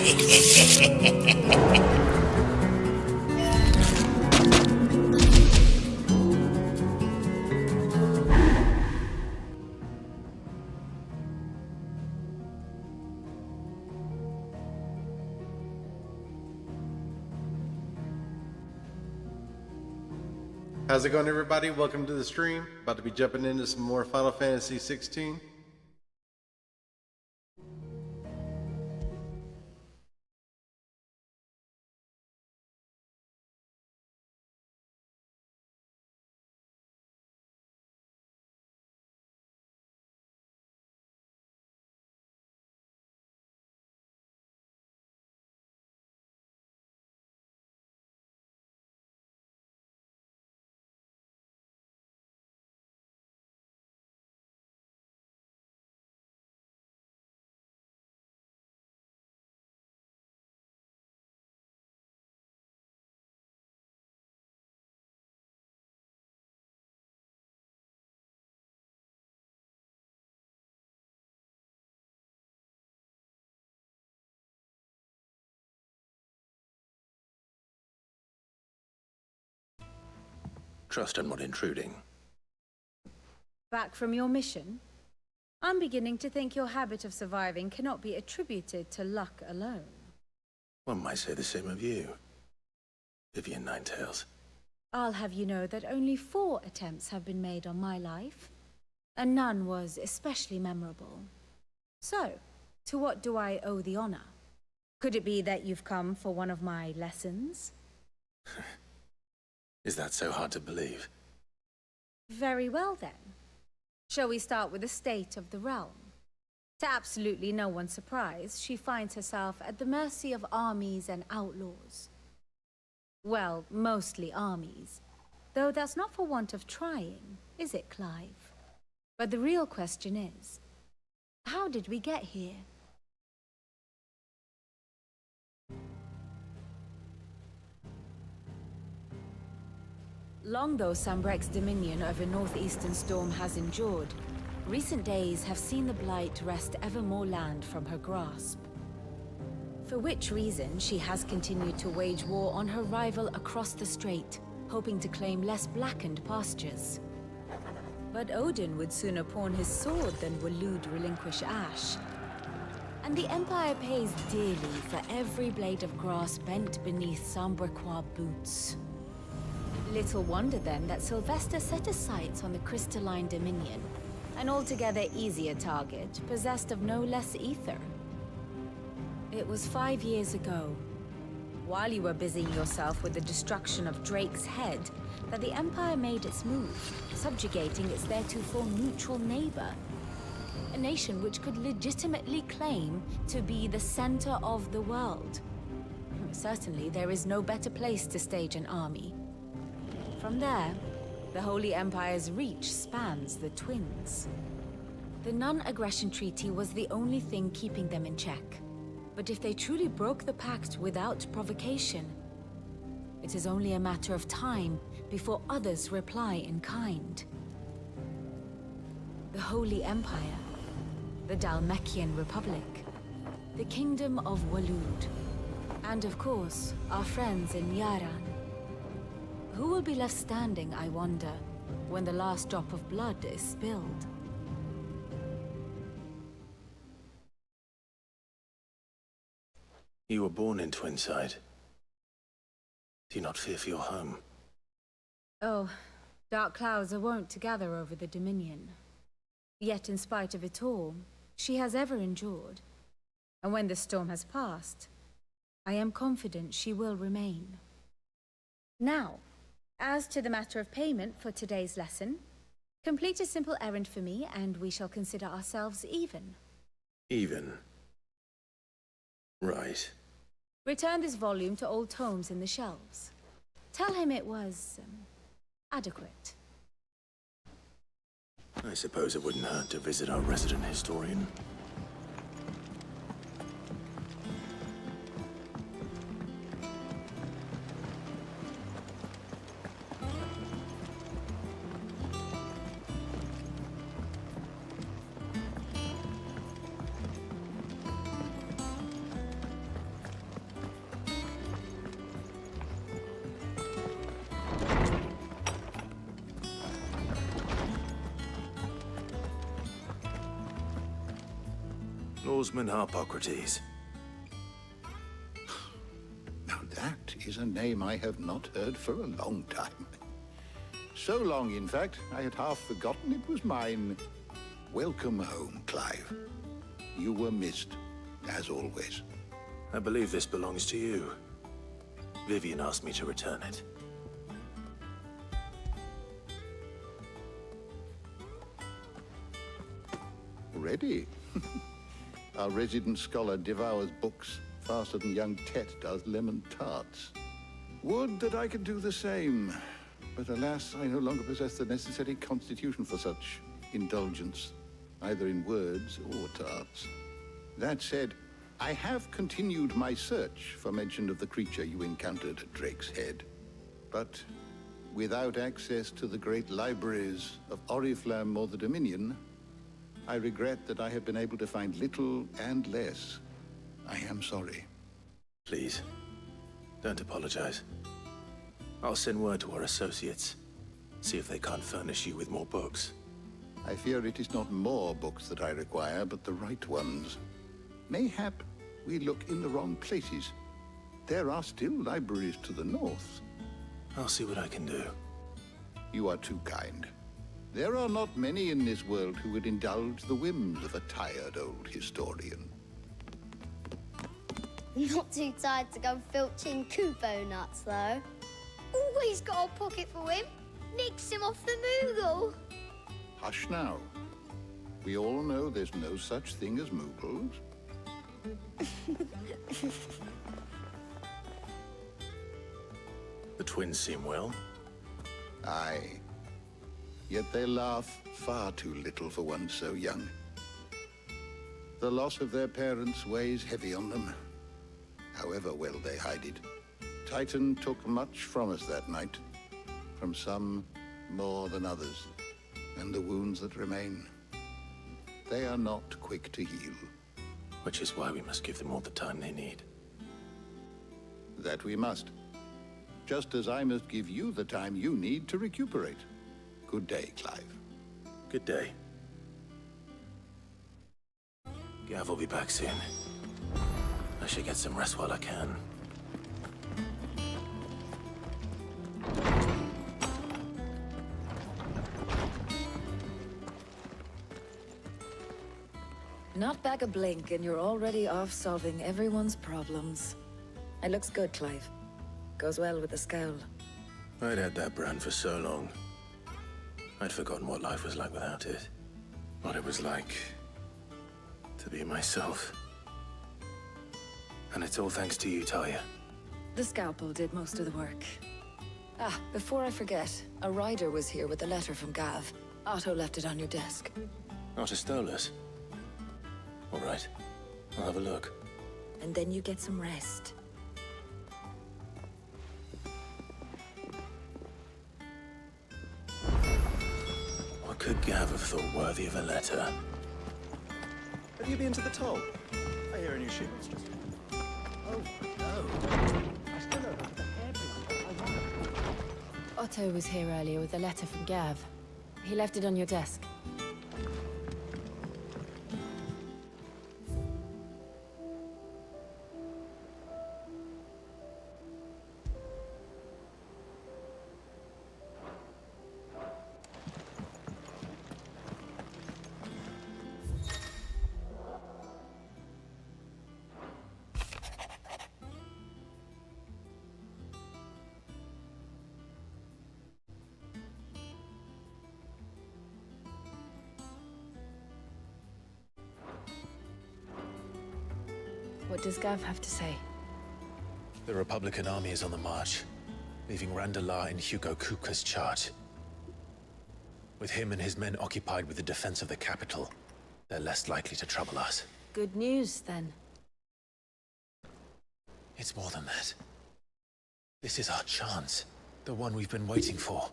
How's it going, everybody? Welcome to the stream. About to be jumping into some more Final Fantasy 16. Trust I'm not intruding. Back from your mission? I'm beginning to think your habit of surviving cannot be attributed to luck alone. One might say the same of you, Vivian Ninetails. I'll have you know that only 4 attempts have been made on my life, and none was especially memorable. So, to what do I owe the honor? Could it be that you've come for one of my lessons? Is that so hard to believe? Very well then. Shall we start with the state of the realm? To absolutely no one's surprise, she finds herself at the mercy of armies and outlaws. Well, mostly armies. Though that's not for want of trying, is it, Clive? But the real question is, how did we get here? Long though Sambrek's dominion over northeastern Storm has endured, recent days have seen the Blight wrest ever more land from her grasp. For which reason, she has continued to wage war on her rival across the strait, hoping to claim less blackened pastures. But Odin would sooner pawn his sword than Waloed relinquish Ash. And the Empire pays dearly for every blade of grass bent beneath Sambrequois boots. Little wonder then that Sylvester set his sights on the crystalline dominion, an altogether easier target, possessed of no less ether. It was 5 years ago, while you were busying yourself with the destruction of Drake's head, that the Empire made its move, subjugating its theretofore neutral neighbor. A nation which could legitimately claim to be the center of the world. Certainly, there is no better place to stage an army. From there, the Holy Empire's reach spans the Twins. The non-aggression treaty was the only thing keeping them in check. But if they truly broke the pact without provocation, it is only a matter of time before others reply in kind. The Holy Empire, the Dhalmekian Republic, the Kingdom of Waloed, and of course, our friends in Yaran. Who will be left standing, I wonder, when the last drop of blood is spilled? You were born in Twinside. Do you not fear for your home? Oh, dark clouds are wont to gather over the Dominion. Yet in spite of it all, she has ever endured. And when the storm has passed, I am confident she will remain. Now, as to the matter of payment for today's lesson, complete a simple errand for me and we shall consider ourselves even. Even? Right. Return this volume to old tomes in the shelves. Tell him it was adequate. I suppose it wouldn't hurt to visit our resident historian. Lawsman Harpocrates. Now that is a name I have not heard for a long time. So long, in fact, I had half forgotten it was mine. Welcome home, Clive. You were missed, as always. I believe this belongs to you. Vivian asked me to return it. Ready? Our resident scholar devours books faster than young Tet does lemon tarts. Would that I could do the same. But alas, I no longer possess the necessary constitution for such indulgence, either in words or tarts. That said, I have continued my search for mention of the creature you encountered at Drake's Head. But without access to the great libraries of Oriflamme or the Dominion, I regret that I have been able to find little and less. I am sorry. Please, don't apologize. I'll send word to our associates. See if they can't furnish you with more books. I fear it is not more books that I require, but the right ones. Mayhap we look in the wrong places. There are still libraries to the north. I'll see what I can do. You are too kind. There are not many in this world who would indulge the whims of a tired old historian. Not too tired to go filching Kupo nuts, though. Always got a pocket for him. Nicks him off the Moogle. Hush now. We all know there's no such thing as Moogles. The twins seem well. Aye. Yet they laugh far too little for one so young. The loss of their parents weighs heavy on them, however well they hide it. Titan took much from us that night, from some more than others, and the wounds that remain, they are not quick to heal. Which is why we must give them all the time they need. That we must. Just as I must give you the time you need to recuperate. Good day, Clive. Good day. Gav will be back soon. I should get some rest while I can. Not back a blink and you're already off solving everyone's problems. It looks good, Clive. Goes well with the scowl. I'd had that brand for so long. I'd forgotten what life was like without it. What it was like to be myself. And it's all thanks to you, Talia. The scalpel did most of the work. Ah, before I forget, a rider was here with a letter from Gav. Otto left it on your desk. Otto stole us. All right, I'll have a look. And then you get some rest. What could Gav have thought worthy of a letter? Have you been to the toll? I hear a new shipment's just... Oh, no. I still don't have the hairband. Otto was here earlier with a letter from Gav. He left it on your desk. What does Gav have to say? The Republican army is on the march, leaving Randalar in Hugo Kupka's charge. With him and his men occupied with the defense of the capital, they're less likely to trouble us. Good news, then. It's more than that. This is our chance, the one we've been waiting for.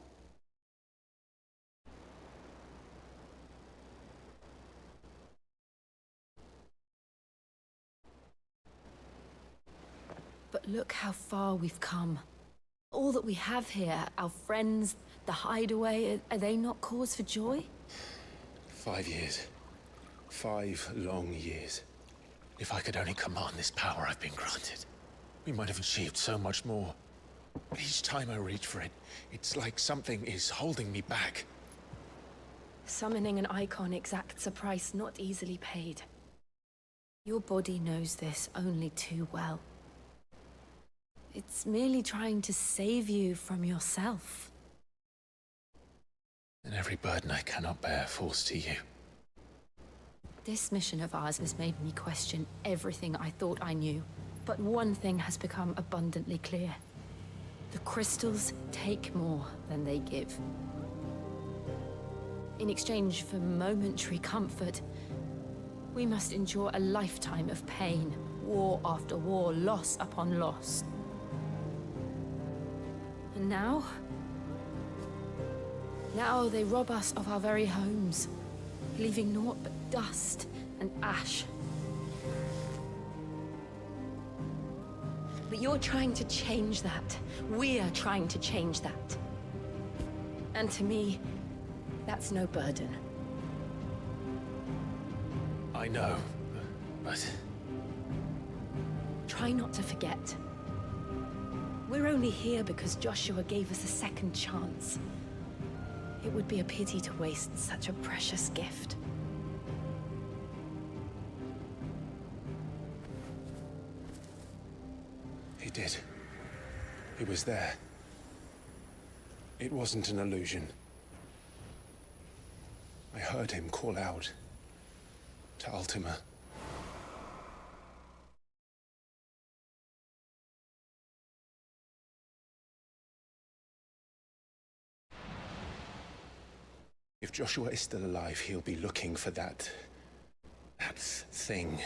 But look how far we've come. All that we have here, our friends, the hideaway, are they not cause for joy? 5 years. 5 long years. If I could only command this power I've been granted, we might have achieved so much more. But each time I reach for it, it's like something is holding me back. Summoning an icon exacts a price not easily paid. Your body knows this only too well. It's merely trying to save you from yourself. And every burden I cannot bear falls to you. This mission of ours has made me question everything I thought I knew. But one thing has become abundantly clear. The crystals take more than they give. In exchange for momentary comfort, we must endure a lifetime of pain, war after war, loss upon loss. And now they rob us of our very homes, leaving naught but dust and ash. But you're trying to change that. We're trying to change that. And to me, that's no burden. I know, but... Try not to forget. We're only here because Joshua gave us a second chance. It would be a pity to waste such a precious gift. He did. He was there. It wasn't an illusion. I heard him call out to Ultima. If Joshua is still alive, he'll be looking for that thing.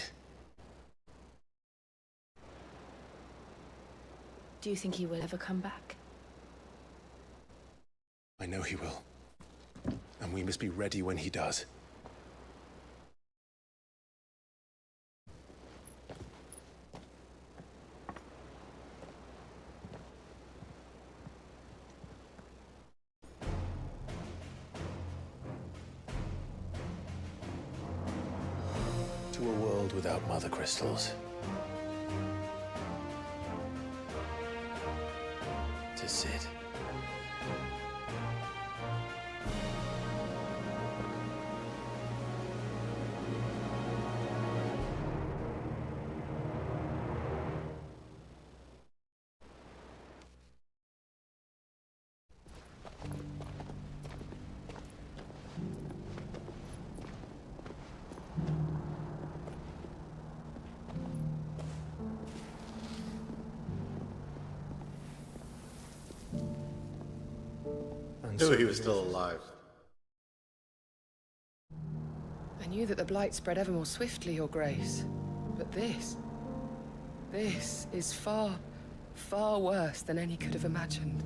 Do you think he will ever come back? I know he will. And we must be ready when he does. To a world without mother crystals. To Sid. Knew he was still alive. I knew that the Blight spread ever more swiftly, Your Grace. But this is far, far worse than any could have imagined.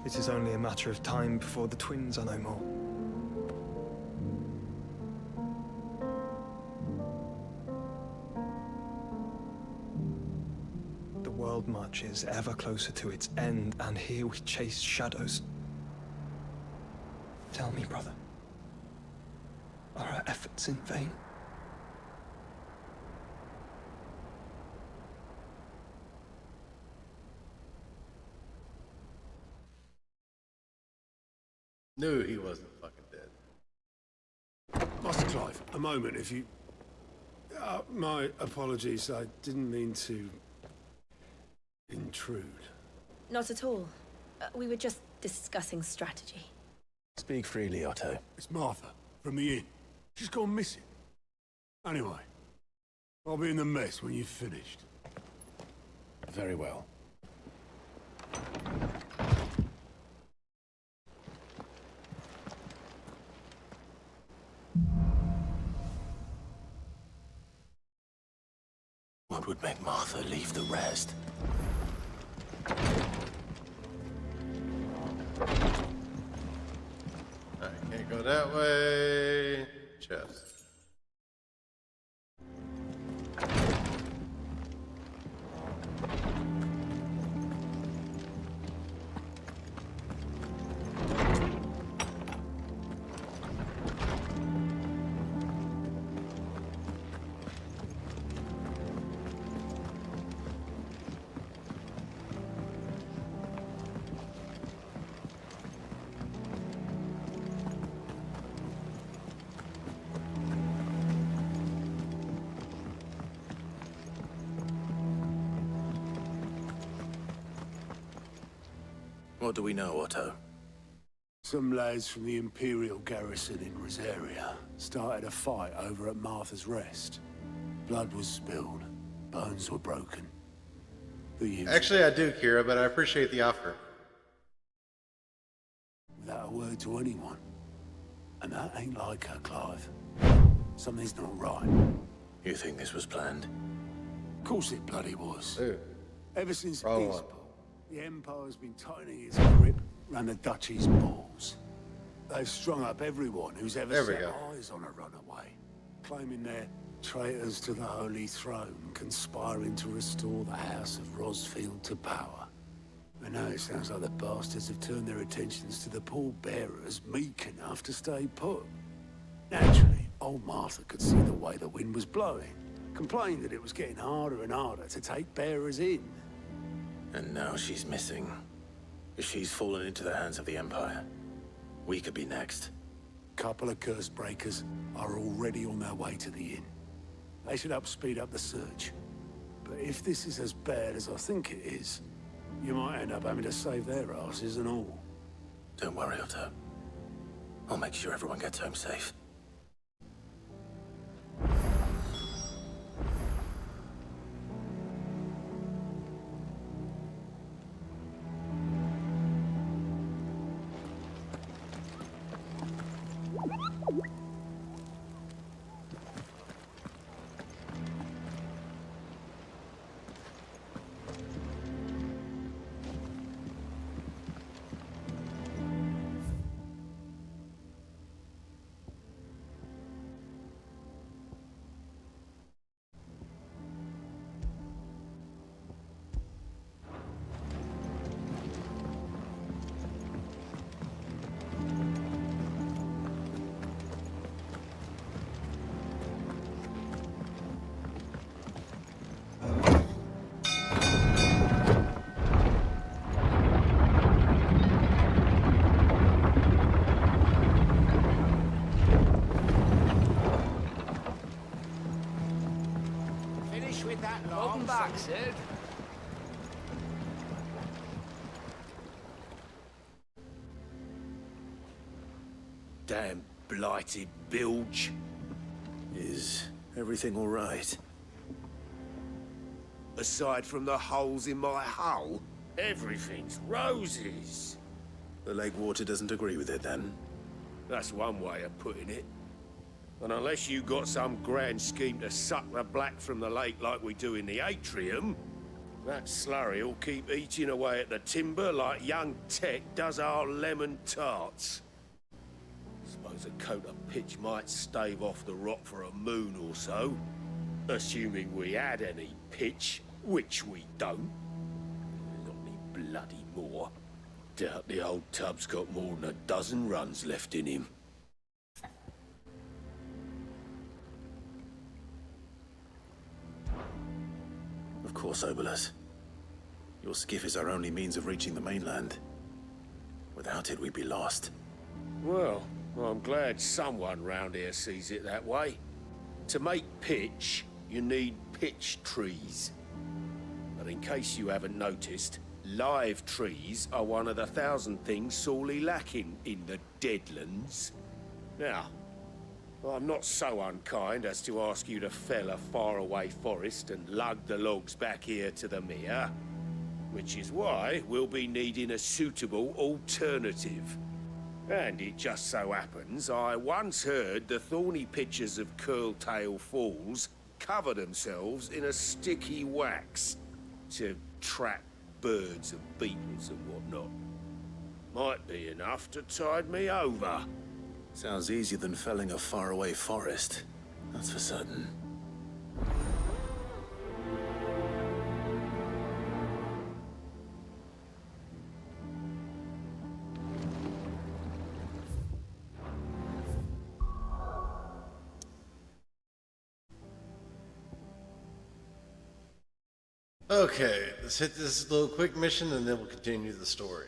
It is only a matter of time before the twins are no more. The world marches ever closer to its end, and here we chase shadows. Tell me, brother, are our efforts in vain? Knew he wasn't fucking dead. Master Clive, a moment, if you... my apologies, I didn't mean to... intrude. Not at all. We were just discussing strategy. Speak freely, Otto. It's Martha, from the inn. She's gone missing. Anyway, I'll be in the mess when you've finished. Very well. What would make Martha leave the rest? Alright, can't go that way. Chest. What do we know, Otto? Some lads from the Imperial garrison in Rosaria started a fight over at Martha's Rest. Blood was spilled, bones were broken. The usual. Actually, I do, Kira, but I appreciate the offer. Without a word to anyone. And that ain't like her, Clive. Something's not right. You think this was planned? Of course it bloody was. Ooh, Ever since wrong one. Eastport, the Empire's been tightening its grip around the Duchy's balls. They've strung up everyone who's ever There we set go. eyes on a runaway, claiming they're traitors to the Holy Throne, conspiring to restore the House of Rosfield to power. And now it sounds like the bastards have turned their attentions to the pallbearers meek enough to stay put. Naturally, old Martha could see the way the wind was blowing, complained that it was getting harder and harder to take bearers in. And now she's missing. If she's fallen into the hands of the Empire, we could be next. Couple of curse breakers are already on their way to the inn. They should help speed up the search. But if this is as bad as I think it is, you might end up having to save their asses and all. Don't worry, Otto. I'll make sure everyone gets home safe. Welcome back, Sid. Damn blighted bilge. Is everything all right? Aside from the holes in my hull, everything's roses. The lake water doesn't agree with it, then? That's one way of putting it. And unless you got some grand scheme to suck the black from the lake like we do in the atrium, that slurry will keep eating away at the timber like young Tet does our lemon tarts. Suppose a coat of pitch might stave off the rot for a moon or so, assuming we had any pitch, which we don't. Not any bloody more. Doubt the old tub's got more than a dozen runs left in him. Of course, Obolus. Your skiff is our only means of reaching the mainland. Without it, we'd be lost. Well, I'm glad someone round here sees it that way. To make pitch, you need pitch trees. But in case you haven't noticed, live trees are one of the 1,000 things sorely lacking in the Deadlands. Now, I'm not so unkind as to ask you to fell a faraway forest and lug the logs back here to the mere, which is why we'll be needing a suitable alternative. And it just so happens I once heard the thorny pitchers of Curltail Falls cover themselves in a sticky wax to trap birds and beetles and whatnot. Might be enough to tide me over. Sounds easier than felling a faraway forest. That's for certain. Okay, let's hit this little quick mission and then we'll continue the story.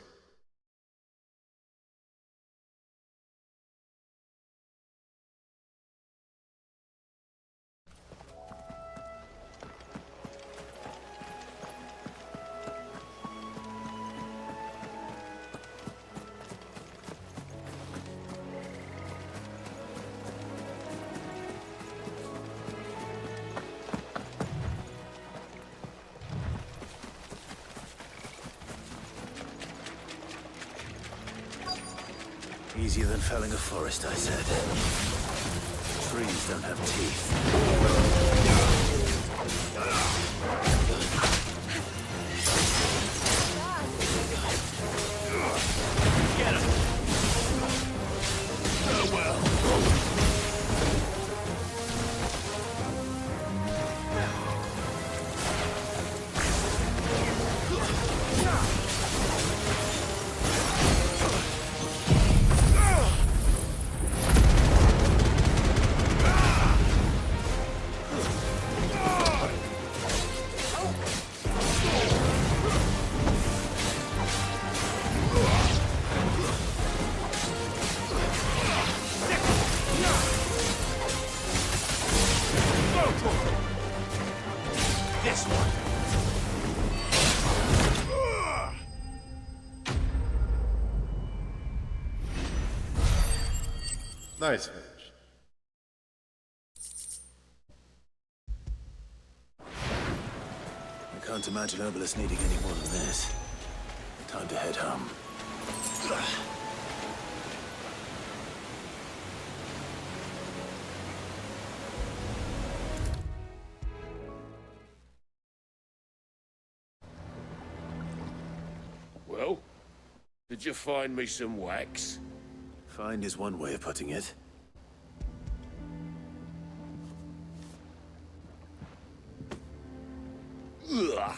Easier than felling a forest, I said. Trees don't have teeth. Get him! Oh well. This one. Nice finish. I can't imagine Obelisk needing any more than this. Time to head home. Well, did you find me some wax? Find is one way of putting it. Ugh!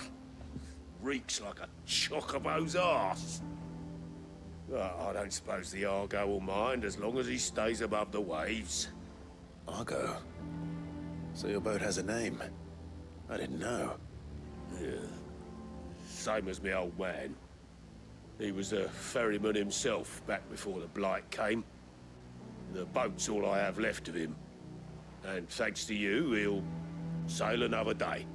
Reeks like a chocobo's arse. I don't suppose the Argo will mind as long as he stays above the waves. Argo? So your boat has a name? I didn't know. Yeah. Same as my old man. He was a ferryman himself back before the Blight came. The boat's all I have left of him. And thanks to you, he'll sail another day.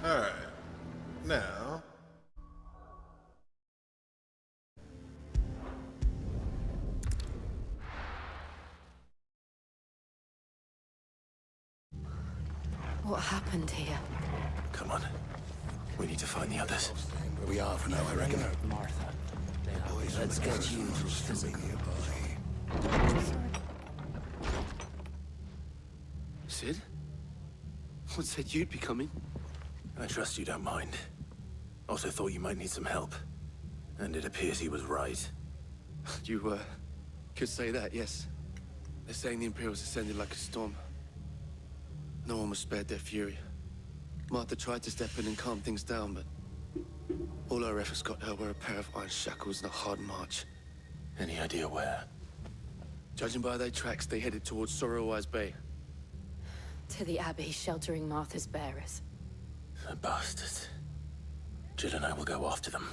Alright. Now. What happened here? Come on. We need to find the others. Where we are for now, I reckon. Martha. Boys, let's get you to still nearby. Sid? What said you'd be coming? I trust you don't mind. Also thought you might need some help. And it appears he was right. You, could say that, yes. They're saying the Imperials ascended like a storm. No one was spared their fury. Martha tried to step in and calm things down, but all our efforts got her were a pair of iron shackles and a hard march. Any idea where? Judging by their tracks, they headed towards Sorrowwise Bay. To the Abbey, sheltering Martha's bearers. The bastards. Jill and I will go after them.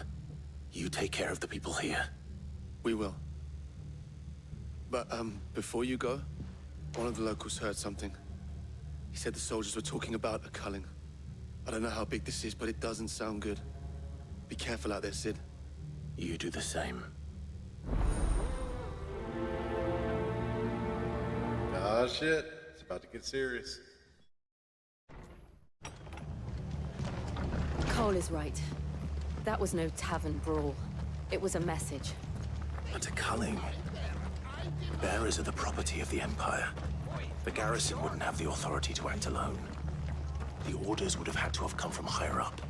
You take care of the people here. We will. But, before you go, one of the locals heard something. He said the soldiers were talking about a culling. I don't know how big this is, but it doesn't sound good. Be careful out there, Sid. You do the same. Oh shit. It's about to get serious. Cole is right. That was no tavern brawl. It was a message. But a culling. Bearers are the property of the Empire. The garrison wouldn't have the authority to act alone. The orders would have had to have come from higher up.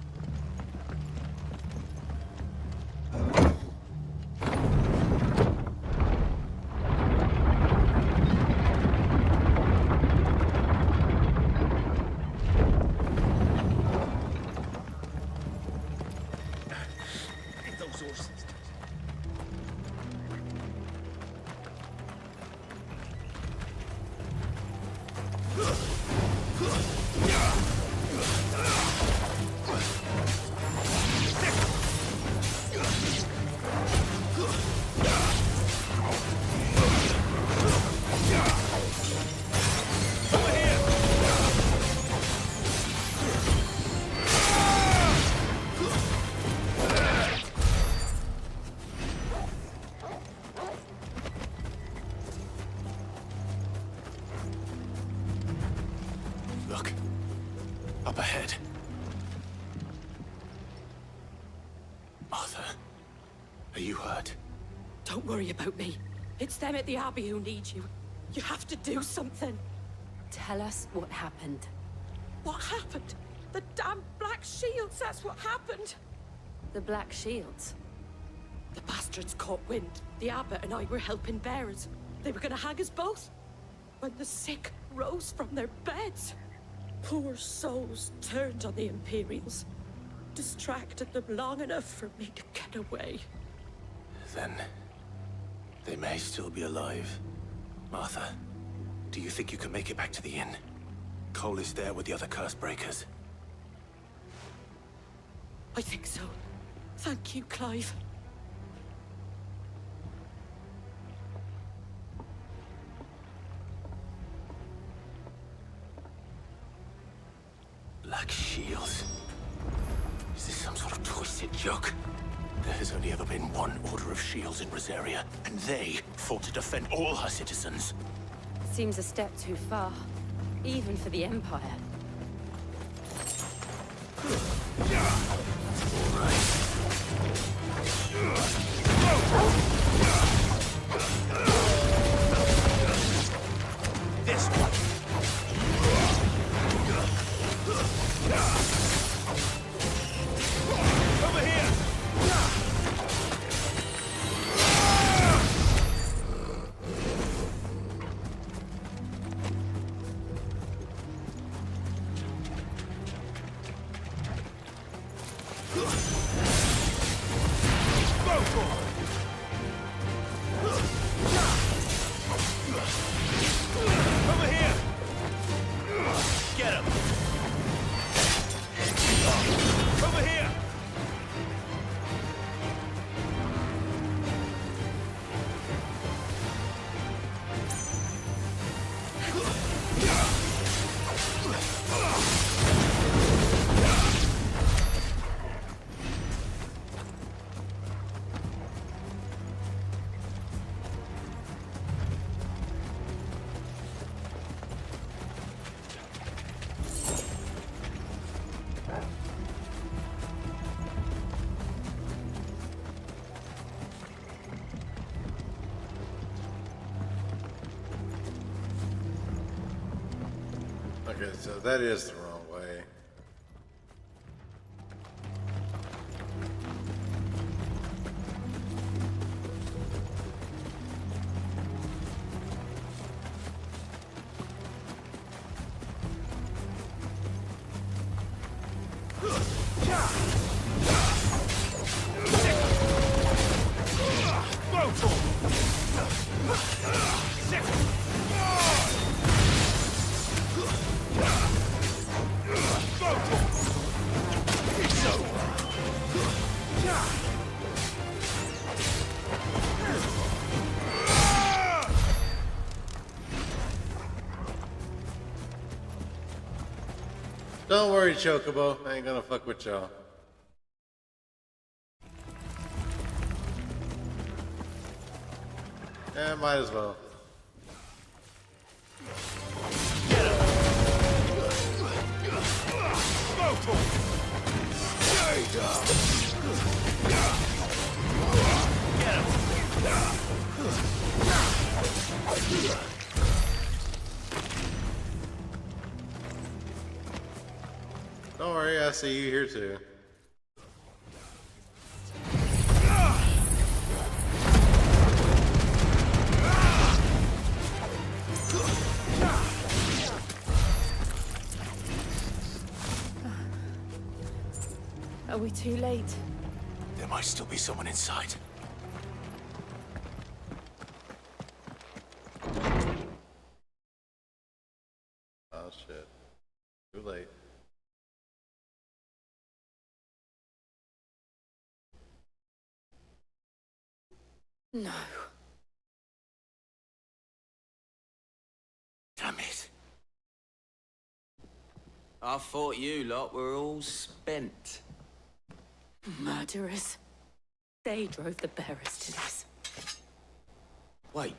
Up ahead. Arthur, are you hurt? Don't worry about me. It's them at the Abbey who need you. You have to do something. Tell us what happened. What happened? The damn Black Shields, that's what happened. The Black Shields? The bastards caught wind. The Abbot and I were helping bearers. They were gonna hang us both. When the sick rose from their beds, poor souls turned on the Imperials. Distracted them long enough for me to get away. Then they may still be alive. Martha, do you think you can make it back to the inn? Cole is there with the other curse breakers. I think so. Thank you, Clive. Black Shields? Is this some sort of twisted joke? There has only ever been one Order of Shields in Rosaria, and they fought to defend all her citizens. Seems a step too far, even for the Empire. All right. This one. Over here! Over here! Get him! Over here! Okay, so that is the wrong way. Don't worry, Chocobo. I ain't gonna fuck with y'all. Yeah, might as well. Don't worry, I see you here too. Are we too late? There might still be someone inside. Oh shit. Too late. No. Damn it. I thought you lot were all spent. Murderers. They drove the bearers to this. Wait.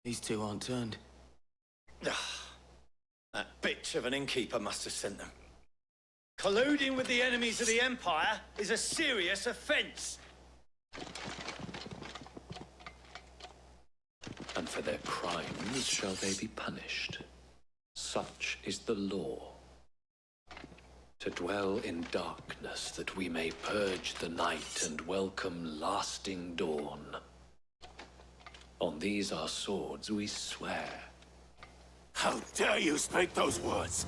These two aren't turned. That bitch of an innkeeper must have sent them. Colluding with the enemies of the Empire is a serious offense. And for their crimes shall they be punished. Such is the law. To dwell in darkness that we may purge the night and welcome lasting dawn. On these our swords we swear. How dare you speak those words?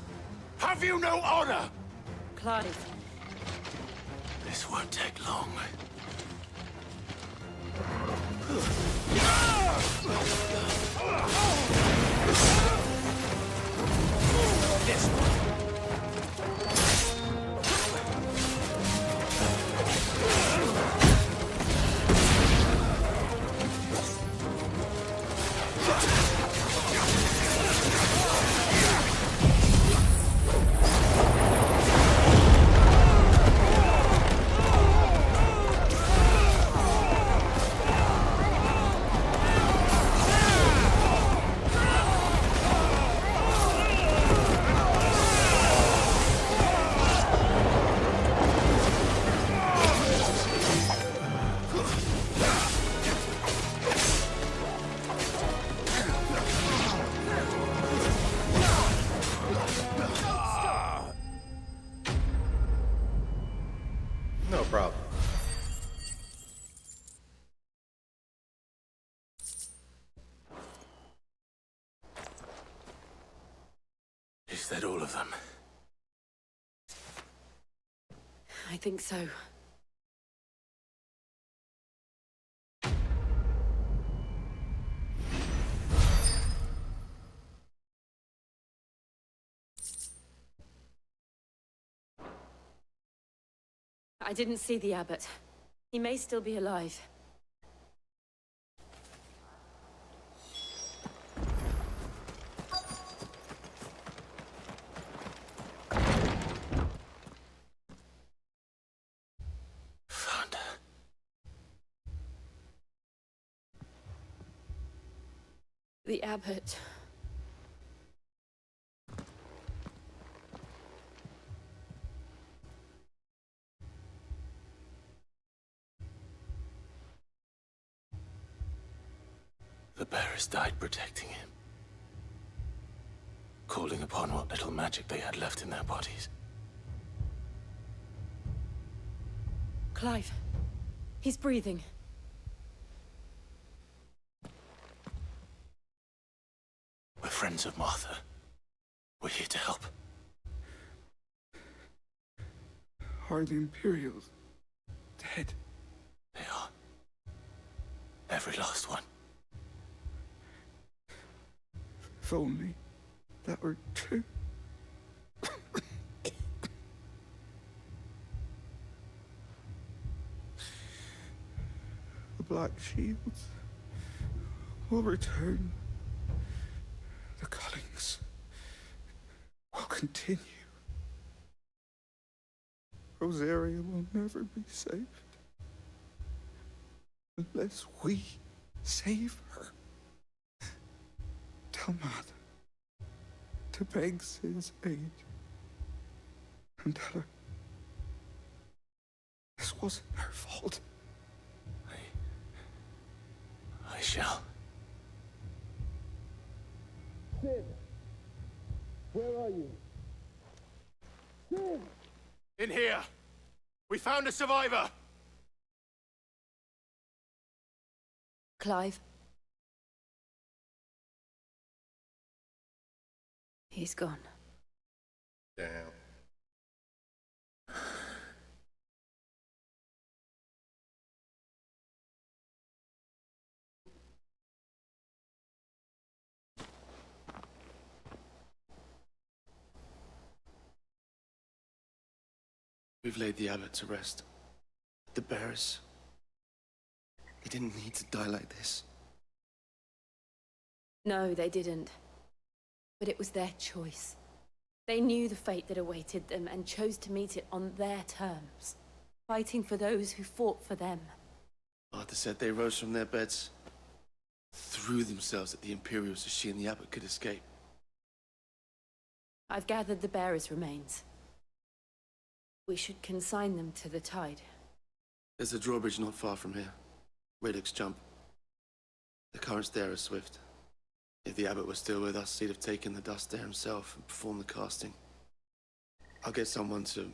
Have you no honor? Clive. This won't take long. This one. No problem. Is that all of them? I think so. I didn't see the abbot. He may still be alive. Found her. The abbot. The bearers died protecting him. Calling upon what little magic they had left in their bodies. Clive. He's breathing. We're friends of Martha. We're here to help. Are the Imperials dead? They are. Every last one. If only that were true. The Black Shields will return. The Cullings will continue. Rosaria will never be saved unless we save her. Tell Mother to beg Sid's aid and tell her this wasn't her fault. I shall. Sid! Where are you? Sid! In here! We found a survivor! Clive. He's gone. Damn. We've laid the abbot to rest. The bearers, they didn't need to die like this. No, they didn't. But it was their choice. They knew the fate that awaited them and chose to meet it on their terms, fighting for those who fought for them. Martha said they rose from their beds, threw themselves at the Imperials so she and the abbot could escape. I've gathered the bearers' remains. We should consign them to the tide. There's a drawbridge not far from here. Reddick's Jump. The currents there are swift. If the abbot was still with us, he'd have taken the dust there himself and performed the casting. I'll get someone to...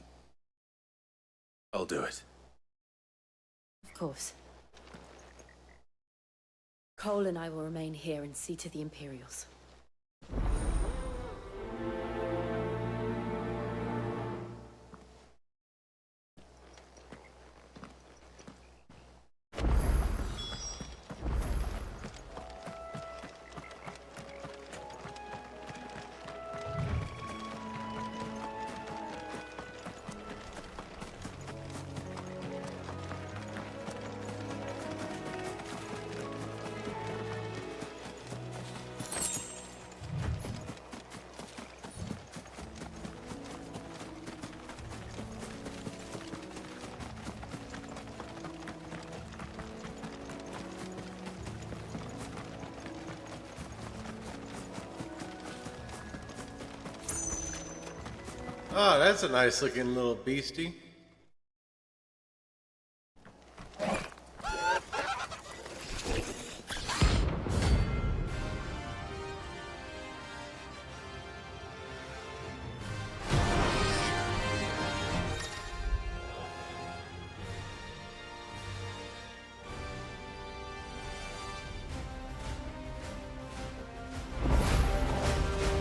I'll do it. Of course. Cole and I will remain here and see to the Imperials. Oh, that's a nice looking little beastie. Do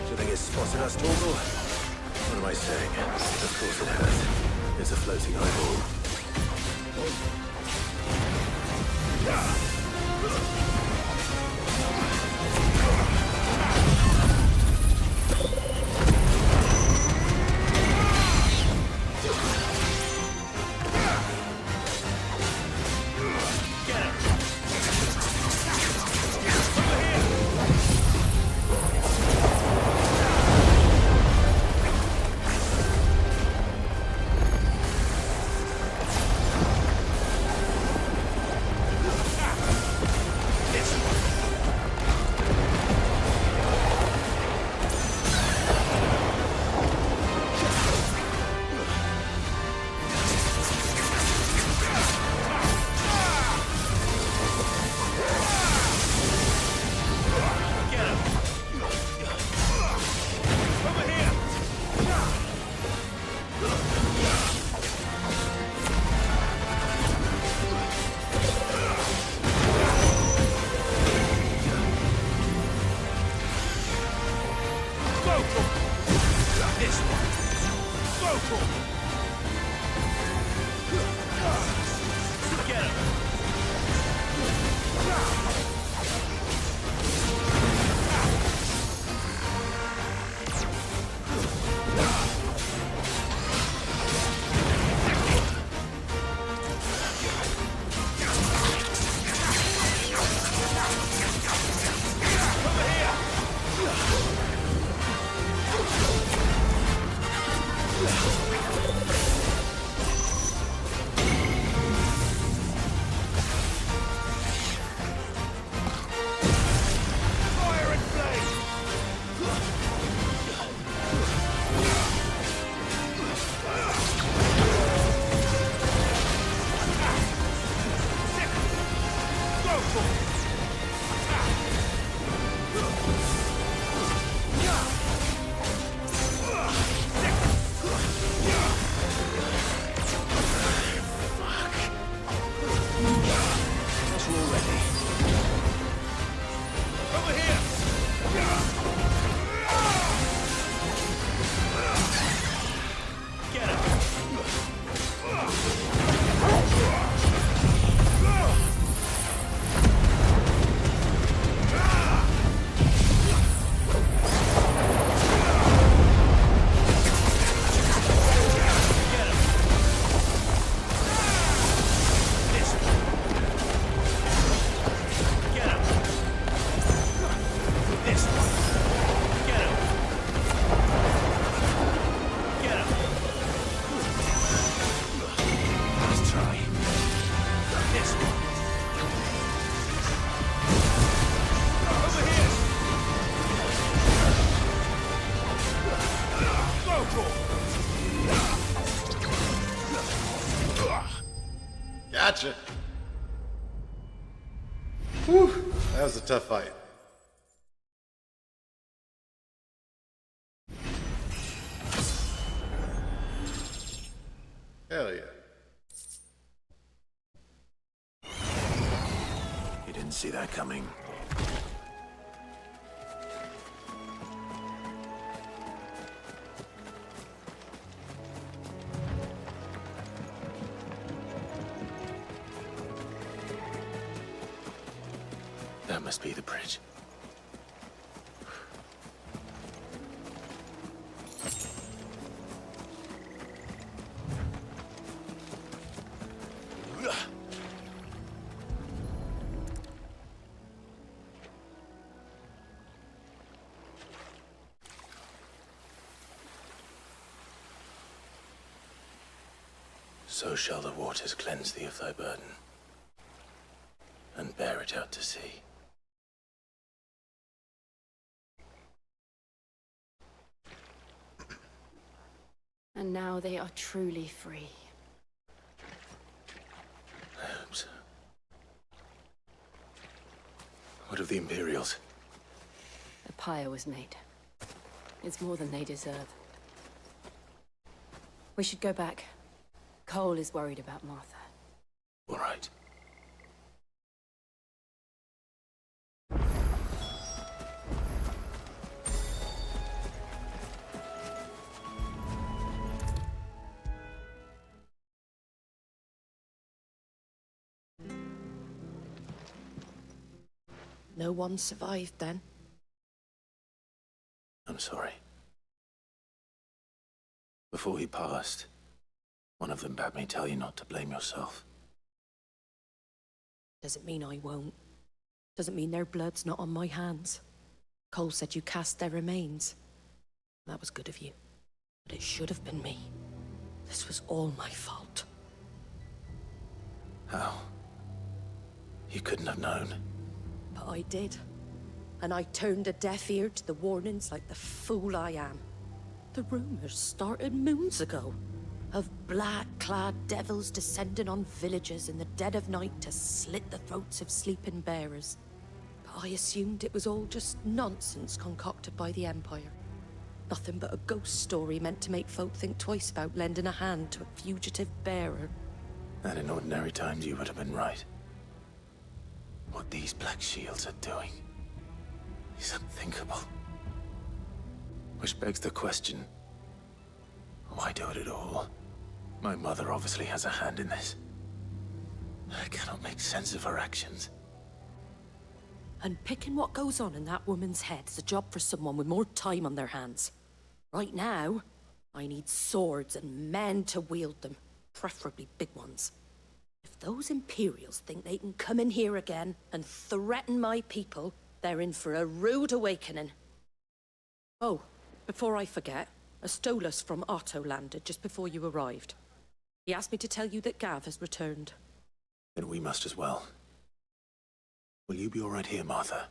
you think it's spotted us, Torgal? What am I saying? Of course it has. It's a floating eyeball. Gotcha. Whew, that was a tough fight. Hell yeah. You didn't see that coming. That must be the bridge. So shall the waters cleanse thee of thy burden, and bear it out to sea. And now they are truly free. I hope so. What of the Imperials? A pyre was made. It's more than they deserve. We should go back. Cole is worried about Martha. All right. No one survived then? I'm sorry. Before he passed, one of them bade me tell you not to blame yourself. Doesn't mean I won't. Doesn't mean their blood's not on my hands. Cole said you cast their remains. That was good of you. But it should have been me. This was all my fault. How? You couldn't have known. But I did. And I turned a deaf ear to the warnings like the fool I am. The rumors started moons ago. Of black-clad devils descending on villages in the dead of night to slit the throats of sleeping bearers. But I assumed it was all just nonsense concocted by the Empire. Nothing but a ghost story meant to make folk think twice about lending a hand to a fugitive bearer. And in ordinary times you would have been right. What these Black Shields are doing is unthinkable. Which begs the question, why do it at all? My mother obviously has a hand in this. I cannot make sense of her actions. And picking what goes on in that woman's head is a job for someone with more time on their hands. Right now, I need swords and men to wield them, preferably big ones. If those Imperials think they can come in here again and threaten my people, they're in for a rude awakening. Oh, before I forget, a Stolas from Otto landed just before you arrived. He asked me to tell you that Gav has returned. Then we must as well. Will you be all right here, Martha?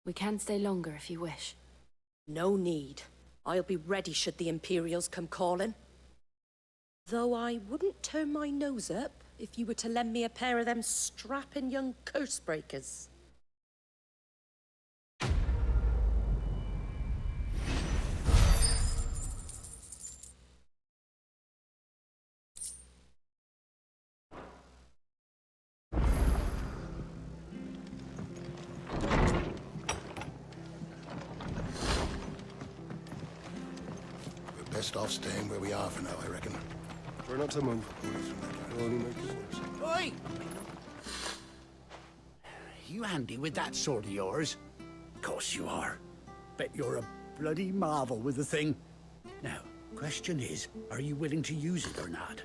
We can stay longer if you wish. No need. I'll be ready should the Imperials come calling. Though I wouldn't turn my nose up if you were to lend me a pair of them strapping young curse breakers. Best off staying where we are for now, I reckon. We're not to move. We'll only make it worse. Oi! You handy with that sword of yours? Course you are. Bet you're a bloody marvel with the thing. Now, question is, are you willing to use it or not?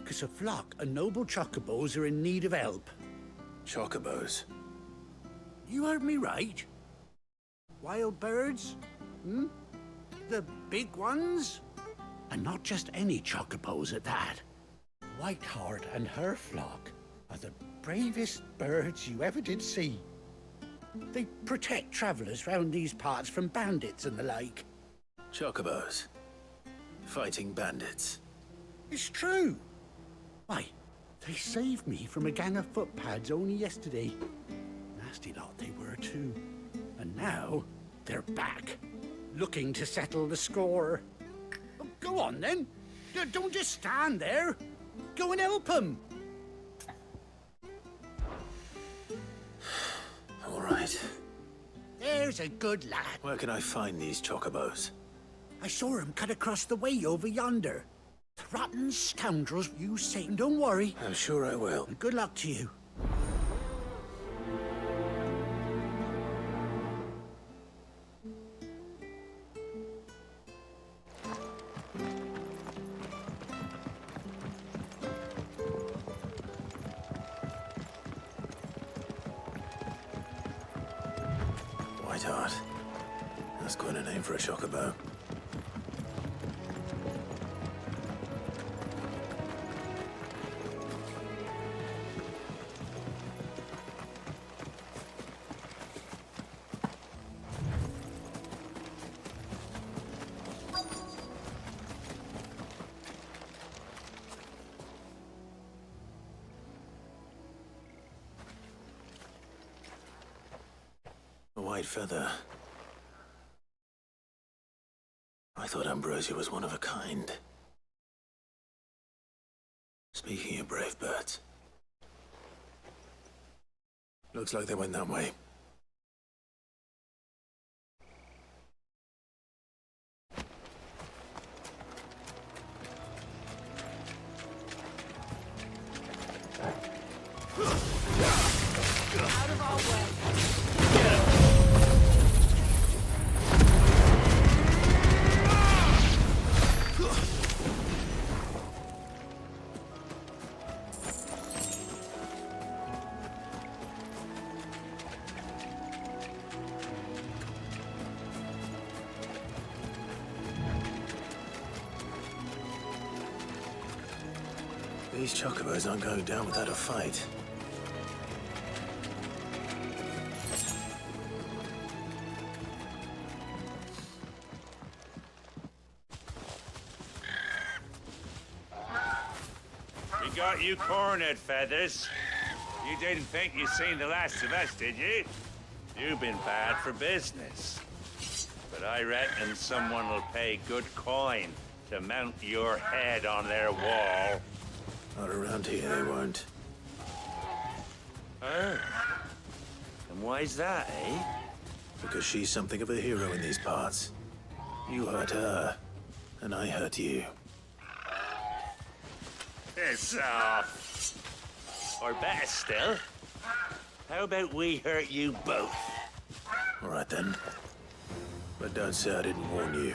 'Cause a flock of noble chocobos are in need of help. Chocobos? You heard me right. Wild birds? Hmm? The big ones? And not just any chocobos at that. Whiteheart and her flock are the bravest birds you ever did see. They protect travelers round these parts from bandits and the like. Chocobos? fighting bandits. It's true. Why, they saved me from a gang of footpads only yesterday. Nasty lot they were too. And now, they're back, looking to settle the score. Oh, go on then. Don't just stand there. Go and help them. All right. There's a good lad. Where can I find these chocobos? I saw him cut across the way over yonder. The rotten scoundrels, you Satan, don't worry. I'm sure I will. And good luck to you. Whiteheart. That's quite a name for a chocobo. A white feather. I thought Ambrosia was one of a kind. Speaking of brave birds. Looks like they went that way. Out of our way. These chocobos aren't going down without a fight. We got you cornered, Feathers. You didn't think you'd seen the last of us, did you? You've been bad for business. But I reckon someone will pay good coin to mount your head on their wall. Not around here, they won't. Oh. And why's that, eh? Because she's something of a hero in these parts. You hurt her, and I hurt you. Piss off. Or better still, how about we hurt you both? All right then. But don't say I didn't warn you.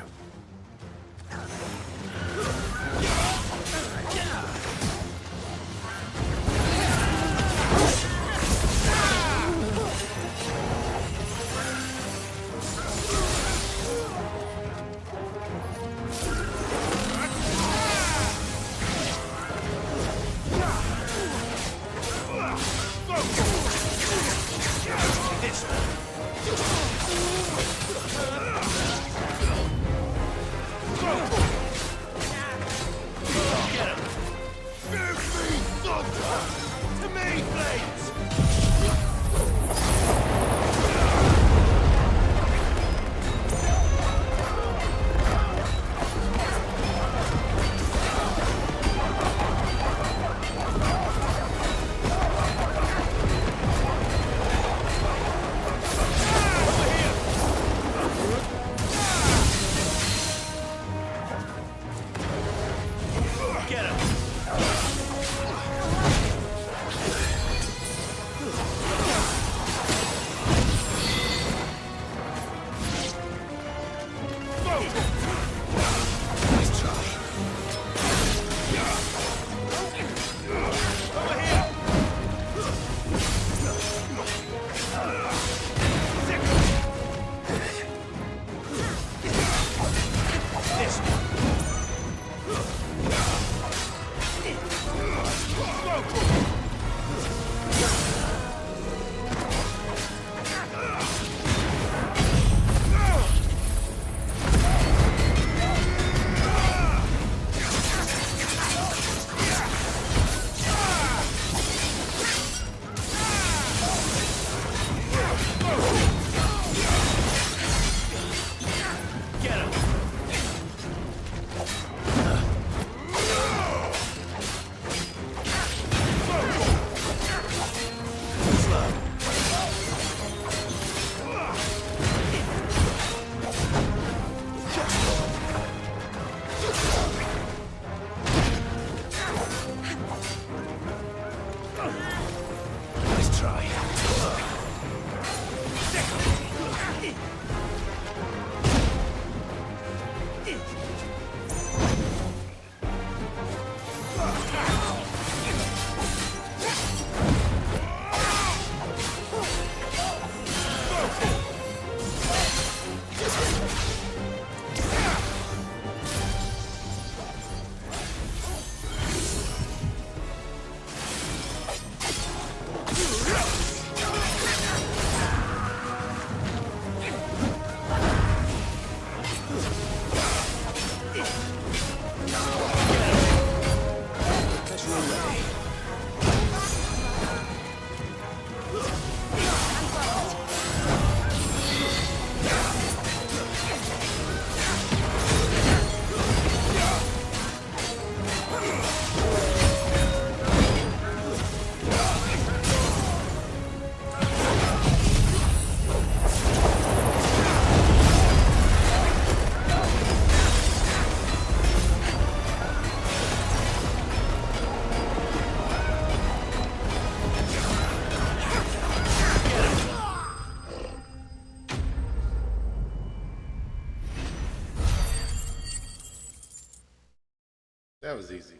That was easy.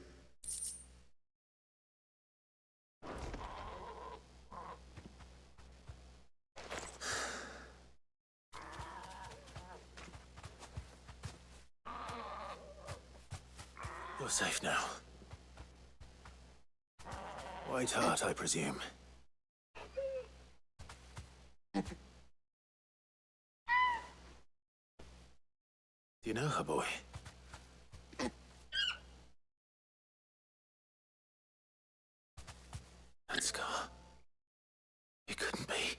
You're safe now. White Hart, I presume. Do you know her, boy? That scar. It couldn't be.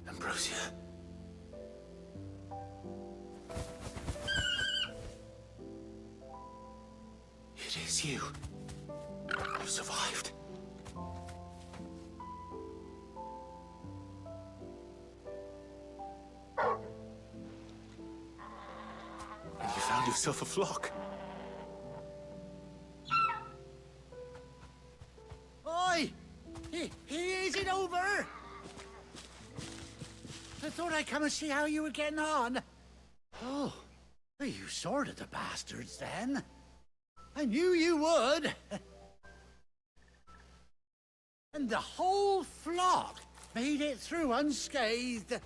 Ambrosia. It is you. You survived. And you found yourself a flock. Oi! Is it over? I thought I'd come and see how you were getting on. Oh, well, you sorted the bastards then. I knew you would. And the whole flock made it through unscathed.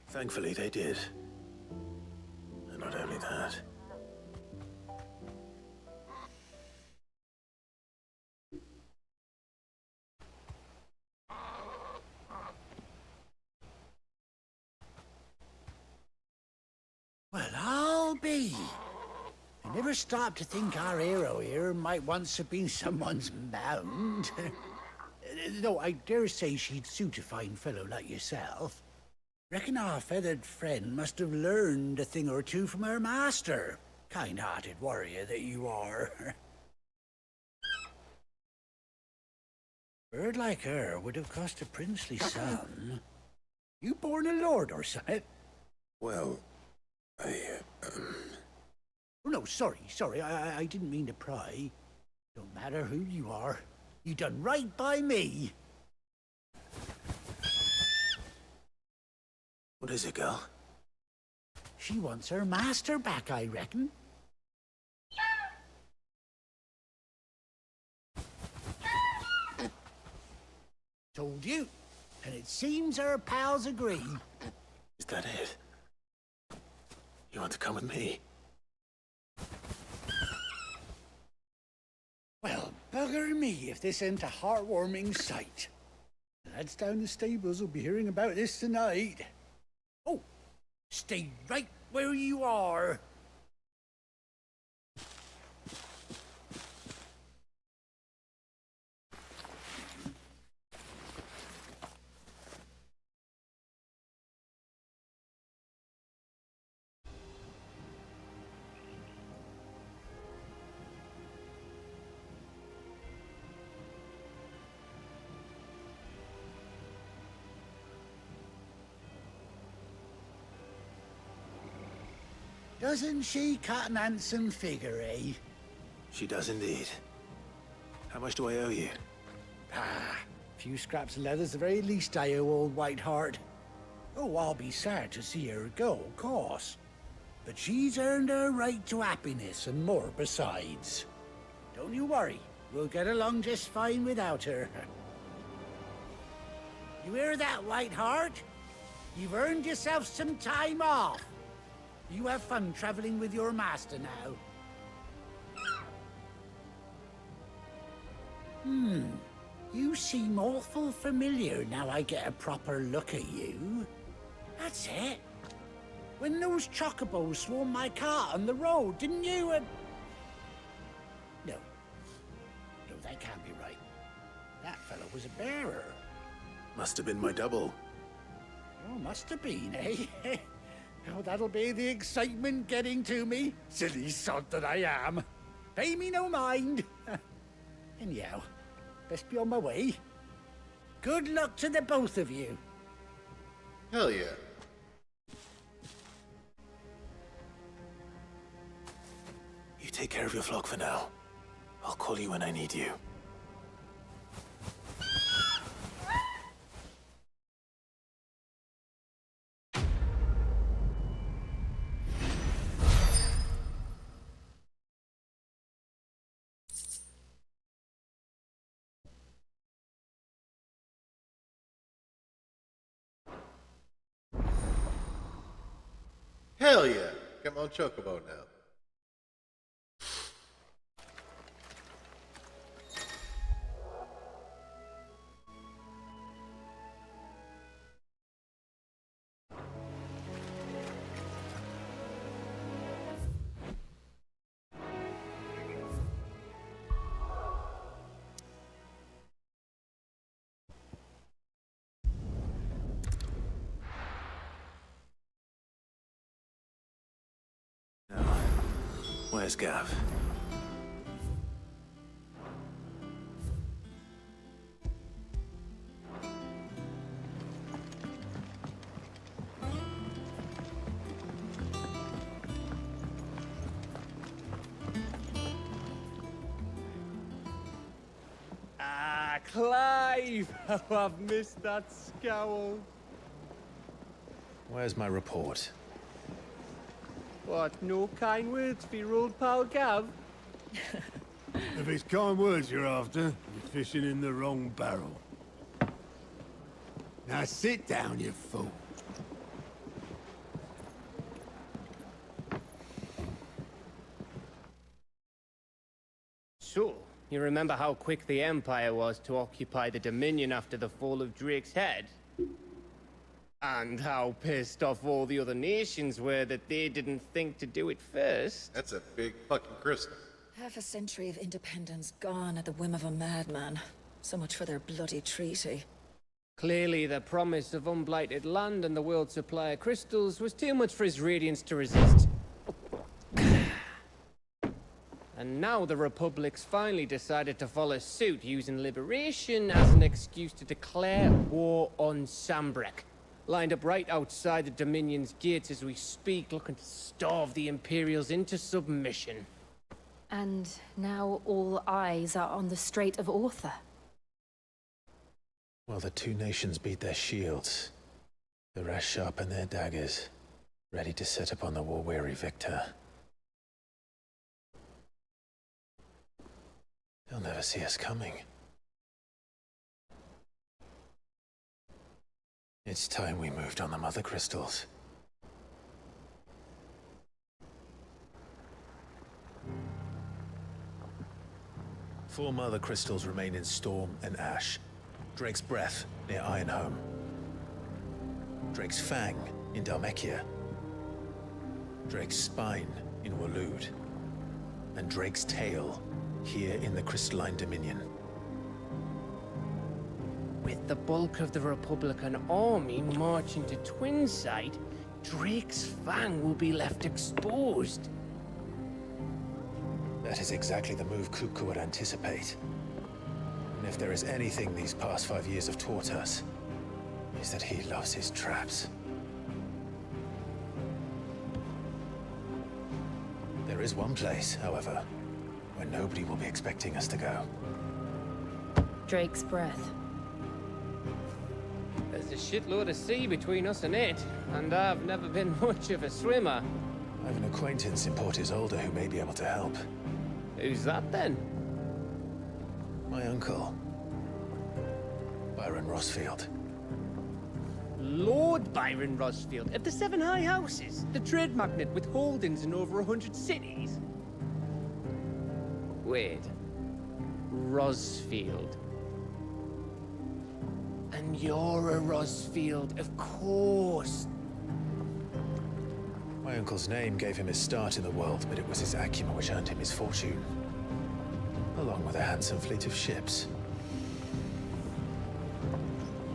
Thankfully, they did. And not only that. Well, I'll be. I never stopped to think our hero here might once have been someone's mound. Though I dare say she'd suit a fine fellow like yourself. Reckon our feathered friend must have learned a thing or two from her master. Kind-hearted warrior that you are. A bird like her would have cost a princely sum. You born a lord or something? Well, Oh, no, sorry. I didn't mean to pry. Don't matter who you are. You done right by me. What is it, girl? She wants her master back, I reckon. Told you. And it seems her pals agree. Is that it? You want to come with me? Well, bugger me if this ain't a heartwarming sight. The lads down the stables will be hearing about this tonight. Oh, stay right where you are. Doesn't she cut an handsome figure, eh? She does indeed. How much do I owe you? Ah, a few scraps of leather's the very least I owe old White Hart. Oh, I'll be sad to see her go, of course. But she's earned her right to happiness and more besides. Don't you worry, we'll get along just fine without her. You hear that, White Hart? You've earned yourself some time off. You have fun traveling with your master now. You seem awful familiar now I get a proper look at you. That's it. When those chocobos swarmed my cart on the road, didn't you? No, that can't be right. That fellow was a bearer. Must have been my double. Oh, must have been, eh? Oh, that'll be the excitement getting to me. Silly sod that I am. Pay me no mind. Anyhow, best be on my way. Good luck to the both of you. Hell yeah. You take care of your flock for now. I'll call you when I need you. Hell yeah. Got my own chocobo now. Where's Gav? Ah, Clive! How I've missed that scowl. Where's my report? What, no kind words for your old pal Gav? If it's kind words you're after, you're fishing in the wrong barrel. Now sit down, you fool. So, you remember how quick the Empire was to occupy the Dominion after the fall of Drake's head? And how pissed off all the other nations were that they didn't think to do it first. That's a big fucking crystal. Half a century of independence gone at the whim of a madman. So much for their bloody treaty. Clearly, the promise of unblighted land and the world's supply of crystals was too much for his radiance to resist. And now the Republic's finally decided to follow suit, using liberation as an excuse to declare war on Sambrek. Lined up right outside the Dominion's gates as we speak, looking to starve the Imperials into submission. And now all eyes are on the Strait of Author. Well, the two nations beat their shields. The rest sharpen their daggers, ready to set upon the war-weary victor. They'll never see us coming. It's time we moved on the Mother Crystals. Four Mother Crystals remain in Storm and Ash. Drake's Breath near Ironhome. Drake's Fang in Dhalmekia. Drake's Spine in Waloed. And Drake's Tail here in the Crystalline Dominion. With the bulk of the Republican army marching to Twinside, Drake's Fang will be left exposed. That is exactly the move Kuku would anticipate. And if there is anything these past 5 years have taught us, is that he loves his traps. There is one place, however, where nobody will be expecting us to go. Drake's Breath. There's a shitload of sea between us and it, and I've never been much of a swimmer. I have an acquaintance in Port Isolde who may be able to help. Who's that then? My uncle, Byron Rossfield. Lord Byron Rossfield of the Seven High Houses, the trade magnate with holdings in over 100 cities. Wait, Rossfield. And you're a Rossfield, of course. My uncle's name gave him his start in the world, but it was his acumen which earned him his fortune. Along with a handsome fleet of ships.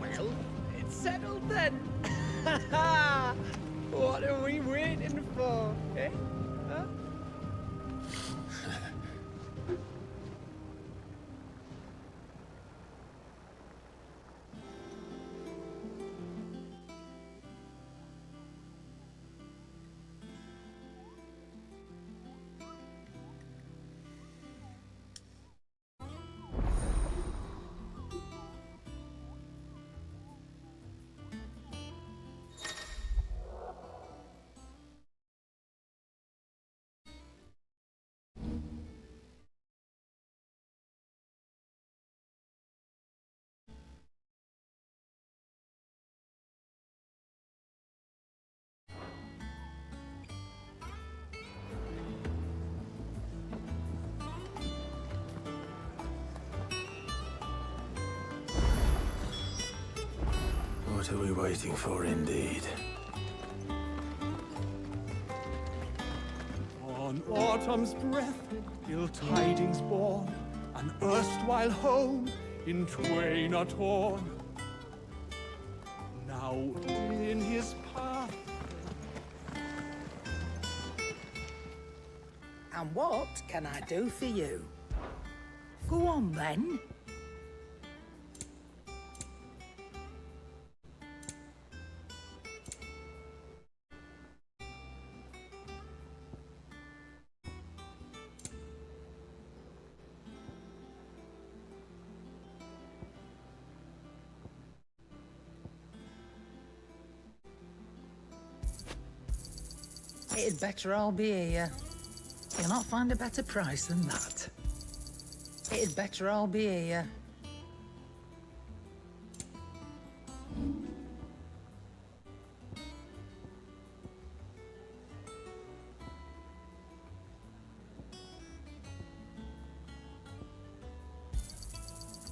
Well, it's settled then. What are we waiting for, eh? Huh? What are we waiting for, indeed? On autumn's breath, ill tidings born, an erstwhile home in twain are torn. Now in his path. And what can I do for you? Go on then. It'd better all be here. You'll not find a better price than that. It'd better all be here.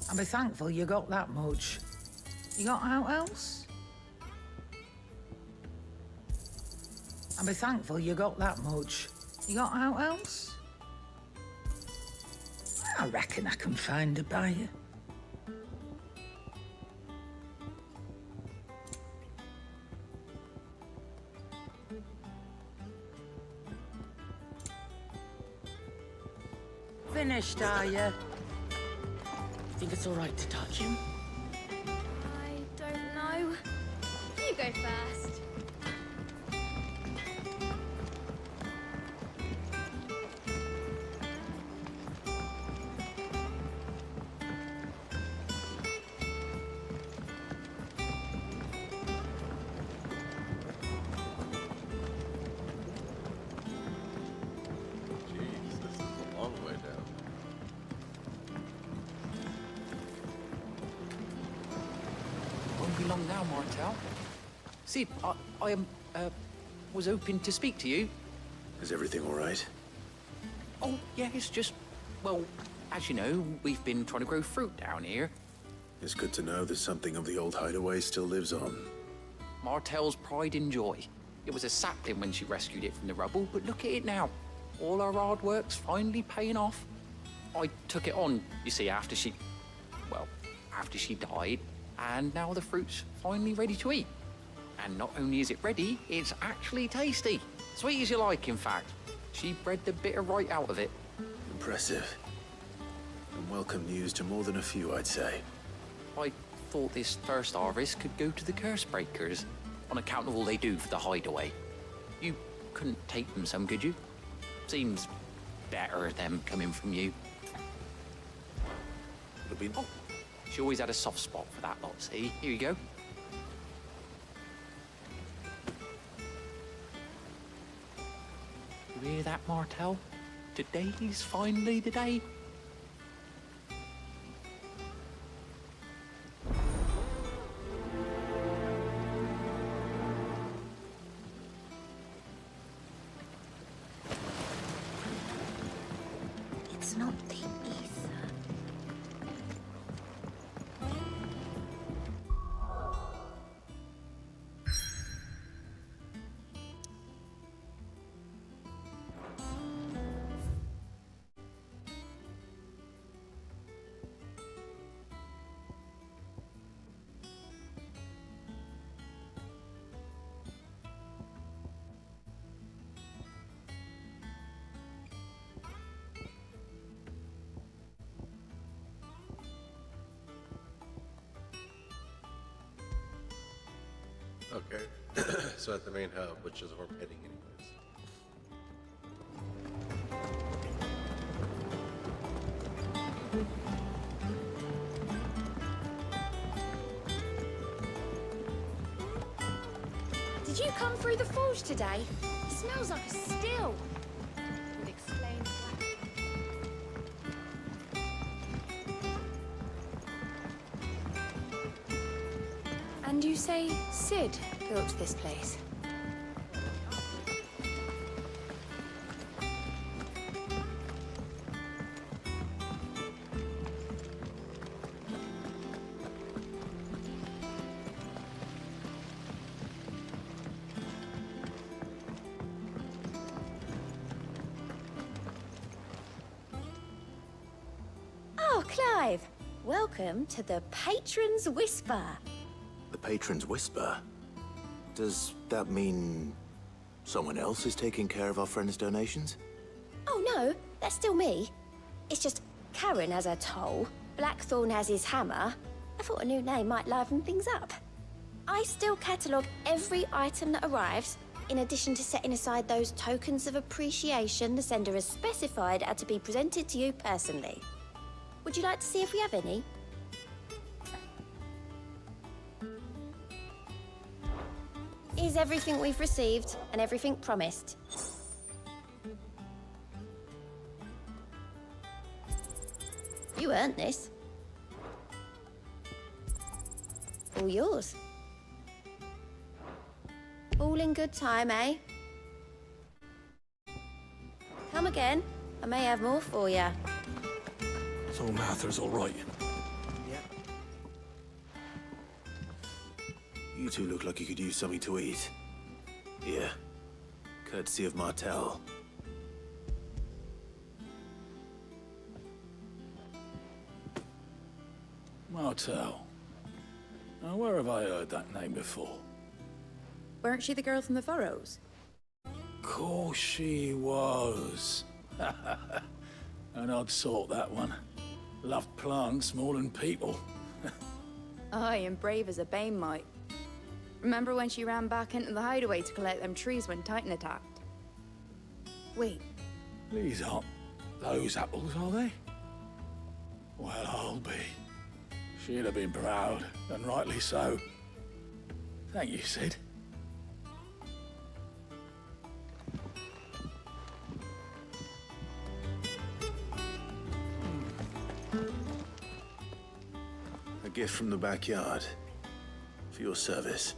I'll be thankful you got that much. You got out else? I'll be thankful you got that much. You got out else? I reckon I can find a buyer. Finished, are you? Think it's all right to touch him? I don't know. You go first. Jeez, this is a long way down. Won't be long now, Martel. Sid, I was hoping to speak to you. Is everything all right? Oh, yeah, it's just, well, as you know, we've been trying to grow fruit down here. It's good to know that something of the old hideaway still lives on. Martel's pride and joy. It was a sapling when she rescued it from the rubble, but look at it now. All our hard work's finally paying off. I took it on, you see, after she died, and now the fruit's finally ready to eat. And not only is it ready, it's actually tasty. Sweet as you like, in fact. She bred the bitter right out of it. Impressive. And welcome news to more than a few, I'd say. I thought this first harvest could go to the curse breakers, on account of all they do for the hideaway. You couldn't take them some, could you? Seems better them coming from you. Oh, she always had a soft spot for that lot, see? Here you go. You hear that, Martel? Today's finally the day. It's not the ether. Okay, so at the main hub, which is where I'm heading anyways. Did you come through the forge today? It smells like a still. Would explain that. And you say Sid built this place? Welcome to the Patron's Whisper. The Patron's Whisper? Does that mean someone else is taking care of our friend's donations? Oh no, that's still me. It's just Karen has her toll, Blackthorn has his hammer. I thought a new name might liven things up. I still catalogue every item that arrives, in addition to setting aside those tokens of appreciation the sender has specified are to be presented to you personally. Would you like to see if we have any? Here's everything we've received and everything promised. You earned this. All yours. All in good time, eh? Come again. I may have more for you. So Martha's all right. You two look like you could use something to eat. Here. Courtesy of Martel. Martel. Now, where have I heard that name before? Weren't she the girl from the Furrows? Course she was. An odd sort, that one. Loved plants more than people. Aye, and brave as a bane might. Remember when she ran back into the hideaway to collect them trees when Titan attacked? Wait, These aren't those apples, are they? Well, I'll be. She'd have been proud, and rightly so. Thank you, Sid. A gift from the backyard. For your service.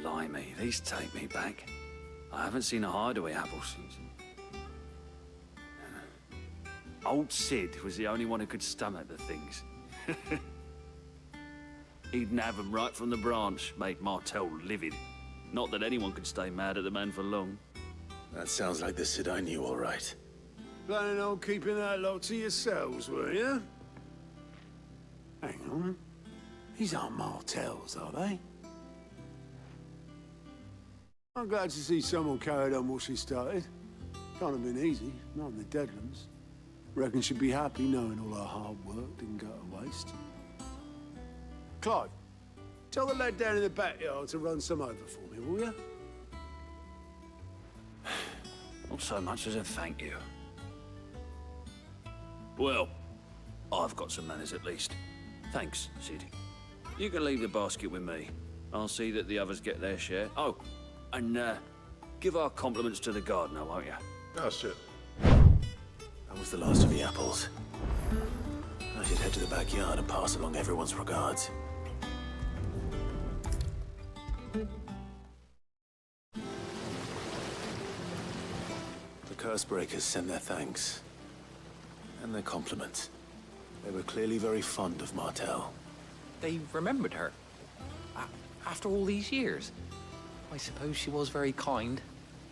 Blimey, these take me back. I haven't seen a hideaway apple since. Old Sid was the only one who could stomach the things. He'd nab 'em right from the branch, made Martel livid. Not that anyone could stay mad at the man for long. That sounds like the Sid I knew, all right. Planning on keeping that lot to yourselves, were you? Hang on. These aren't Martels, are they? I'm glad to see someone carried on what she started. Can't have been easy, not in the Deadlands. Reckon she'd be happy knowing all her hard work didn't go to waste. Clive, tell the lad down in the backyard to run some over for me, will you? Not so much as a thank you. Well, I've got some manners at least. Thanks, Sid. You can leave the basket with me. I'll see that the others get their share. Oh, and give our compliments to the gardener, won't you? Oh, shit. That was the last of the apples. I should head to the backyard and pass along everyone's regards. The Cursebreakers send their thanks. And their compliments. They were clearly very fond of Martel. They remembered her. After all these years. I suppose she was very kind,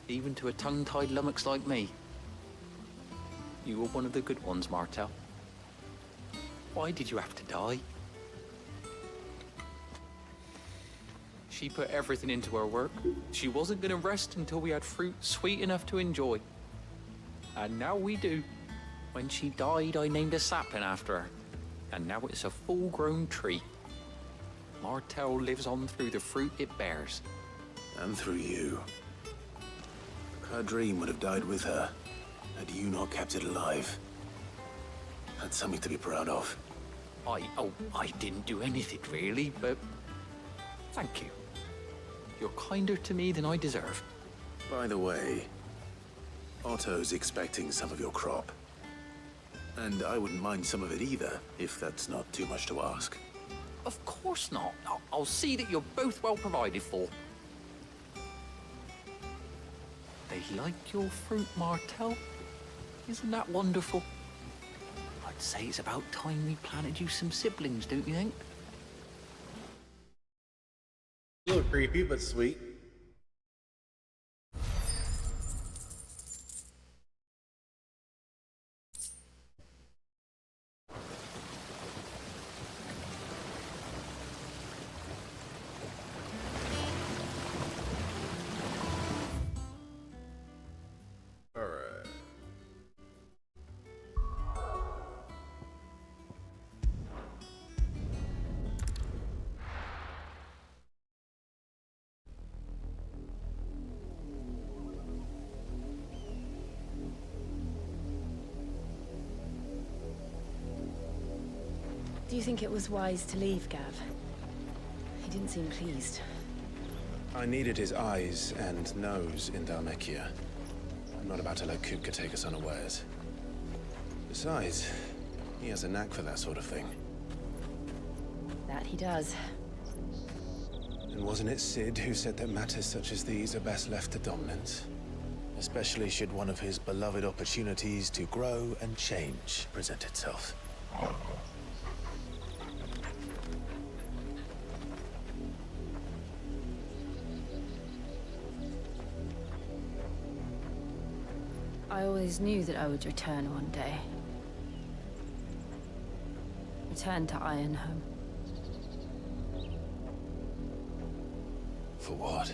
even to a tongue-tied lummox like me. You were one of the good ones, Martel. Why did you have to die? She put everything into her work. She wasn't going to rest until we had fruit sweet enough to enjoy. And now we do. When she died, I named a sapling after her. And now it's a full-grown tree. Martel lives on through the fruit it bears. And through you. Her dream would have died with her, had you not kept it alive. That's something to be proud of. I didn't do anything really, but thank you. You're kinder to me than I deserve. By the way, Otto's expecting some of your crop. And I wouldn't mind some of it either, if that's not too much to ask. Of course not. I'll see that you're both well provided for. They like your fruit, Martel. Isn't that wonderful? I'd say it's about time we planted you some siblings, don't you think? Creepy, but sweet. Alright. Do you think it was wise to leave, Gav? He didn't seem pleased. I needed his eyes and nose in Dhalmekia. I'm not about to let Kupka take us unawares. Besides, he has a knack for that sort of thing. That he does. And wasn't it Sid who said that matters such as these are best left to dominance? Especially should one of his beloved opportunities to grow and change present itself. I always knew that I would return one day. Return to Ironhome. For what?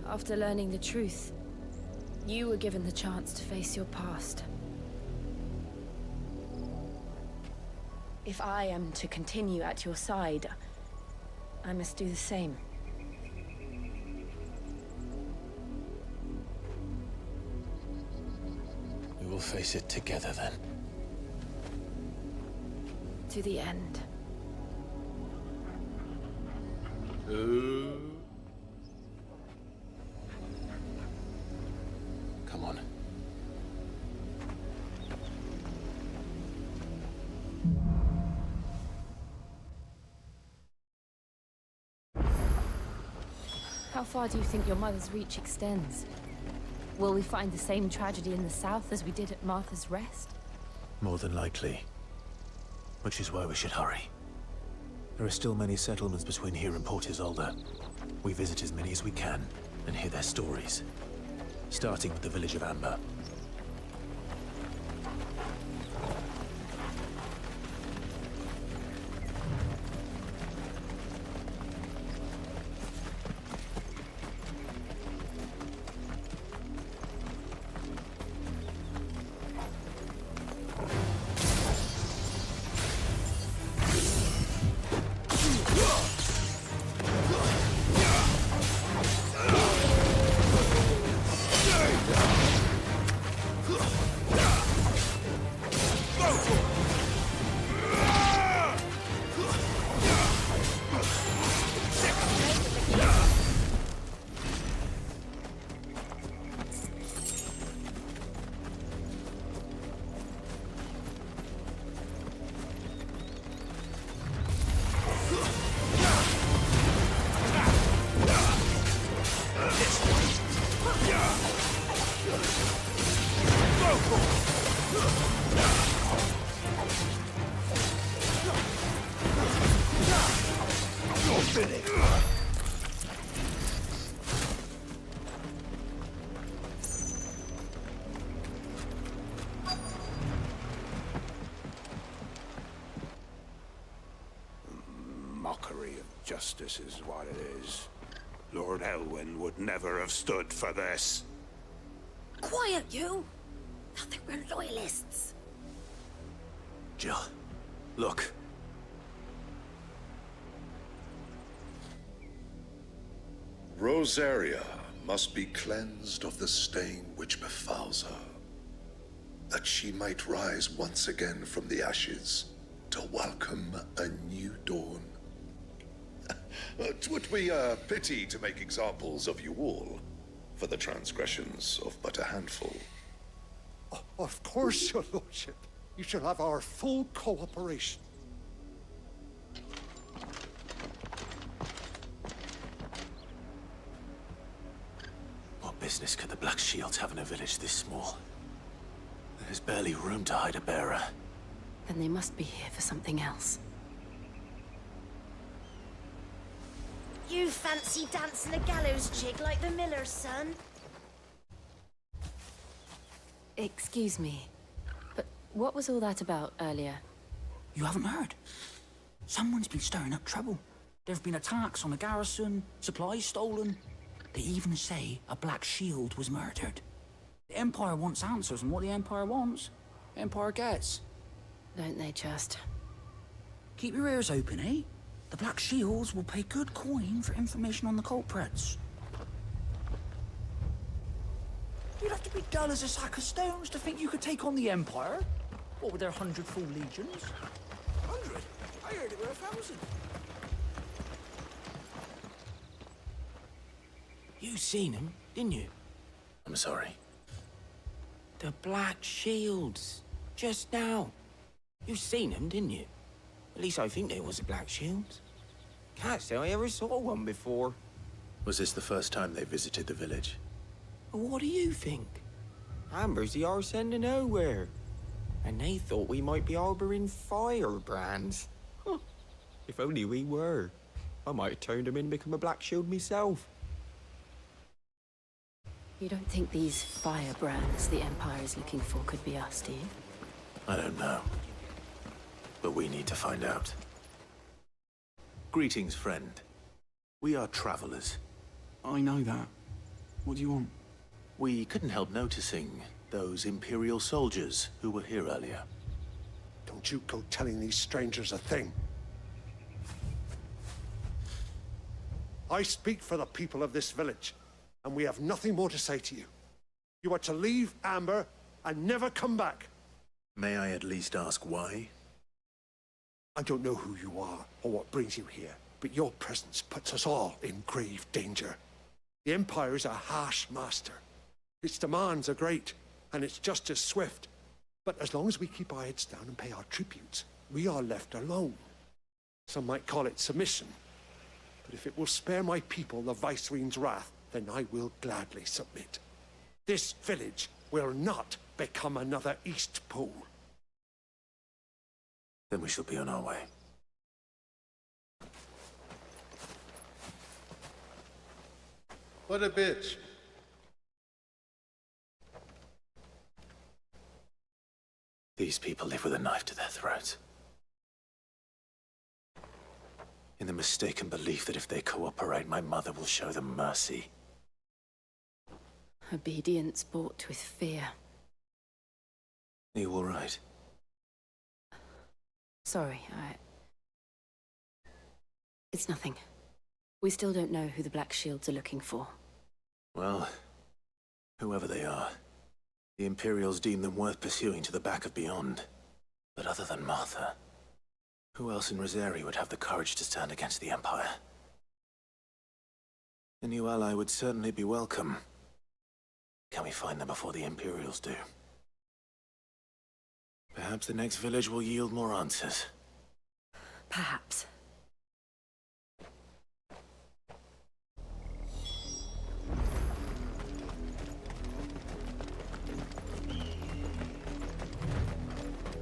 After learning the truth, you were given the chance to face your past. If I am to continue at your side, I must do the same. We will face it together then. To the end. Ooh. Come on. How far do you think your mother's reach extends? Will we find the same tragedy in the south as we did at Martha's Rest? More than likely. Which is why we should hurry. There are still many settlements between here and Port Isolde. We visit as many as we can and hear their stories. Starting with the village of Amber. Mockery of justice is what it is. Lord Elwyn would never have stood for this. Quiet, you! Nothing, we're loyalists. Jill, look. Rosaria must be cleansed of the stain which befouls her, that she might rise once again from the ashes to welcome a new dawn. 'Twould be a pity to make examples of you all for the transgressions of but a handful. Of course, your lordship. You shall have our full cooperation. What business could the Black Shields have in a village this small? There's barely room to hide a bearer. Then they must be here for something else. You fancy dancing a gallows jig like the miller's son? Excuse me, but what was all that about earlier? You haven't heard? Someone's been stirring up trouble. There have been attacks on the garrison, supplies stolen. They even say a Black Shield was murdered. The Empire wants answers, and what the Empire wants, the Empire gets. Don't they just? Keep your ears open, eh? The Black Shields will pay good coin for information on the culprits. You'd have to be dull as a sack of stones to think you could take on the Empire. What with their 100 full legions? 100? I heard it were 1,000. You seen them, didn't you? I'm sorry. The Black Shields. Just now. You seen them, didn't you? At least I think they was the Black Shields. Can't say I ever saw one before. Was this the first time they visited the village? What do you think? Amber's the arse end of nowhere. And they thought we might be harboring firebrands. Huh. If only we were. I might have turned them in and become a Black Shield myself. You don't think these firebrands the Empire is looking for could be us, do you? I don't know. But we need to find out. Greetings, friend. We are travelers. I know that. What do you want? We couldn't help noticing those Imperial soldiers who were here earlier. Don't you go telling these strangers a thing. I speak for the people of this village, and we have nothing more to say to you. You are to leave Amber and never come back. May I at least ask why? I don't know who you are or what brings you here, but your presence puts us all in grave danger. The Empire is a harsh master. Its demands are great, and its justice swift. But as long as we keep our heads down and pay our tributes, we are left alone. Some might call it submission. But if it will spare my people the Viceroy's wrath, then I will gladly submit. This village will not become another East Pole. Then we shall be on our way. What a bitch. These people live with a knife to their throats. In the mistaken belief that if they cooperate, my mother will show them mercy. Obedience bought with fear. Are you all right? Sorry, It's nothing. We still don't know who the Black Shields are looking for. Well, whoever they are, the Imperials deem them worth pursuing to the back of beyond. But other than Martha, who else in Rosari would have the courage to stand against the Empire? A new ally would certainly be welcome. Can we find them before the Imperials do? Perhaps the next village will yield more answers. Perhaps.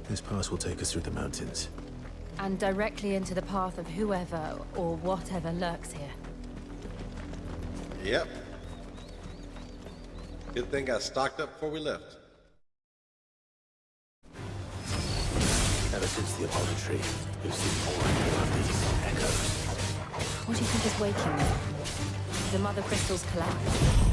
This pass will take us through the mountains. And directly into the path of whoever or whatever lurks here. Yep. Good thing I stocked up before we left. Ever since the Apollo tree, we've seen more and more of these echoes. What do you think is waking them? The mother crystals collapse.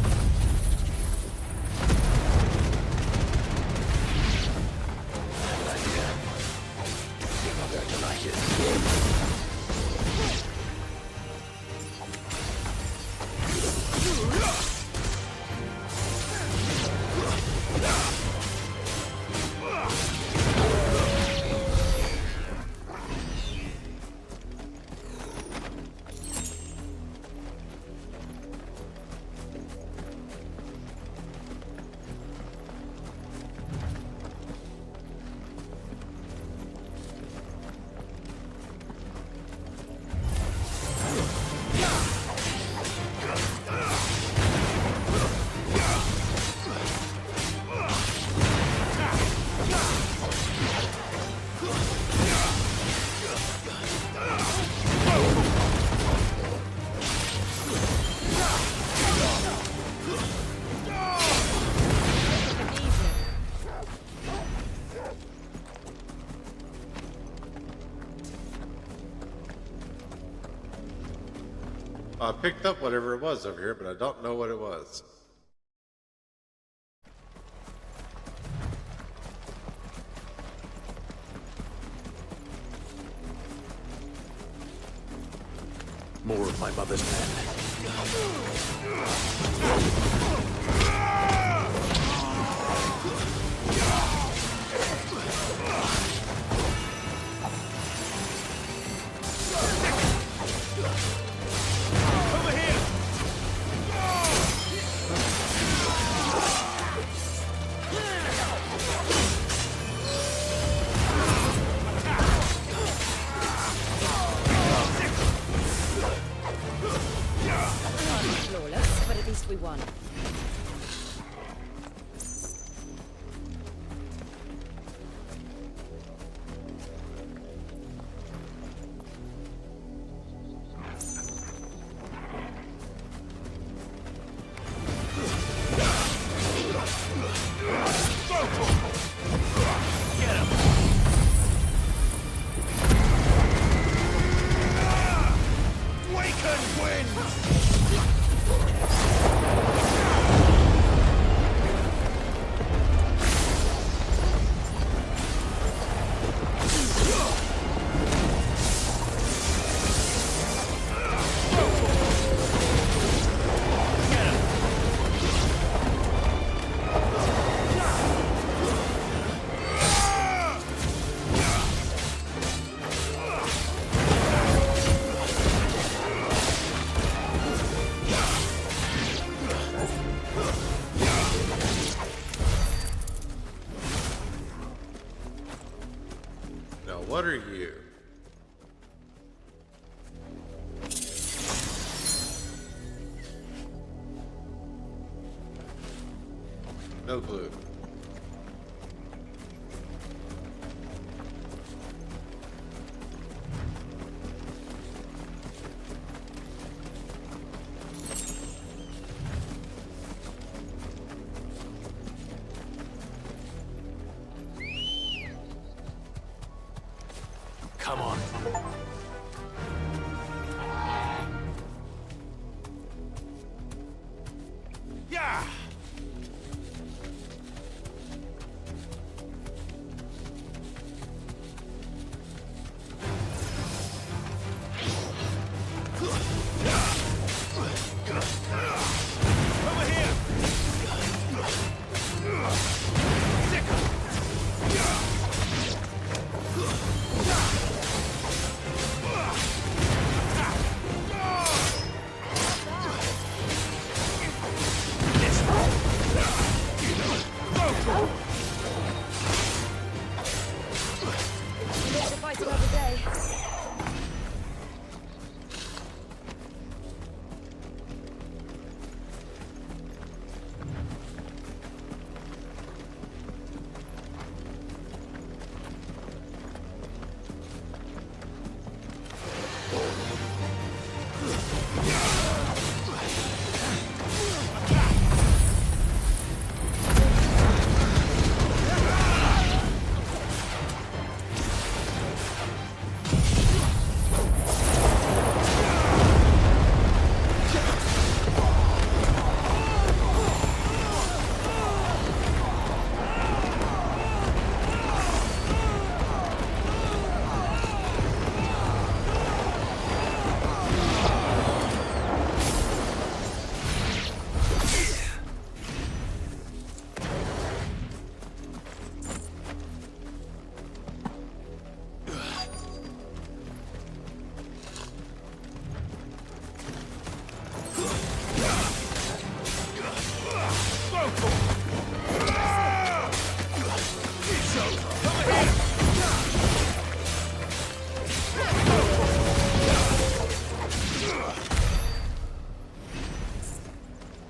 I picked up whatever it was over here, but I don't know what it was. More of my mother's men. Over here! Flawless, but at least we won. Now, what are you? No clue. Come on. Yeah! Over here! We live to fight another day.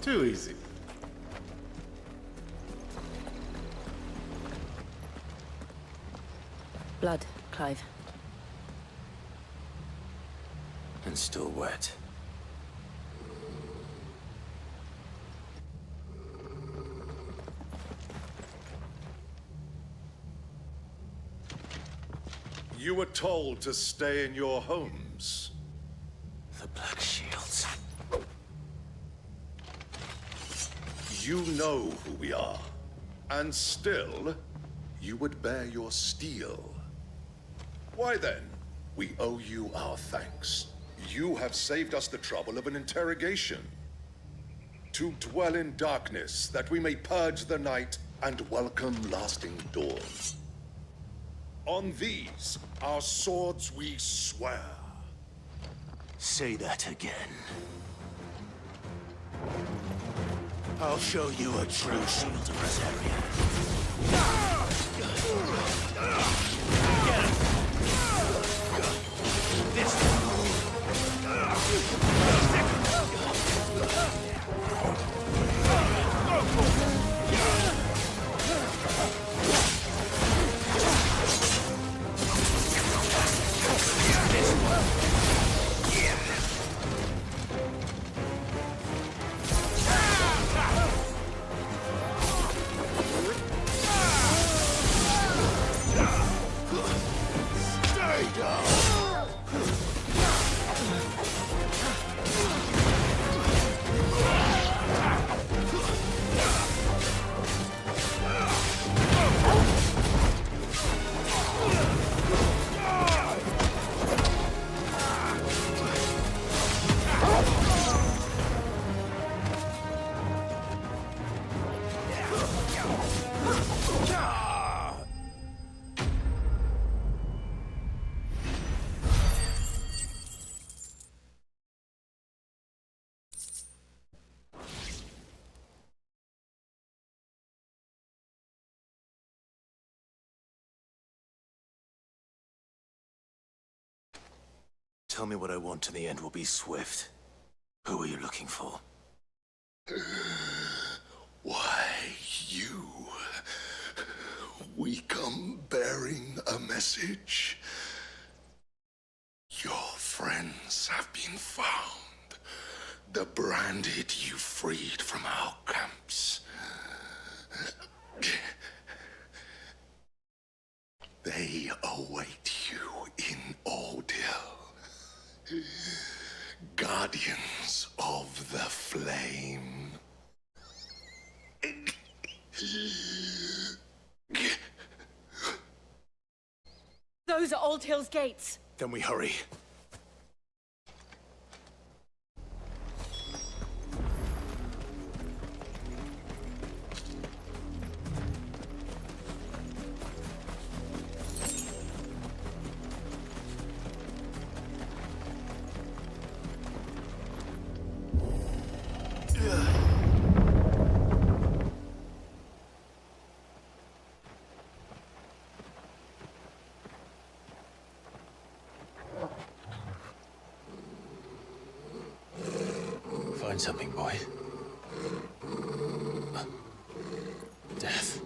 Too easy. Blood, Clive. And still wet. You were told to stay in your homes. The Black Black Shields. You know who we are, and still, you would bear your steel. Why then, we owe you our thanks. You have saved us the trouble of an interrogation. To dwell in darkness, that we may purge the night and welcome lasting dawn. On these, our swords we swear. Say that again. I'll show you a true shield of Rosaria. Get him! This Tell me what I want and the end will be swift. Who are you looking for? Why, you. We come bearing a message. Your friends have been found. The branded you freed from our camps. They await you in Ordeal. Guardians of the Flame. Those are Old Hill's gates. Then we hurry. Find something, boy. Death.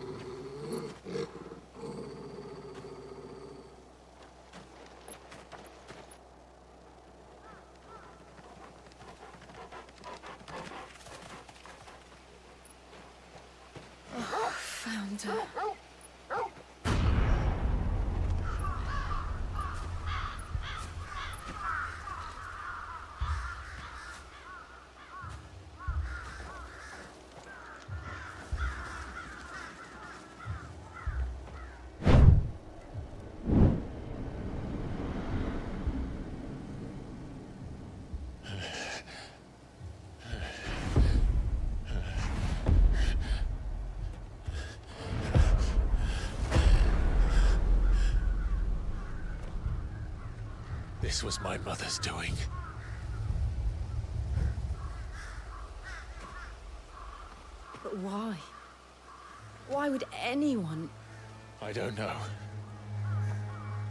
Found her. This was my mother's doing. But why? Why would anyone? I don't know.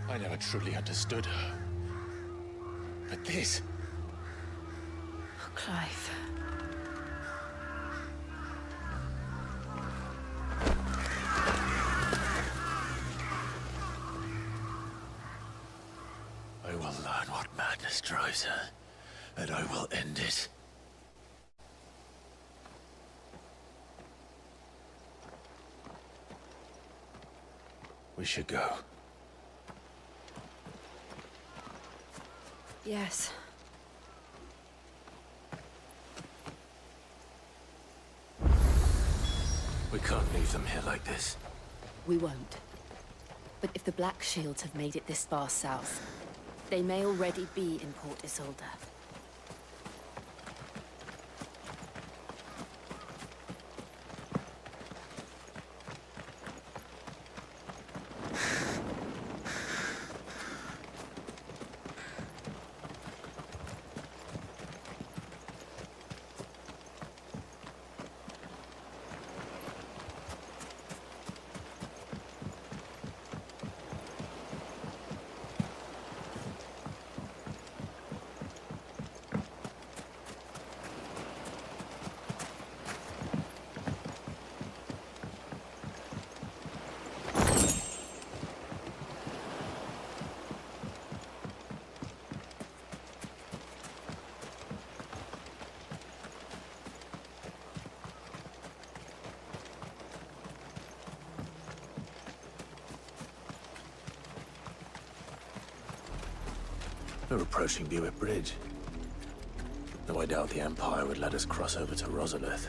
I never truly understood her. But this... Oh, Clive. I will learn what madness drives her, and I will end it. We should go. Yes. can't leave them here like this. We won't. But if the Black Shields have made it this far south, they may already be in Port Isolde. We're approaching Buick Bridge. Though I doubt the Empire would let us cross over to Rosalith.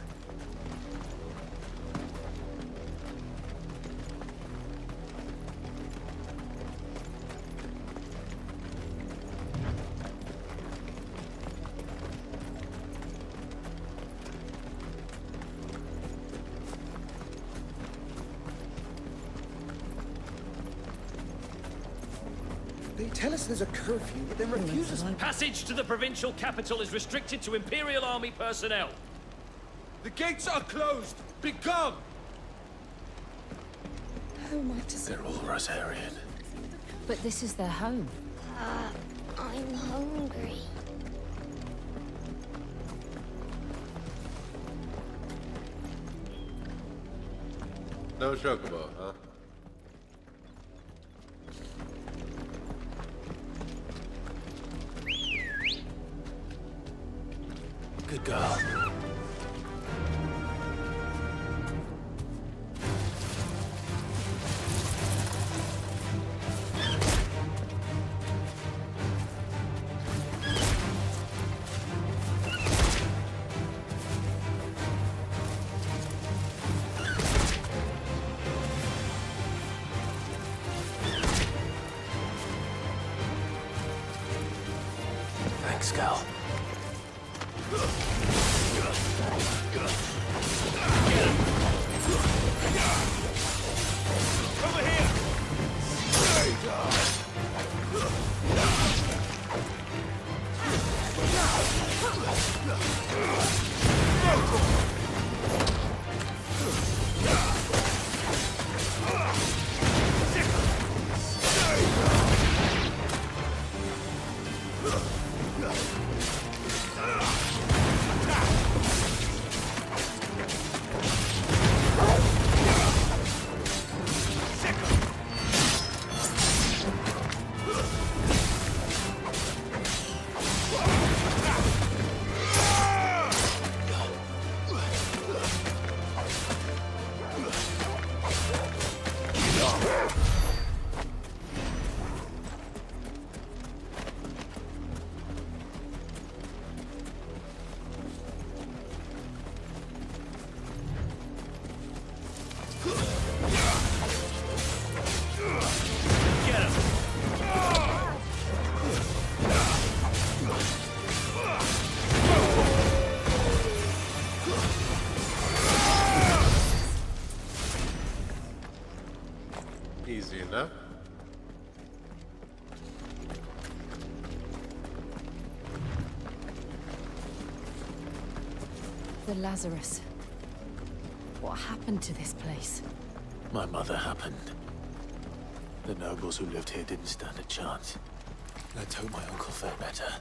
They tell us there's a curfew, but then refuse us. Passage to the provincial capital is restricted to Imperial Army personnel. The gates are closed! Be gone! How am I to say? They're all Rosarian. But this is their home. I'm hungry. No chocobo, huh? Good girl. Thanks, Gal. Easy enough. The Lazarus. What happened to this place? My mother happened. The nobles who lived here didn't stand a chance. Let's hope my uncle felt better.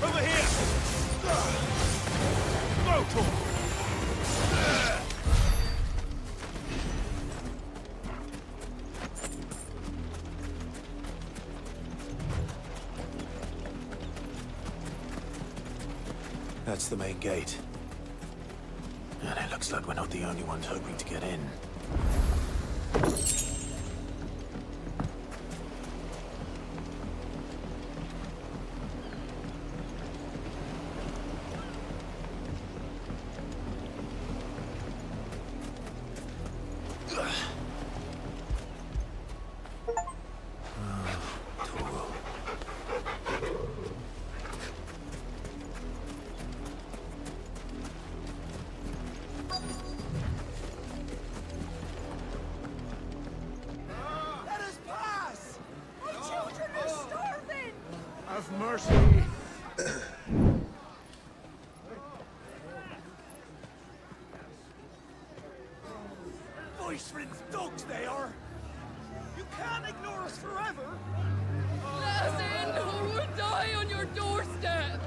Over here! Motor! That's the main gate. And it looks like we're not the only ones hoping to get in. Let us pass! My children are starving! Have mercy. Voice-rinsed dogs they are! You can't ignore us forever! Let us in, or we'll die on your doorstep!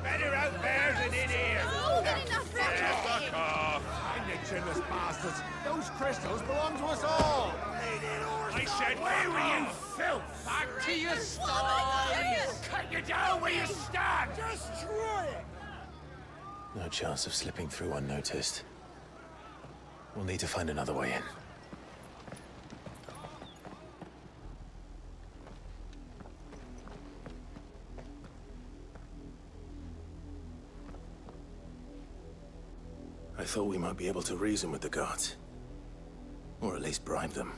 Better out there than in here. Oh, get enough Fuck off. And you chinless bastards. Those crystals belong to us all. I said, away with you, filth! Back to your sties! Cut you down where you stand! Destroy it! No chance of slipping through unnoticed. We'll need to find another way in. I thought we might be able to reason with the guards. Or at least bribe them.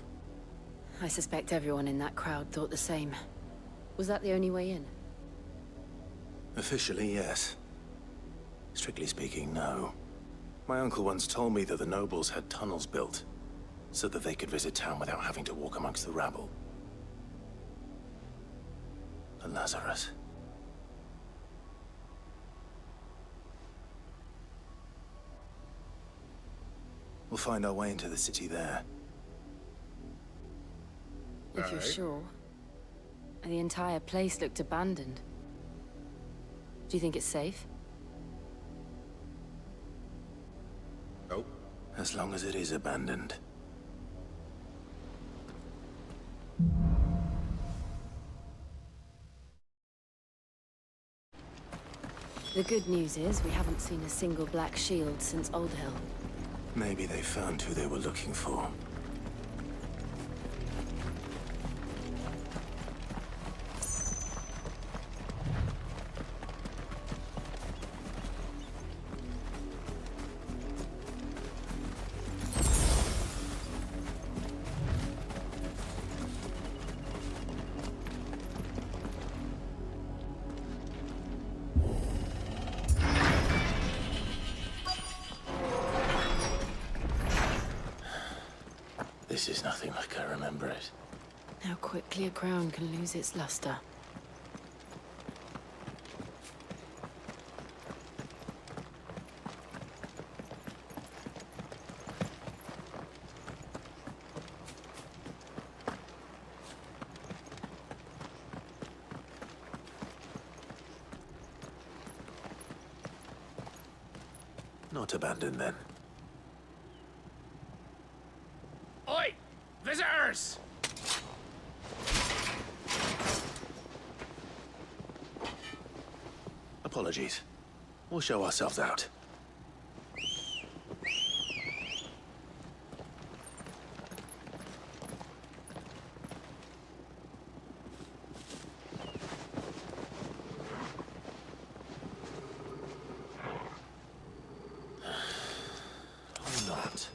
I suspect everyone in that crowd thought the same. Was that the only way in? Officially, yes. Strictly speaking, no. My uncle once told me that the nobles had tunnels built, so that they could visit town without having to walk amongst the rabble. The Lazarus. We'll find our way into the city there. If you're sure. The entire place looked abandoned. Do you think it's safe? Nope. As long as it is abandoned. The good news is we haven't seen a single black shield since Old Hill. Maybe they found who they were looking for. This is nothing like I remember it. How quickly a crown can lose its luster. Not abandoned, then. Oi! Visitors! Apologies. We'll show ourselves out. Or not.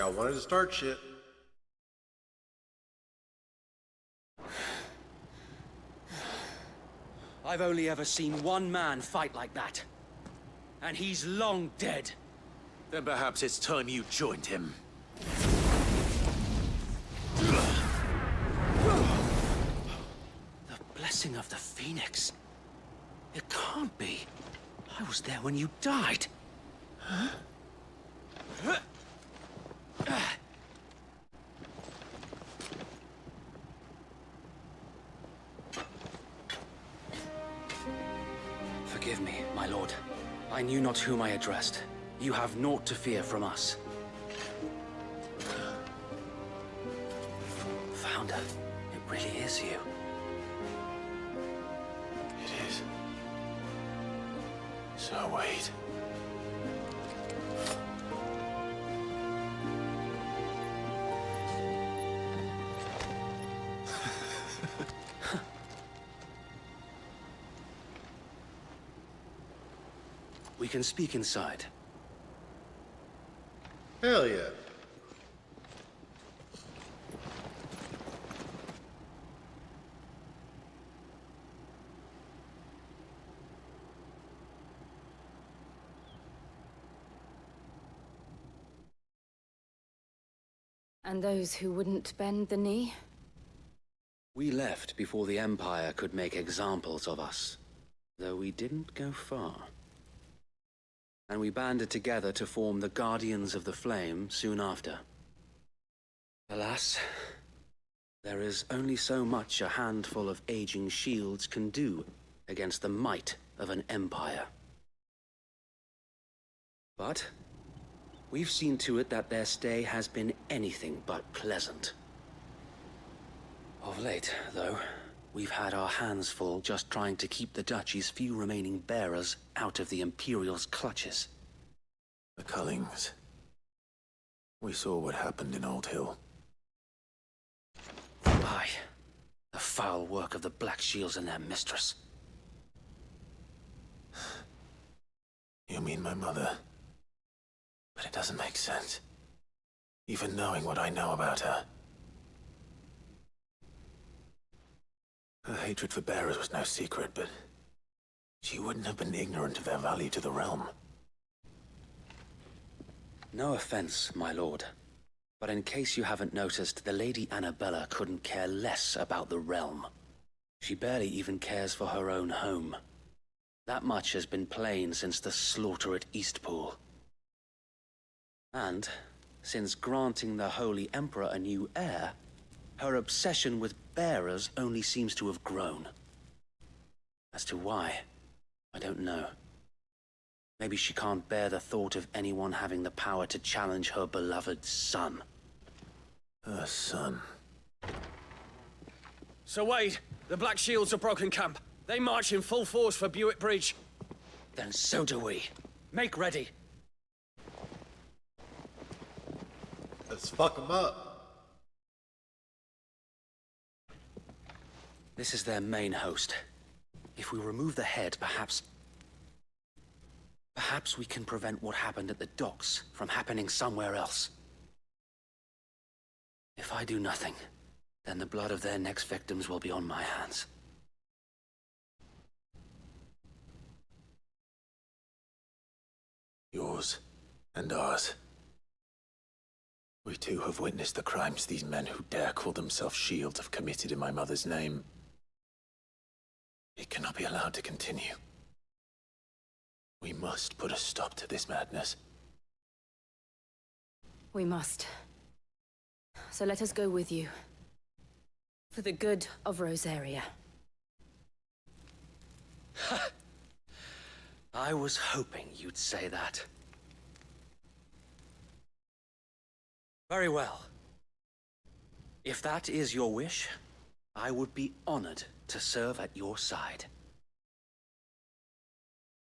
Y'all wanted to start shit. I've only ever seen one man fight like that. And he's long dead. Then perhaps it's time you joined him. The blessing of the Phoenix. It can't be. I was there when you died. Huh? Forgive me, my lord. I knew not whom I addressed. You have naught to fear from us. Founder, it really is you. It is. So wait. We can speak inside. Hell yeah. And those who wouldn't bend the knee? We left before the Empire could make examples of us, though we didn't go far. And we banded together to form the Guardians of the Flame soon after. Alas, there is only so much a handful of aging shields can do against the might of an empire. But we've seen to it that their stay has been anything but pleasant. Of late, though, we've had our hands full just trying to keep the Duchy's few remaining bearers out of the Imperial's clutches. The Cullings. We saw what happened in Old Hill. Aye. The foul work of the Black Shields and their mistress. You mean my mother? But it doesn't make sense. Even knowing what I know about her. Her hatred for bearers was no secret, but she wouldn't have been ignorant of their value to the realm. No offense, my lord. But in case you haven't noticed, the Lady Annabella couldn't care less about the realm. She barely even cares for her own home. That much has been plain since the slaughter at Eastpool. And, since granting the Holy Emperor a new heir, her obsession with bearers only seems to have grown. As to why, I don't know. Maybe she can't bear the thought of anyone having the power to challenge her beloved son. Her son. Sir Wade, the Black Shields have broken camp. They march in full force for Buick Bridge. Then so do we. Make ready. Let's fuck them up. This is their main host. If we remove the head, perhaps we can prevent what happened at the docks from happening somewhere else. If I do nothing, then the blood of their next victims will be on my hands. Yours and ours. We too have witnessed the crimes these men who dare call themselves Shield have committed in my mother's name. It cannot be allowed to continue. We must put a stop to this madness. We must. So let us go with you. For the good of Rosaria. I was hoping you'd say that. Very well. If that is your wish, I would be honored to serve at your side.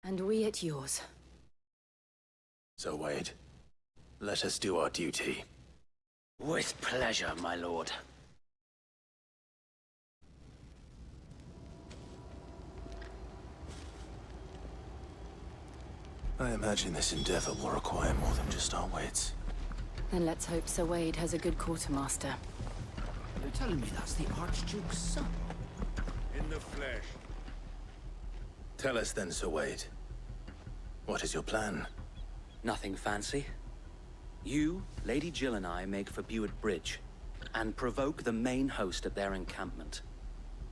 And we at yours. So, Wade, let us do our duty. With pleasure, my lord. I imagine this endeavor will require more than just our wits. Then let's hope Sir Wade has a good quartermaster. You're telling me that's the Archduke's son? In the flesh. Tell us then, Sir Wade. What is your plan? Nothing fancy. You, Lady Jill and I make for Buett Bridge, and provoke the main host at their encampment.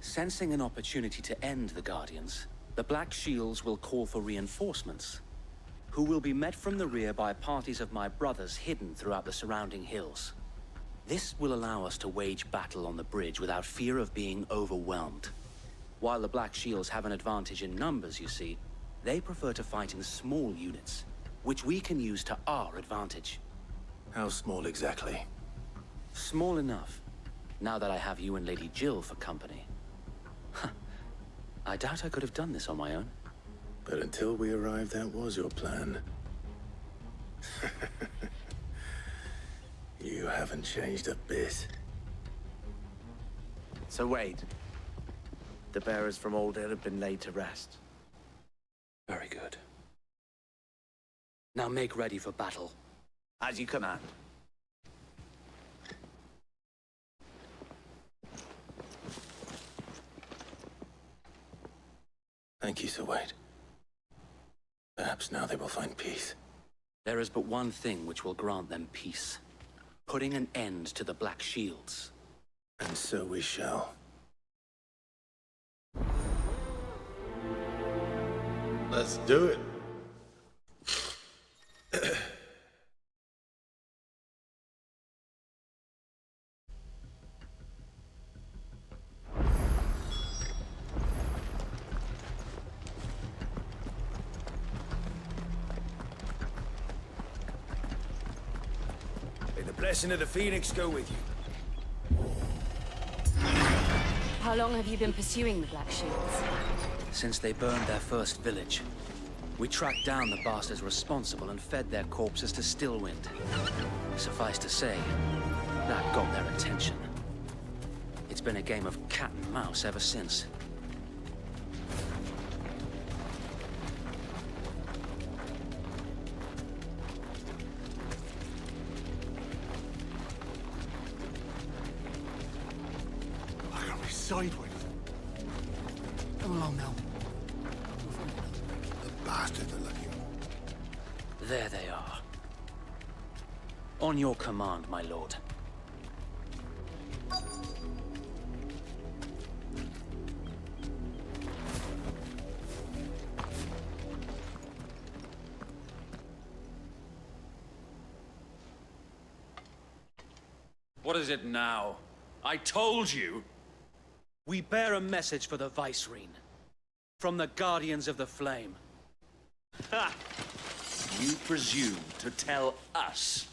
Sensing an opportunity to end the Guardians, the Black Shields will call for reinforcements, who will be met from the rear by parties of my brothers hidden throughout the surrounding hills. This will allow us to wage battle on the bridge without fear of being overwhelmed. While the Black Shields have an advantage in numbers, you see, they prefer to fight in small units, which we can use to our advantage. How small exactly? Small enough, now that I have you and Lady Jill for company. I doubt I could have done this on my own. But until we arrived, that was your plan. You haven't changed a bit. So Wade, the bearers from Old Inn have been laid to rest. Very good. Now make ready for battle. As you command. Thank you, Sir Wade. Perhaps now they will find peace. There is but one thing which will grant them peace. Putting an end to the Black Shields. And so we shall. Let's do it. May the blessing of the Phoenix go with you. How long have you been pursuing the Black Shields? Since they burned their first village. We tracked down the bastards responsible and fed their corpses to Stillwind. Suffice to say, that got their attention. It's been a game of cat and mouse ever since. I got me sideways. Come along now. The bastards are looking. There they are. On your command, my lord. What is it now? I told you! We bear a message for the Vicereine. From the Guardians of the Flame. Ha! You presume to tell us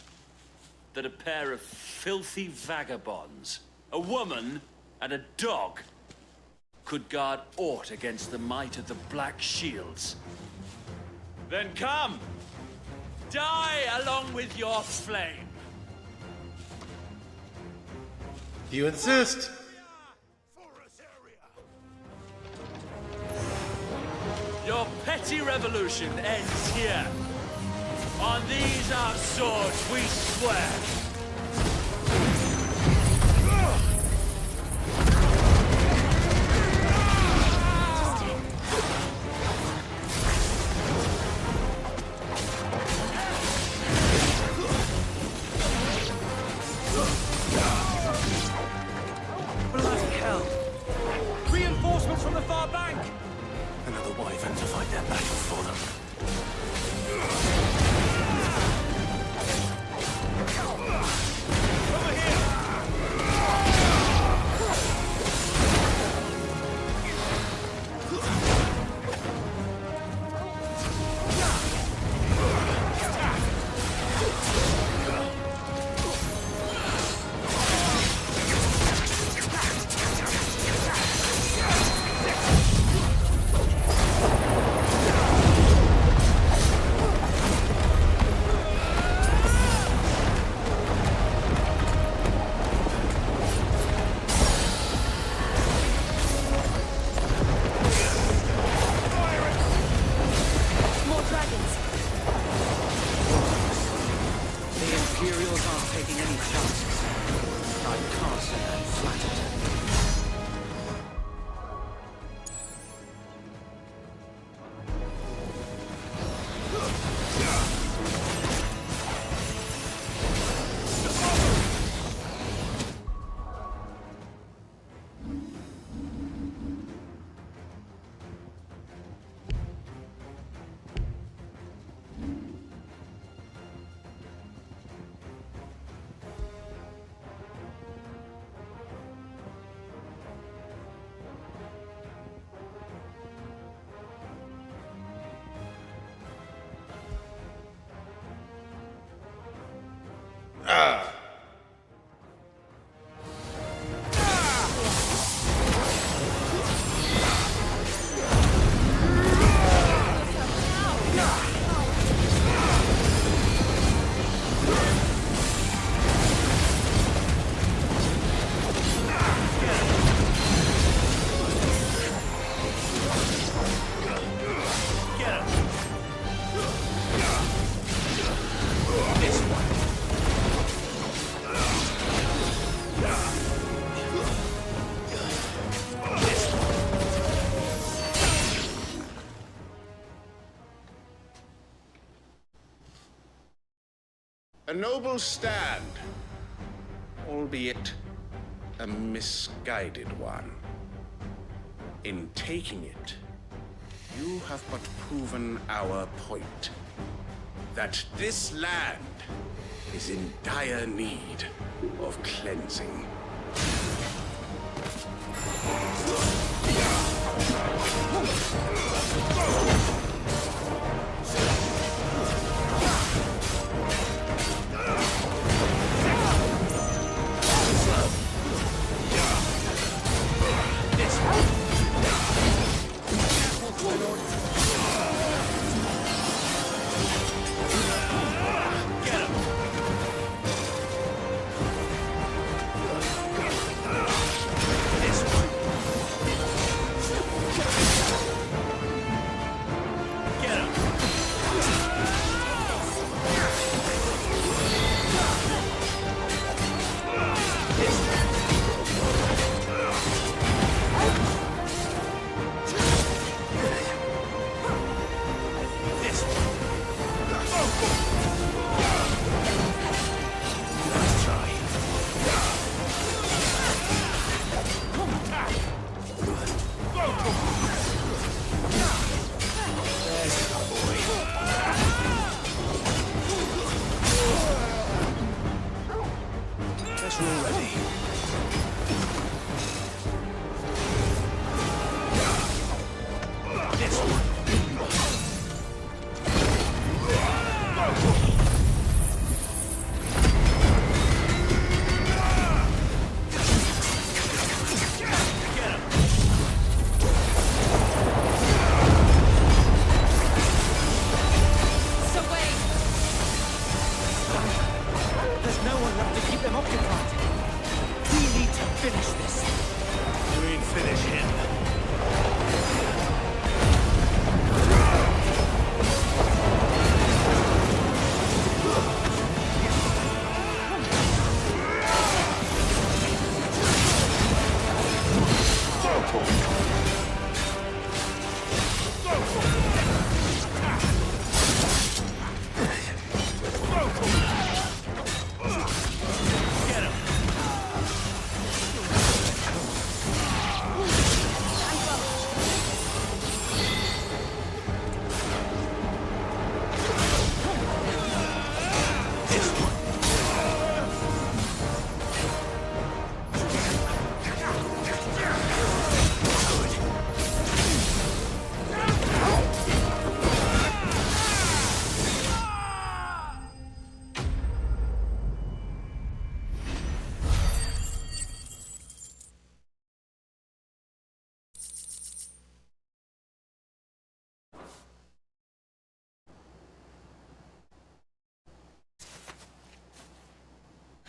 that a pair of filthy vagabonds, a woman and a dog, could guard aught against the might of the Black Shields? Then come! Die along with your flame! You insist. Your petty revolution ends here. On these our swords we swear. Bloody hell! Reinforcements from the far bank! Another wyvern to fight their battle for them. A noble stand, albeit a misguided one. In taking it, you have but proven our point. That this land is in dire need of cleansing.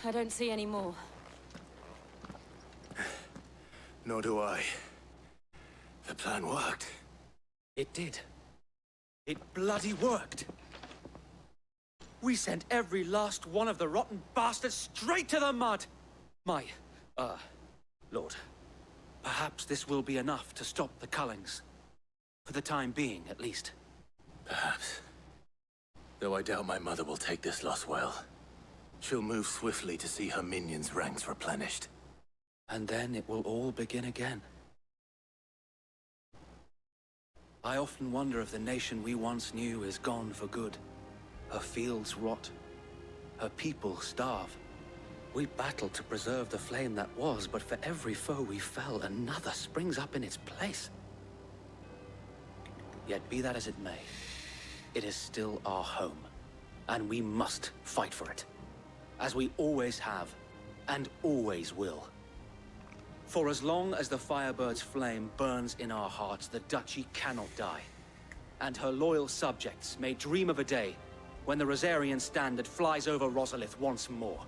I don't see any more. Nor do I. The plan worked. It did. It bloody worked. We sent every last one of the rotten bastards straight to the mud! Lord, perhaps this will be enough to stop the Cullings. For the time being, at least. Perhaps. Though I doubt my mother will take this loss well. She'll move swiftly to see her minions' ranks replenished. And then it will all begin again. I often wonder if the nation we once knew is gone for good. Her fields rot. Her people starve. We battle to preserve the flame that was, but for every foe we fell, another springs up in its place. Yet be that as it may, it is still our home, and we must fight for it. As we always have, and always will. For as long as the Firebird's flame burns in our hearts, the Duchy cannot die. And her loyal subjects may dream of a day when the Rosarian standard flies over Rosalith once more.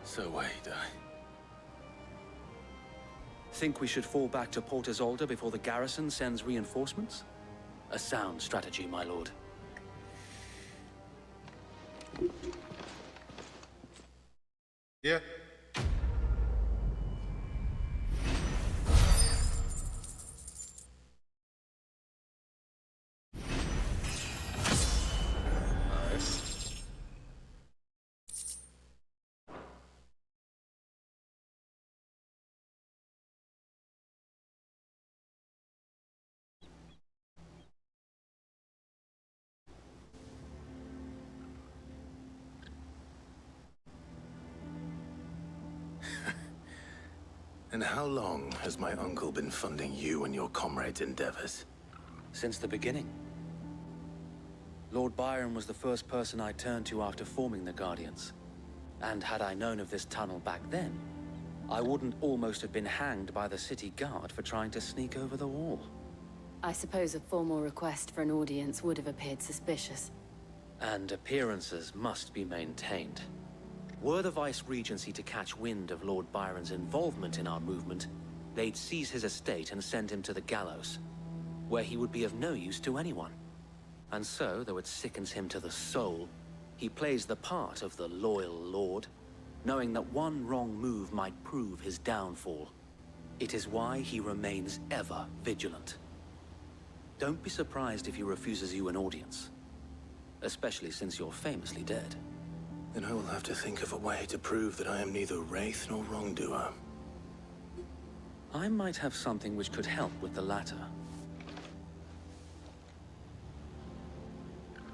So wait, Think we should fall back to Port Isolde before the garrison sends reinforcements? A sound strategy, my lord. Yeah. Nice. And how long has my uncle been funding you and your comrades' endeavors? Since the beginning. Lord Byron was the first person I turned to after forming the Guardians. And had I known of this tunnel back then, I wouldn't almost have been hanged by the city guard for trying to sneak over the wall. I suppose a formal request for an audience would have appeared suspicious. And appearances must be maintained. Were the Vice-Regency to catch wind of Lord Byron's involvement in our movement, they'd seize his estate and send him to the gallows, where he would be of no use to anyone. And so, though it sickens him to the soul, he plays the part of the loyal lord, knowing that one wrong move might prove his downfall. It is why he remains ever vigilant. Don't be surprised if he refuses you an audience, especially since you're famously dead. Then I will have to think of a way to prove that I am neither wraith nor wrongdoer. I might have something which could help with the latter.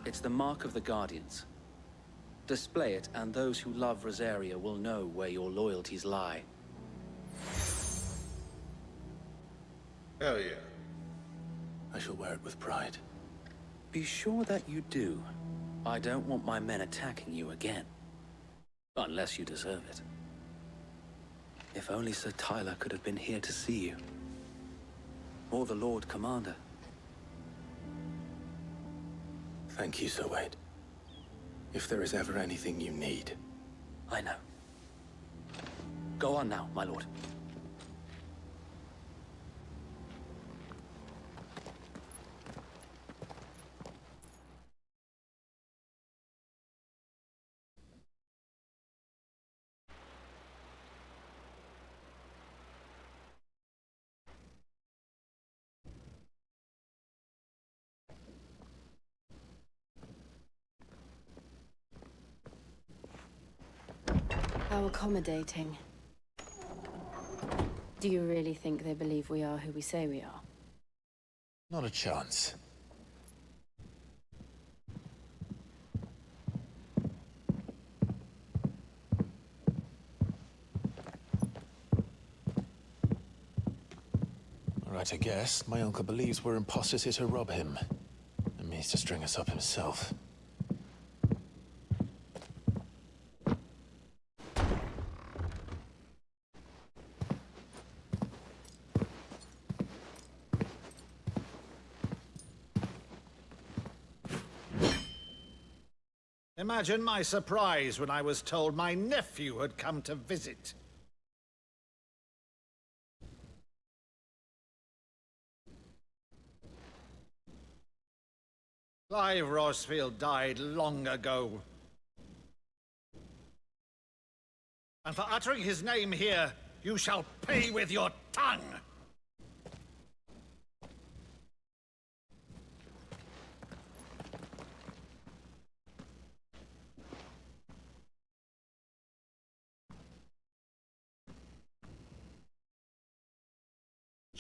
It's the mark of the Guardians. Display it, and those who love Rosaria will know where your loyalties lie. Hell yeah. I shall wear it with pride. Be sure that you do. I don't want my men attacking you again. Unless you deserve it. If only Sir Tyler could have been here to see you. Or the Lord Commander. Thank you, Sir Wade. If there is ever anything you need. I know. Go on now, my lord. How accommodating. Do you really think they believe we are who we say we are? Not a chance. All right, I guess. My uncle believes we're imposters here to rob him. And means to string us up himself. Imagine my surprise when I was told my nephew had come to visit. Clive Rosfield died long ago. And for uttering his name here, you shall pay with your tongue!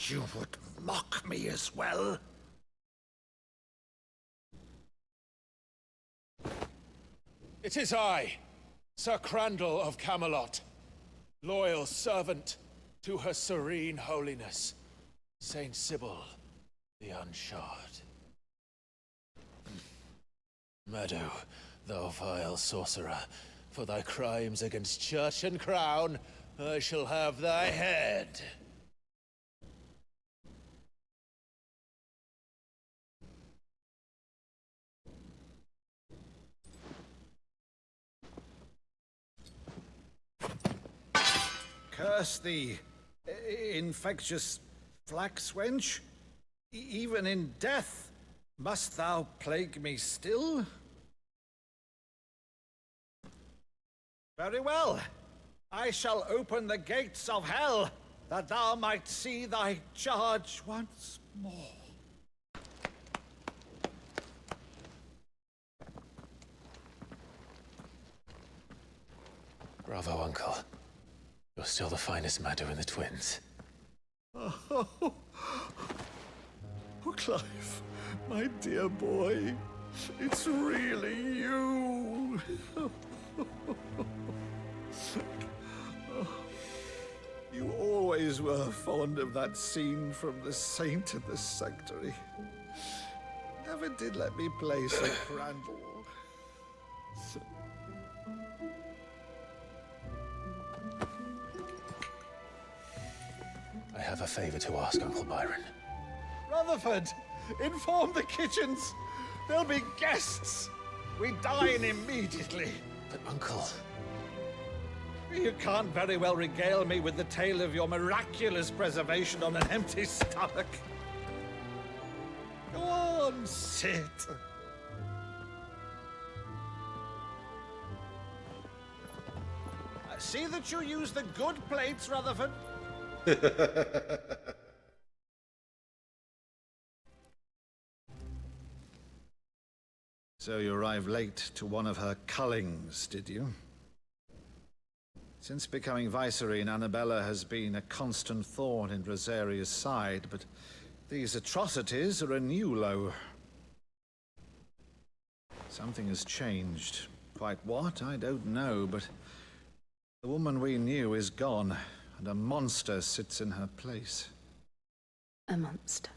You would mock me as well? It is I, Sir Crandall of Camelot, loyal servant to Her Serene Holiness, Saint Sybil the Unshod. Meadow, thou vile sorcerer, for thy crimes against church and crown, I shall have thy head. Curse thee, infectious flax wench. Even in death, must thou plague me still? Very well. I shall open the gates of hell, that thou might see thy charge once more. Bravo, Uncle. You're still the finest Meadow in the twins. Oh, Clive, my dear boy, it's really you. You always always were fond of that scene from The Saint of the Sanctuary. Never did let me play Sir Crandall. I have a favor to ask, Uncle Byron. Rutherford, inform the kitchens. There'll be guests. We dine immediately. But, Uncle... You can't very well regale me with the tale of your miraculous preservation on an empty stomach. Go on, sit. See that you use the good plates, Rutherford. So you arrived late to one of her cullings, did you? Since becoming Vicereine, Annabella has been a constant thorn in Rosaria's side, but these atrocities are a new low. Something has changed. Quite what, I don't know, but the woman we knew is gone, and a monster sits in her place. A monster.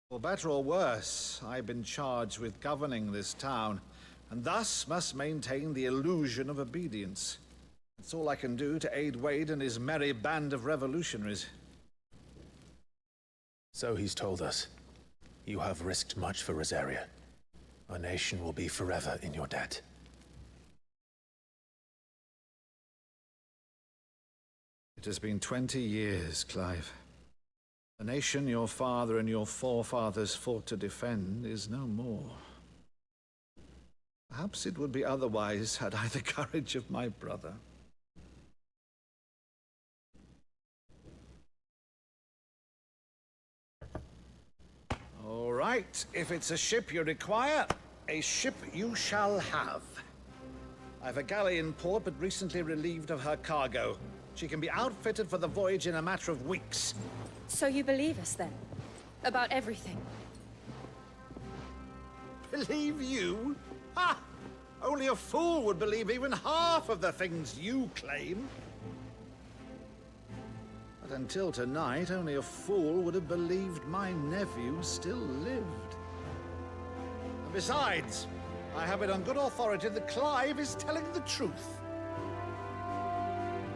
For better or worse, I've been charged with governing this town, and thus must maintain the illusion of obedience. It's all I can do to aid Wade and his merry band of revolutionaries. So he's told us. You have risked much for Rosaria. Our nation will be forever in your debt. It has been 20 years, Clive. The nation your father and your forefathers fought to defend is no more. Perhaps it would be otherwise had I the courage of my brother. All right, if it's a ship you require, a ship you shall have. I've a galley in port, but recently relieved of her cargo. She can be outfitted for the voyage in a matter of weeks. So you believe us then? About everything? Believe you? Ha! Only a fool would believe even half of the things you claim. But until tonight, only a fool would have believed my nephew still lived. And besides, I have it on good authority that Clive is telling the truth.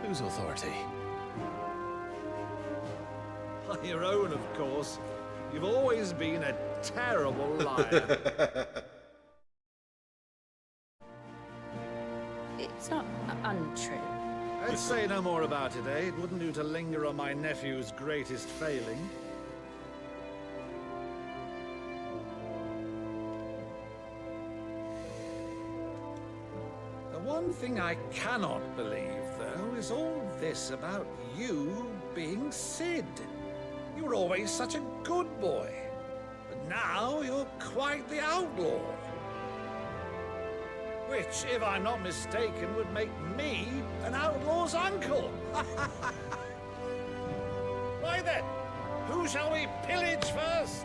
Whose authority? Your own, of course. You've always been a terrible liar. It's not untrue. Let's say no more about it, eh? It wouldn't do to linger on my nephew's greatest failing. The one thing I cannot believe, though, is all this about you being Sid. You were always such a good boy, but now you're quite the outlaw. Which, if I'm not mistaken, would make me an outlaw's uncle. Why then, who shall we pillage first?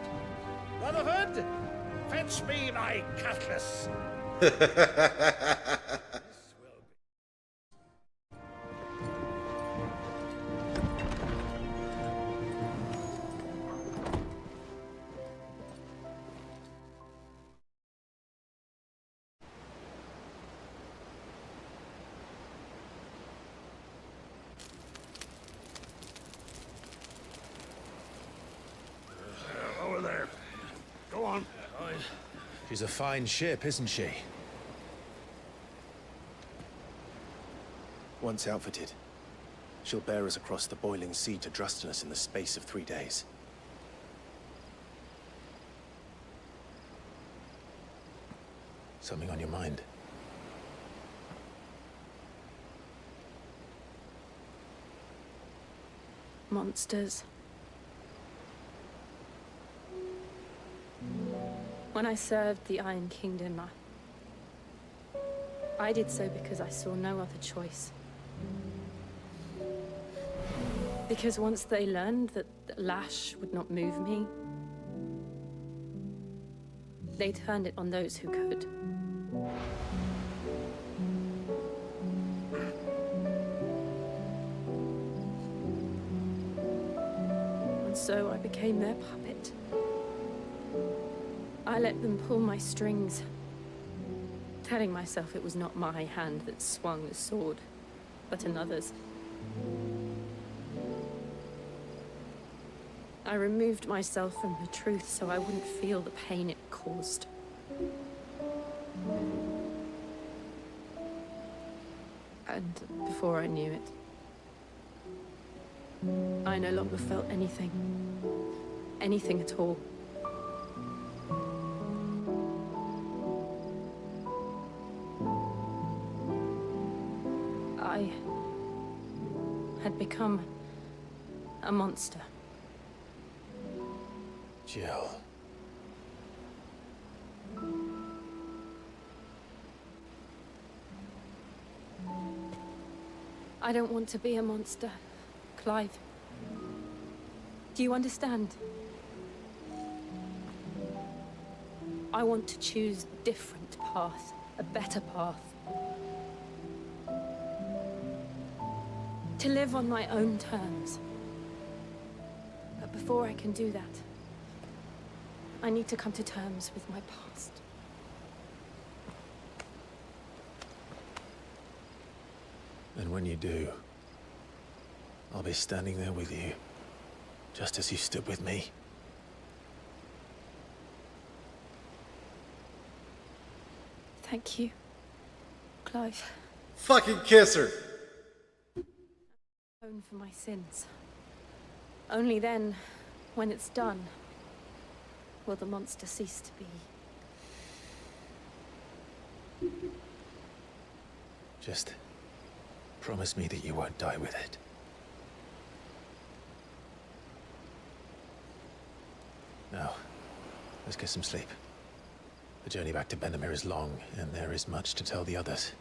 Rutherford, fetch me my cutlass. Over there. Go on. She's a fine ship, isn't she? Once outfitted, she'll bear us across the boiling sea to Drustenus in the space of 3 days. Something on your mind? Monsters. When I served the Iron Kingdom, I did so because I saw no other choice. Because once they learned that the lash would not move me, they turned it on those who could. so I became their puppet. I let them pull my strings, telling myself it was not my hand that swung the sword, but another's. I removed myself from the truth so I wouldn't feel the pain it caused. And before I knew it, I no longer felt anything. Anything at all. I had become a monster. Jill. I don't want to be a monster, Clive. Do you understand? I want to choose a different path, a better path. To live on my own terms. But before I can do that, I need to come to terms with my past. And when you do, I'll be standing there with you, just as you stood with me. Thank you, Clive. Fucking kiss her! Atone for my sins. Only then, when it's done, will the monster cease to be. Just promise me that you won't die with it. Now, let's get some sleep. The journey back to Benamir is long, and there is much to tell the others.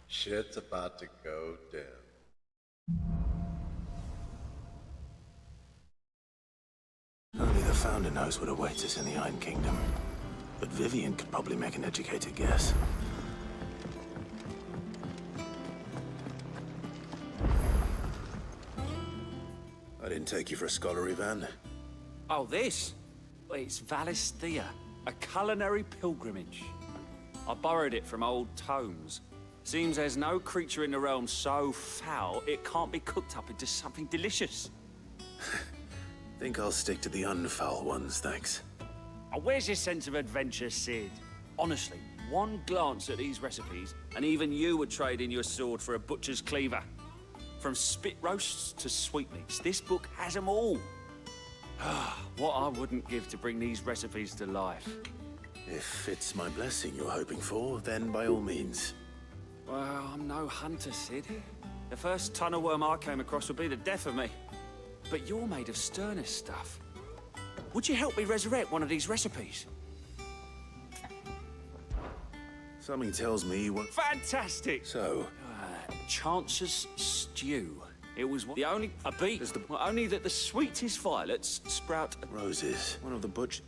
Shit's about to go down. Only the Founder knows what awaits us in the Iron Kingdom. But Vivian could probably make an educated guess. I didn't take you for a scholar, Ivan. Oh, this? It's Valisthea, a culinary pilgrimage. I borrowed it from old tomes. Seems there's no creature in the realm so foul it can't be cooked up into something delicious. Think I'll stick to the unfoul ones, thanks. Oh, where's your sense of adventure, Sid? Honestly, one glance at these recipes, and even you would trade in your sword for a butcher's cleaver. From spit roasts to sweetmeats, this book has them all. What I wouldn't give to bring these recipes to life. If it's my blessing you're hoping for, then by all means. Well, I'm no hunter, Sid. The first tunnel worm I came across would be the death of me. But you're made of sterner stuff. Would you help me resurrect one of these recipes? Something tells me you won't... Fantastic! So? Chance's stew. It was the only... A beat. Only that the sweetest violets sprout... Roses. One of the butch...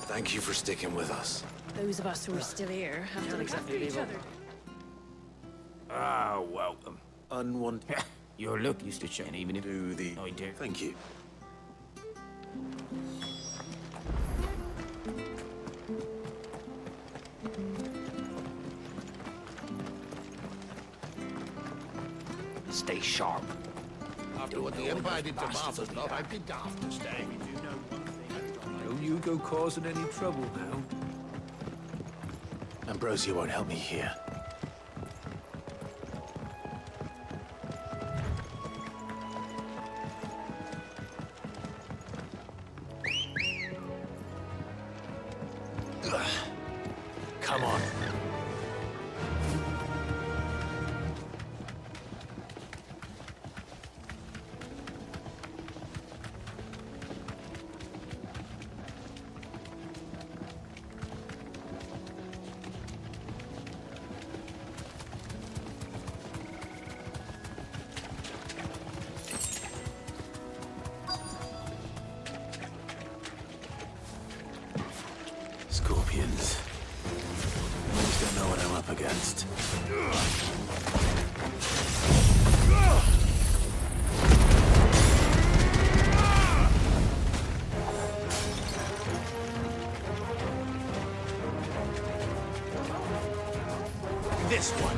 Thank you for sticking with us. Those of us who are still here have to look after each other. Ah, welcome. Unwanted. Your look used to shine even if... Do the... I do. Thank you. Stay sharp. After what the Empire did to Martha's lot, I'd be daft to stay. You know one thing. I Hugo causing any trouble now? Ambrosia won't help me here. Come on. Scorpions. I just don't know what I'm up against. This one.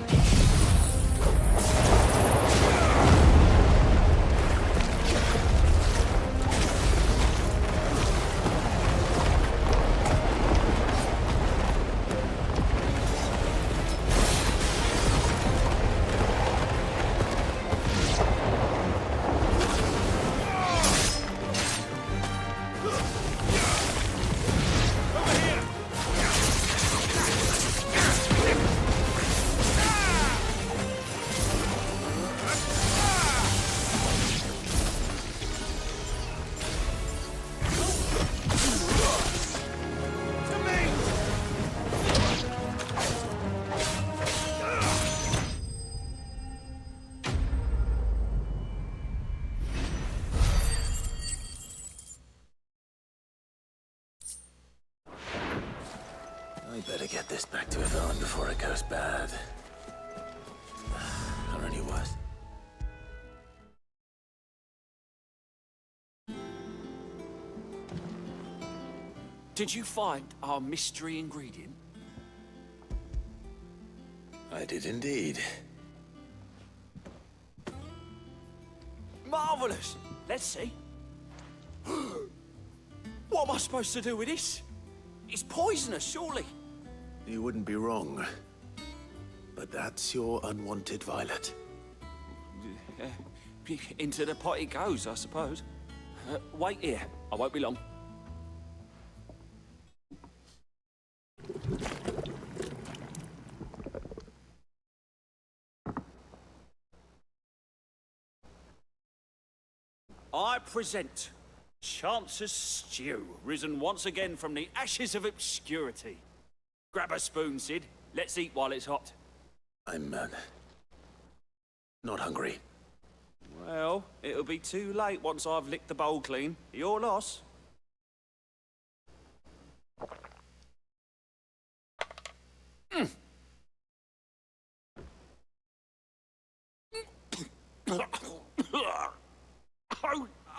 I better get this back to Yvonne before it goes bad. Or any worse. Did you find our mystery ingredient? I did indeed. Marvelous! Let's see. What am I supposed to do with this? It's poisonous, surely. You wouldn't be wrong. But that's your unwanted violet. Into the pot it goes, I suppose. Wait here. I won't be long. I present Chance's Stew, risen once again from the ashes of obscurity. Grab a spoon, Sid. Let's eat while it's hot. I'm, not hungry. Well, it'll be too late once I've licked the bowl clean. Your loss.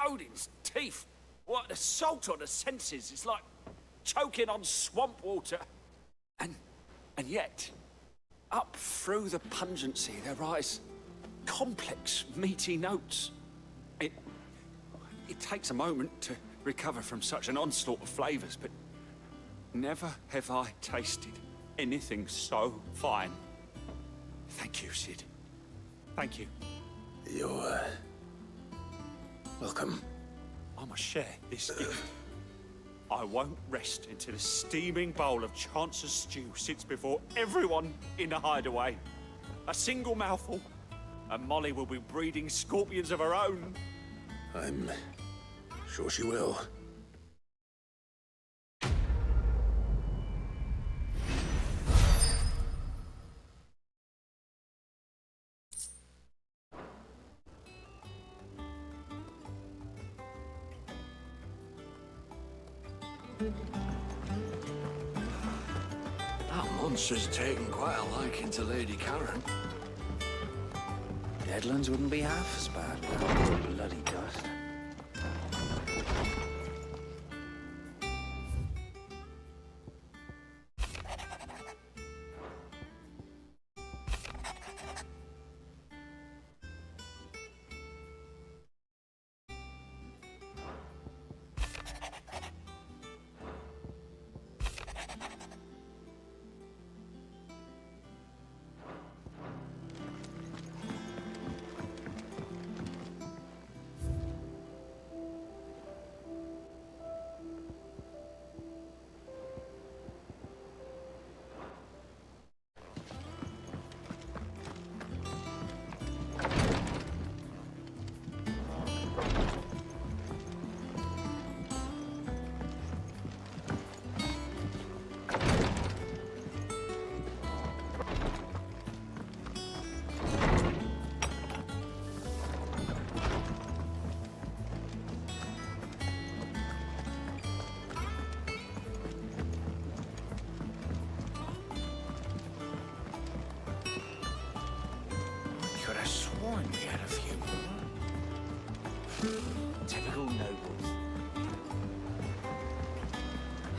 Odin's teeth. What, the salt on the senses. It's like choking on swamp water. And yet, up through the pungency, there rise complex, meaty notes. It takes a moment to recover from such an onslaught of flavors, but never have I tasted anything so fine. Thank you, Sid. Thank you. You're, welcome. I must share this gift. I won't rest until a steaming bowl of Chance's stew sits before everyone in the hideaway. A single mouthful, and Molly will be breeding scorpions of her own. I'm sure she will. That monster's taken quite a liking to Lady Karen. Deadlands wouldn't be half as bad without the bloody dust. sworn we had a few. Typical nobles.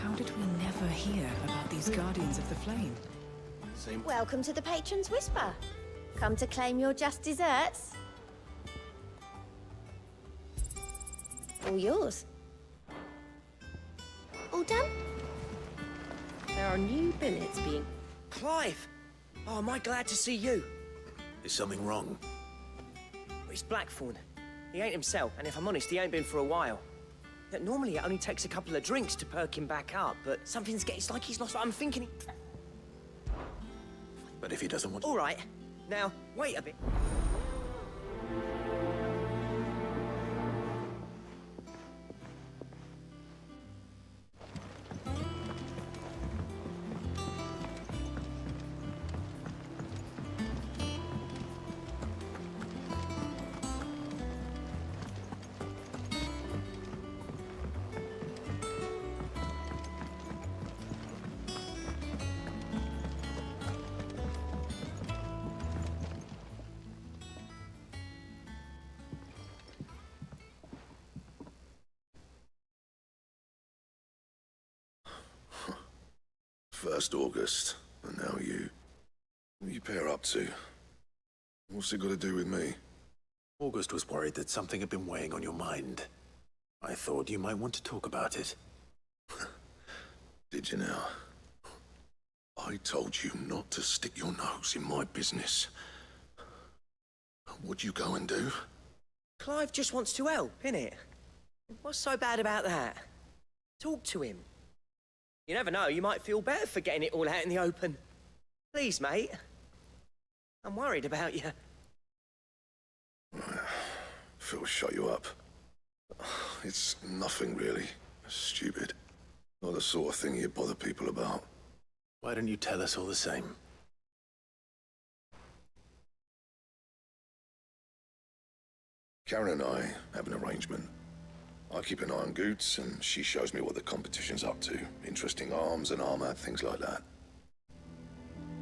How did we never hear about these Guardians of the Flame? Welcome to the Patron's Whisper. Come to claim your just desserts? All yours. All done? There are new billets being... Clive! Oh, am I glad to see you? Is something wrong? It's Blackthorn. He ain't himself, and if I'm honest, he ain't been for a while. Normally it only takes a couple of drinks to perk him back up, but something's getting... It's like he's lost... I'm thinking... But if he doesn't want... All right. Now, wait a bit. First August, and now you. What are you pair up to? What's it got to do with me? August was worried that something had been weighing on your mind. I thought you might want to talk about it. Did you now? I told you not to stick your nose in my business. What'd you go and do? Clive just wants to help, innit? What's so bad about that? Talk to him. You never know, you might feel better for getting it all out in the open. Please, mate. I'm worried about you. Phil shut you up. It's nothing really. Stupid. Not the sort of thing you bother people about. Why don't you tell us all the same? Karen and I have an arrangement. I keep an eye on Goots, and she shows me what the competition's up to. Interesting arms and armor, things like that.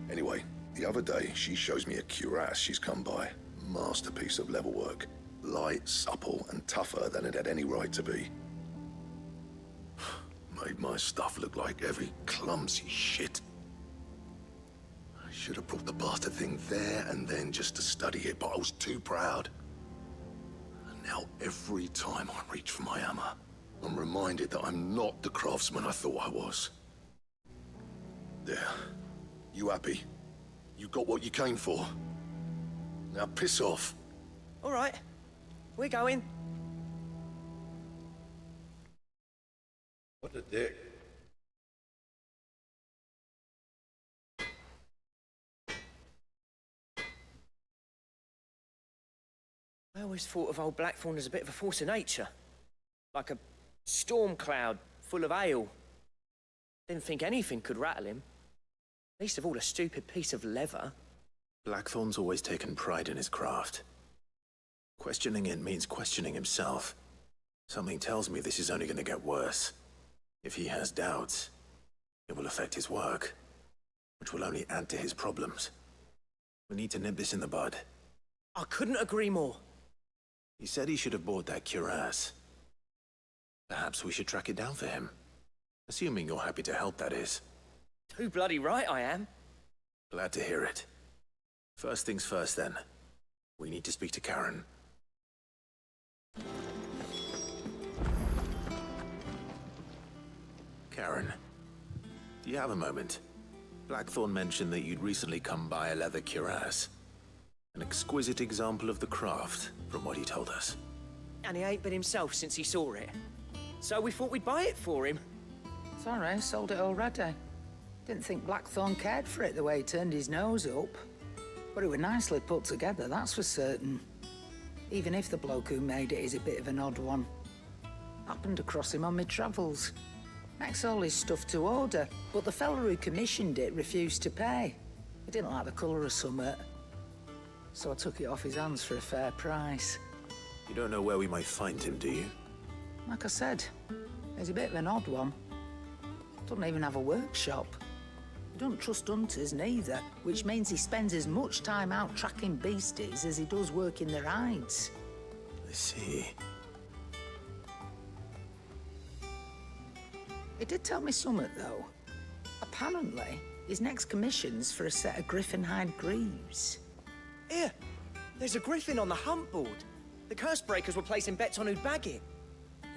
Anyway, the other day, she shows me a cuirass she's come by. Masterpiece of level work. Light, supple, and tougher than it had any right to be. Made my stuff look like heavy, clumsy shit. I should have brought the bastard thing there and then just to study it, but I was too proud. Now, every time I reach for my hammer, I'm reminded that I'm not the craftsman I thought I was. There. You happy? You got what you came for. Now piss off. All right. We're going. What a dick. I always thought of old Blackthorn as a bit of a force of nature. Like a storm cloud full of ale. Didn't think anything could rattle him. Least of all a stupid piece of leather. Blackthorn's always taken pride in his craft. Questioning it means questioning himself. Something tells me this is only going to get worse. If he has doubts, it will affect his work, which will only add to his problems. We need to nip this in the bud. I couldn't agree more. He said he should have bought that cuirass. Perhaps we should track it down for him. Assuming you're happy to help, that is. Too bloody right I am. Glad to hear it. First things first, then. We need to speak to Karen. Karen, do you have a moment? Blackthorn mentioned that you'd recently come by a leather cuirass. An exquisite example of the craft, from what he told us. And he ain't been himself since he saw it. So we thought we'd buy it for him. Sorry, sold it already. Didn't think Blackthorn cared for it the way he turned his nose up. But it was nicely put together, that's for certain. Even if the bloke who made it is a bit of an odd one. Happened across him on my travels. Makes all his stuff to order, but the fella who commissioned it refused to pay. He didn't like the colour of summit. So I took it off his hands for a fair price. You don't know where we might find him, do you? Like I said, he's a bit of an odd one. Doesn't even have a workshop. don't trust hunters neither, which means he spends as much time out tracking beasties as he does working their hides. I see. He did tell me something, though. Apparently, his next commission's for a set of griffin hide greaves. Here, there's a griffin on the hunt board. The curse breakers were placing bets on who'd bag it.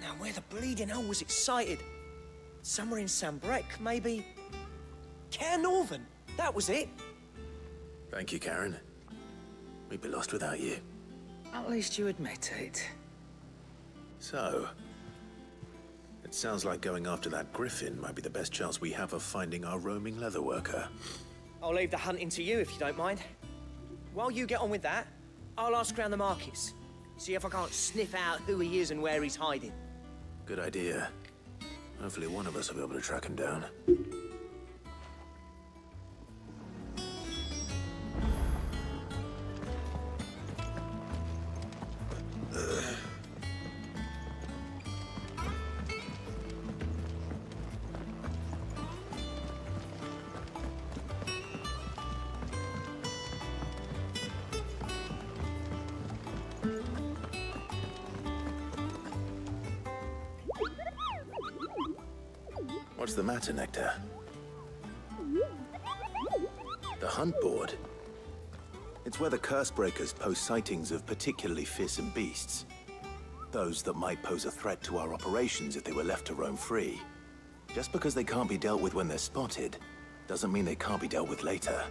Now, where the bleeding hell was it sighted? Somewhere in Sambrec, maybe? Care Northern, that was it. Thank you, Karen. We'd be lost without you. At least you admit it. So, it sounds like going after that griffin might be the best chance we have of finding our roaming leatherworker. I'll leave the hunting to you if you don't mind. While you get on with that, I'll ask around the markets. See if I can't sniff out who he is and where he's hiding. Good idea. Hopefully one of us will be able to track him down. What's the matter, Nectar? The hunt board? It's where the curse breakers post sightings of particularly fearsome beasts. Those that might pose a threat to our operations if they were left to roam free. Just because they can't be dealt with when they're spotted, doesn't mean they can't be dealt with later.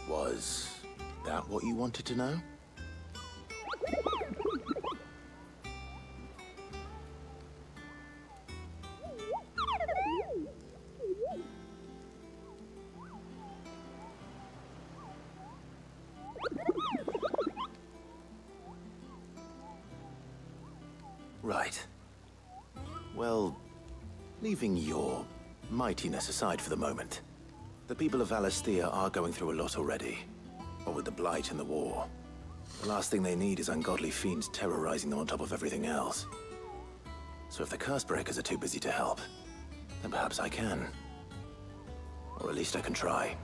Was that what you wanted to know? Right. Well, leaving your mightiness aside for the moment, the people of Valisthea are going through a lot already. What with the Blight and the war. The last thing they need is ungodly fiends terrorizing them on top of everything else. So if the curse breakers are too busy to help, then perhaps I can. Or at least I can try.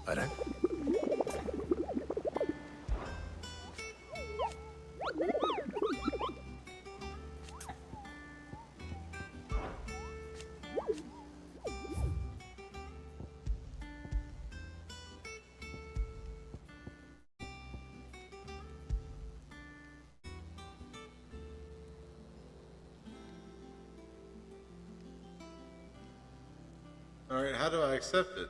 I don't. All right, how do I accept it?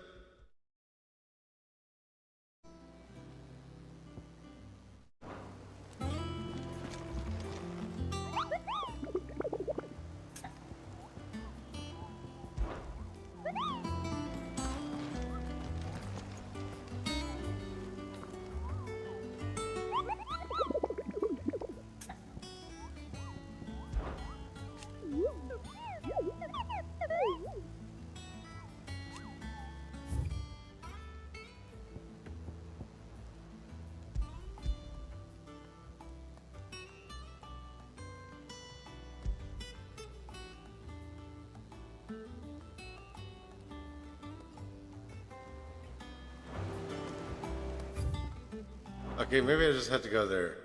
Okay, maybe I just had to go there.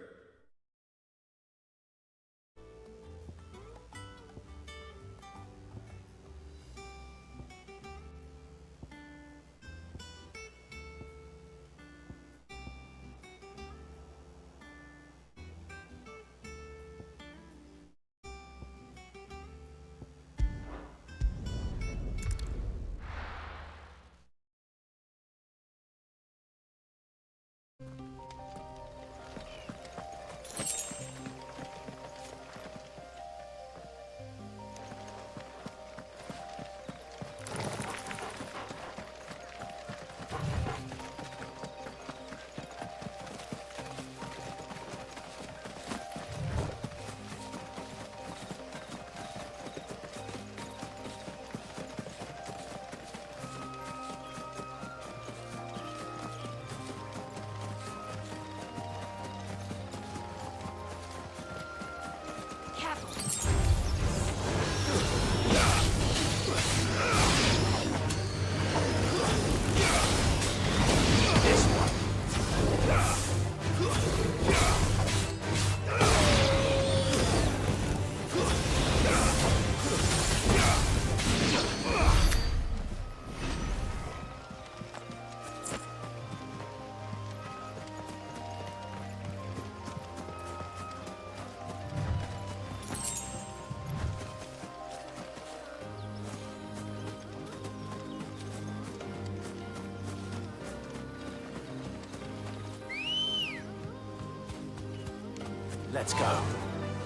Let's go.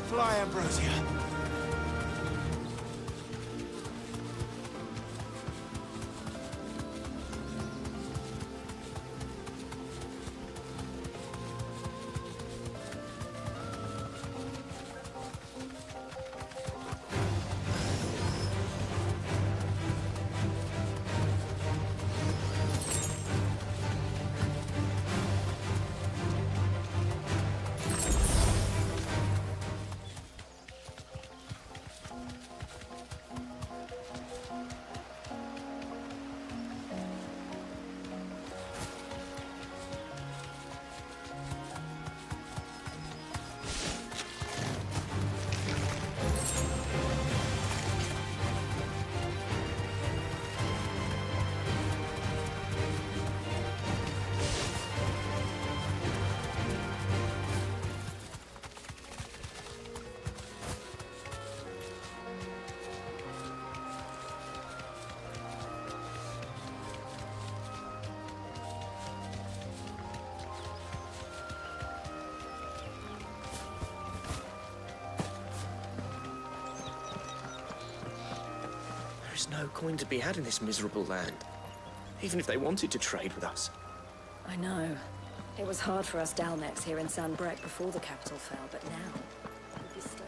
Fly, Ambrosia. There's no coin to be had in this miserable land, even if they wanted to trade with us. I know. It was hard for us Dalnex here in San Brek before the capital fell, but now... with this stone-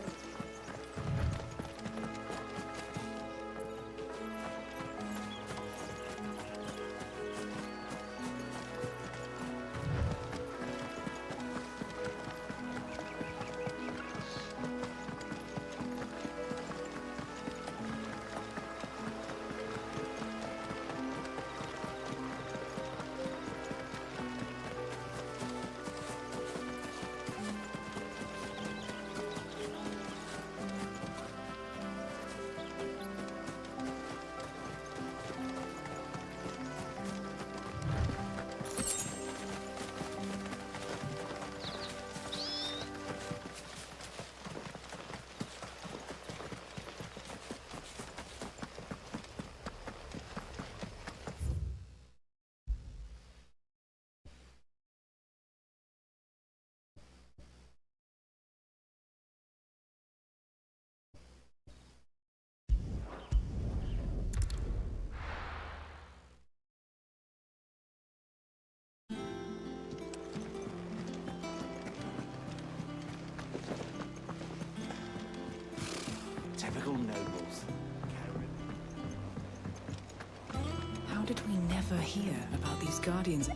Typical nobles. How did we never hear about these guardians?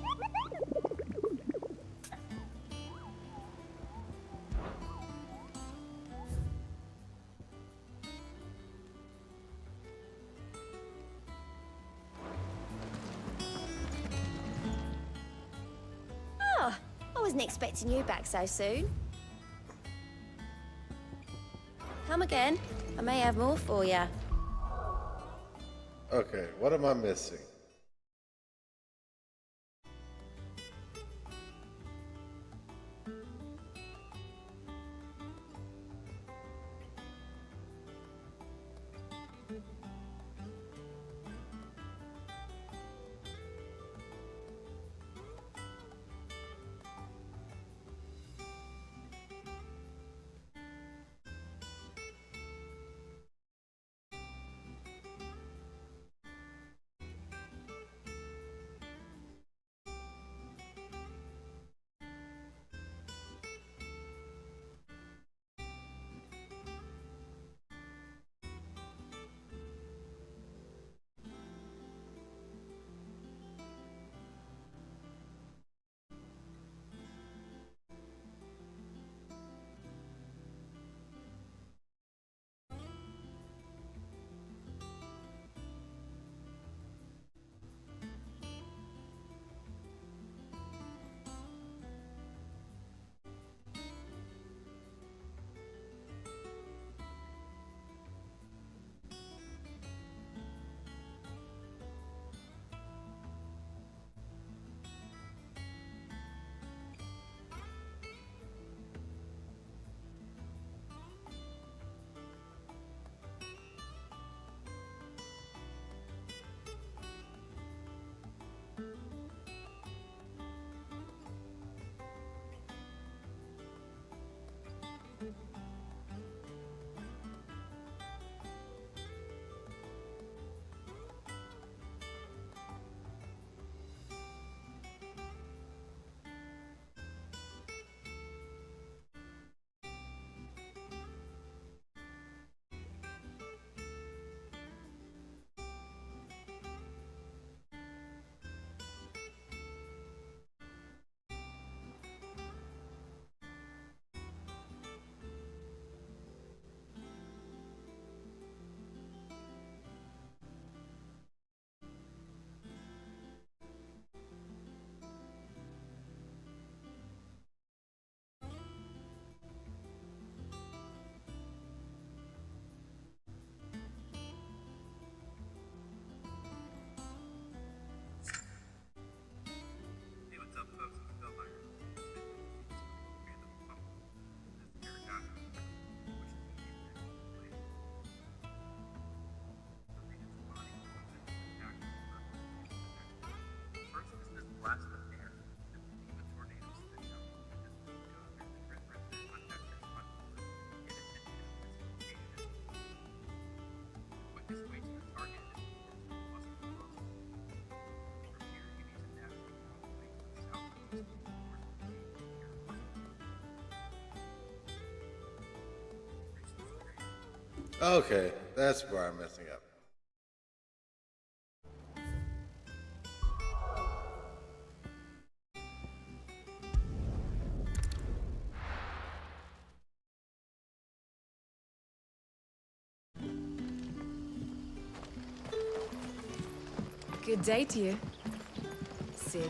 Ah, I was wasn't expecting you back so soon. Come again. I may have more for you. Okay, what am I missing? Okay, that's where I'm messing up. Good day to you, Sid.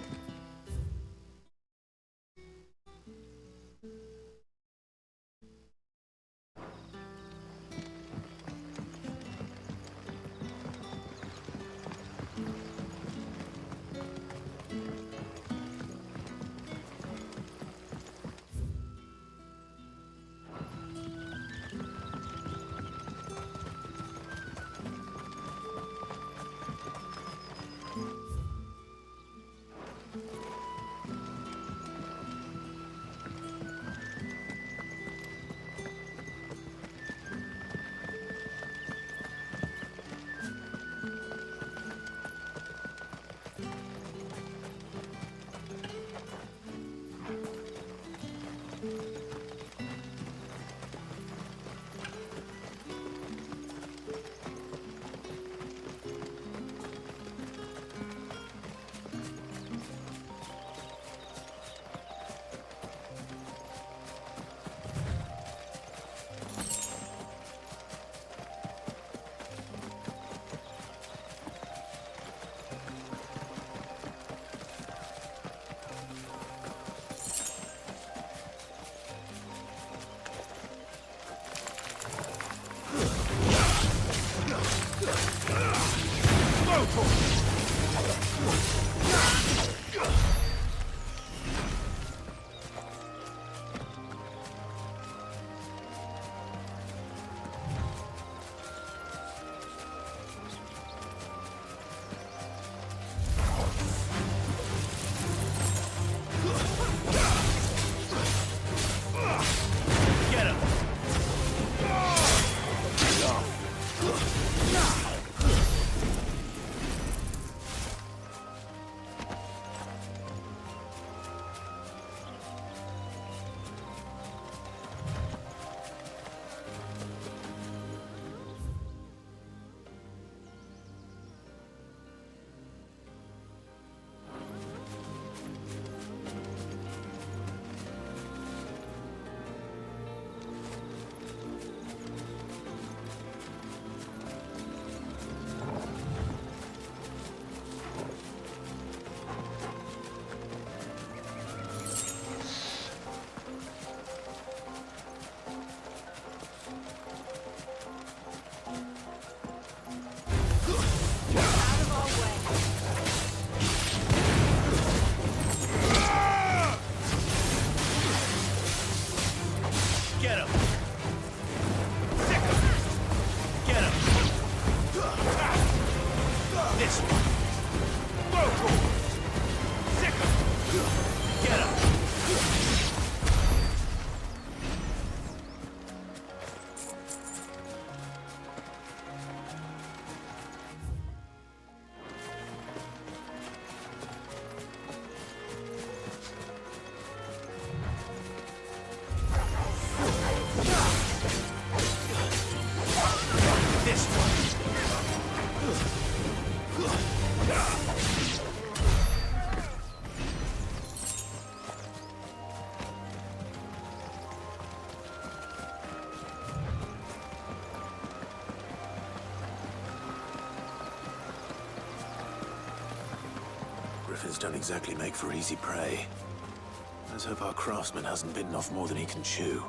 griffins don't exactly make for easy prey. Let's hope our craftsman hasn't bitten off more than he can chew.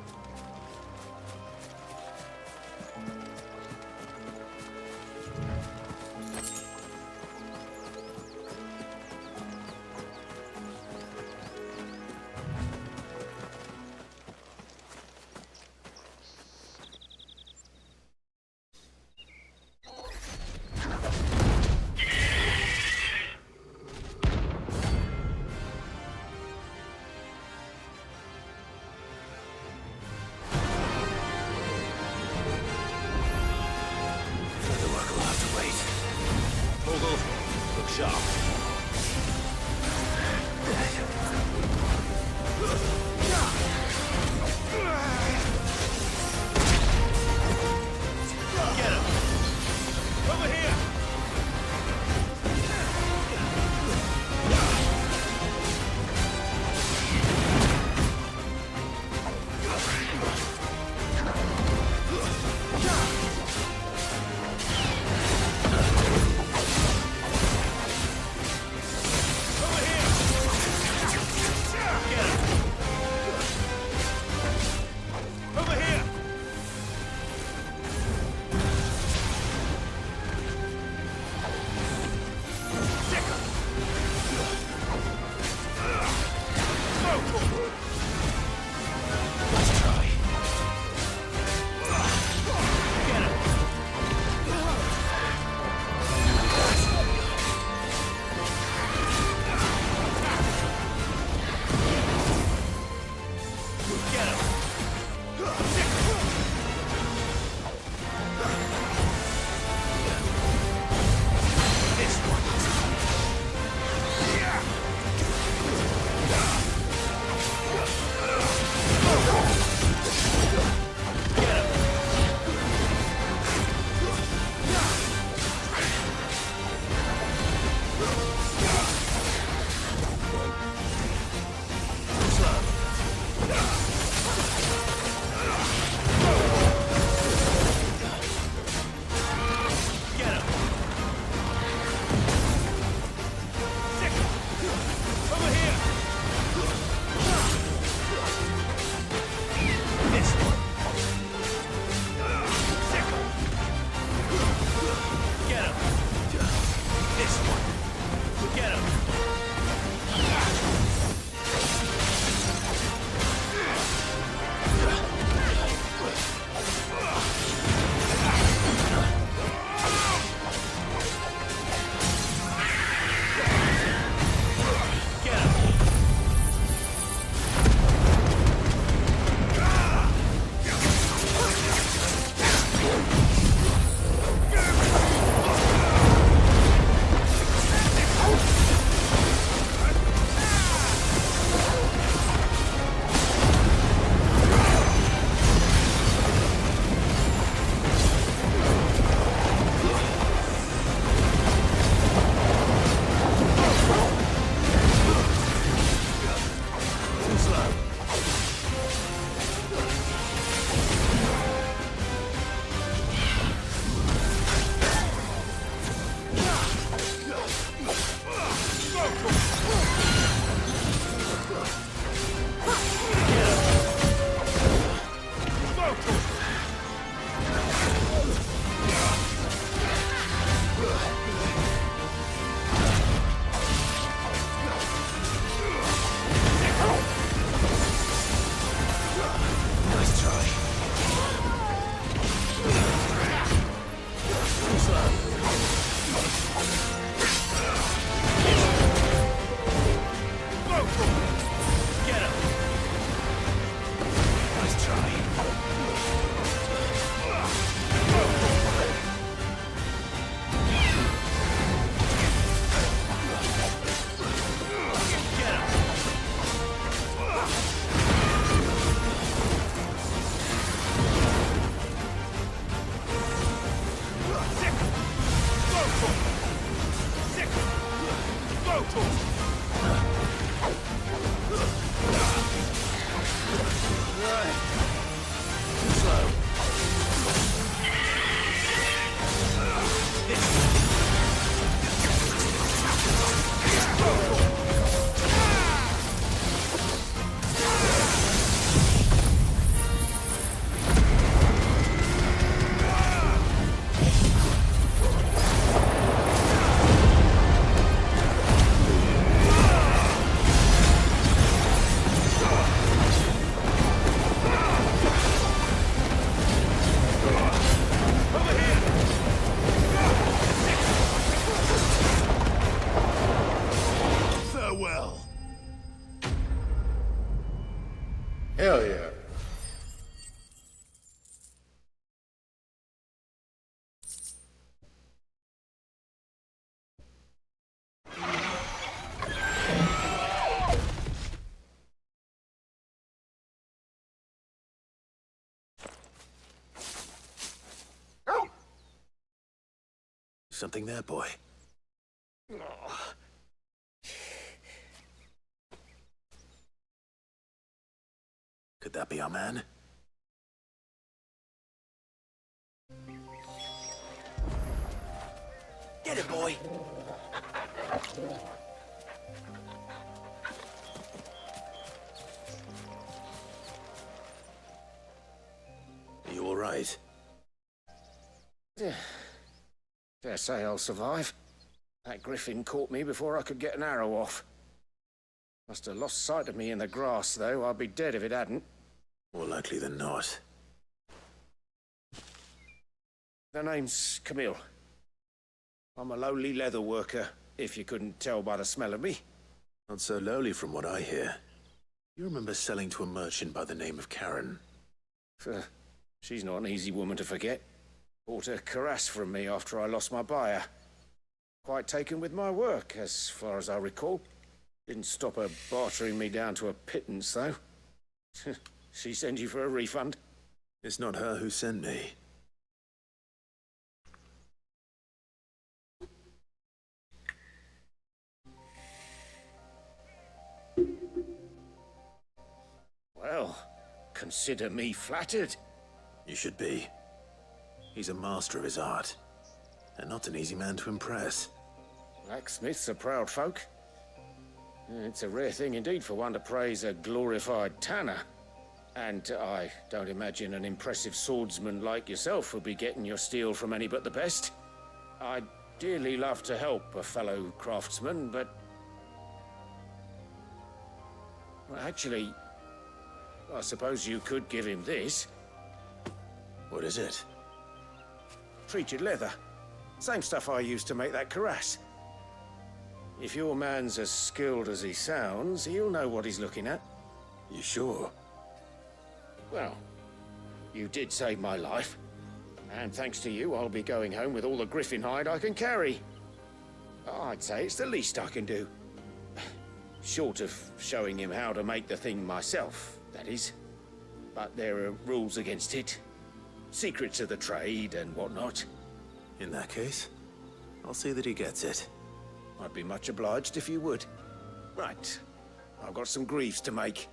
Hell yeah. Something there, boy. Could that be our man? Get it, boy! Are you all right? Dare say I'll survive. That griffin caught me before I could get an arrow off. Must have lost sight of me in the grass, though. I'd be dead if it hadn't. More likely than not. The name's Camille. I'm a lowly leather worker, if you couldn't tell by the smell of me. Not so lowly from what I hear. You remember selling to a merchant by the name of Karen? She's not an easy woman to forget. Bought a cuirass from me after I lost my buyer. Quite taken with my work, as far as I recall. Didn't stop her bartering me down to a pittance, though. She send you for a refund? It's not her who sent me. Well, consider me flattered. You should be. He's a master of his art, and not an easy man to impress. Blacksmiths are proud folk. It's a rare thing indeed for one to praise a glorified tanner. And I don't imagine an impressive swordsman like yourself would be getting your steel from any but the best. I'd dearly love to help a fellow craftsman, but... Well, actually, I suppose you could give him this. What is it? Treated leather. Same stuff I used to make that cuirass. If your man's as skilled as he sounds, he'll know what he's looking at. You sure? Well, you did save my life. And thanks to you, I'll be going home with all the griffin hide I can carry. I'd say it's the least I can do. Short of showing him how to make the thing myself, that is. But there are rules against it. Secrets of the trade and whatnot. In that case, I'll see that he gets it. I'd be much obliged if you would. Right. I've got some greaves to make.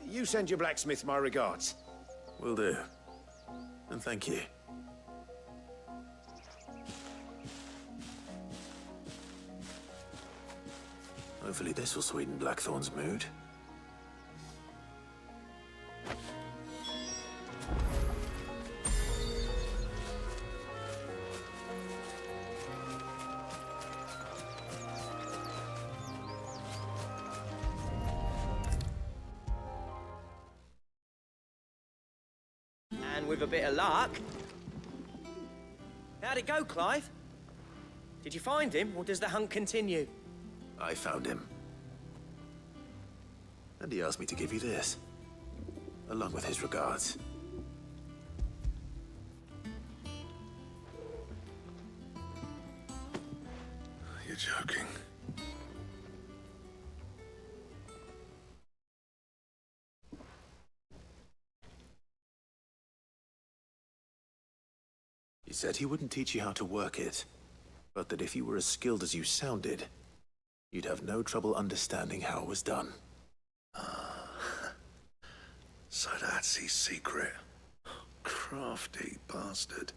You send your blacksmith my regards. Will do. And thank you. Hopefully this will sweeten Blackthorn's mood. And with a bit of luck... How'd it go, Clive? Did you find him, or does the hunt continue? I found him. And he asked me to give you this, along with his regards. You're joking. He said he wouldn't teach you how to work it, but that if you were as skilled as you sounded, you'd have no trouble understanding how it was done. So that's his secret. Crafty bastard.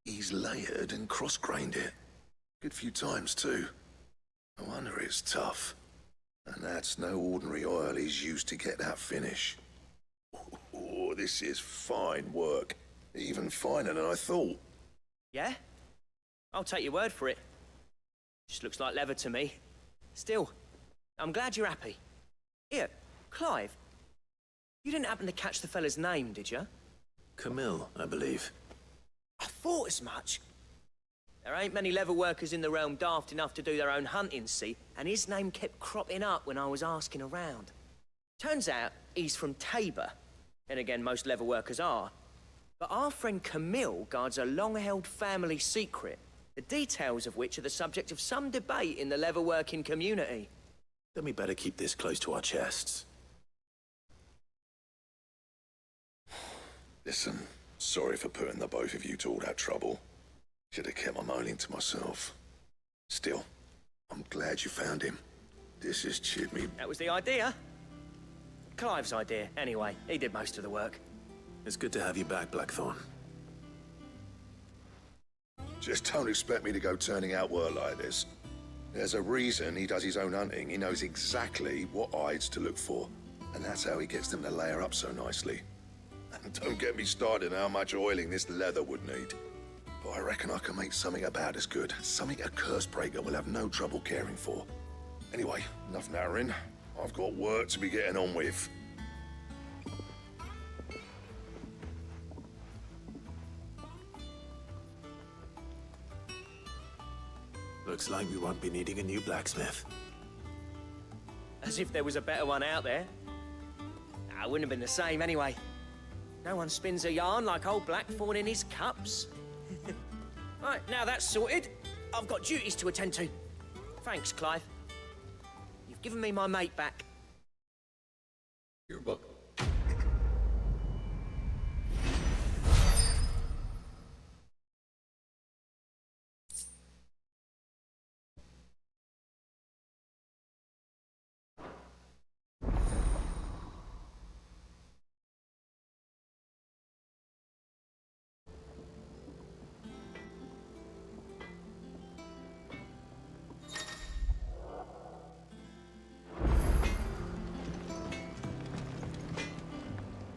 He's layered and cross-grained it. Good few times, too. No wonder it's tough. And that's no ordinary oil he's used to get that finish. Oh, this is fine work. Even finer than I thought. Yeah? I'll take your word for it. Just looks like leather to me. Still, I'm glad you're happy. Here, Clive. You didn't happen to catch the fella's name, did you? Camille, I believe. I thought as much. There ain't many leather workers in the realm daft enough to do their own hunting, see? And his name kept cropping up when I was asking around. Turns out he's from Tabor. And again, most leather workers are. But our friend Camille guards a long-held family secret, the details of which are the subject of some debate in the leather-working community. Then we better keep this close to our chests. Listen, sorry for putting the both of you to all that trouble. Should have kept my moaning to myself. Still, I'm glad you found him. This has cheered me. That was the idea. Clive's idea, anyway. He did most of the work. It's good to have you back, Blackthorn. Just don't expect me to go turning out work like this. There's a reason he does his own hunting. He knows exactly what hides to look for. And that's how he gets them to layer up so nicely. And don't get me started on how much oiling this leather would need. But I reckon I can make something about as good. Something a Cursebreaker will have no trouble caring for. Anyway, enough nattering. I've got work to be getting on with. Looks like we won't be needing a new blacksmith. As if there was a better one out there. Nah, it wouldn't have been the same anyway. No one spins a yarn like old Blackthorn in his cups. Right, now that's sorted, I've got duties to attend to. Thanks, Clive. You've given me my mate back. You're welcome.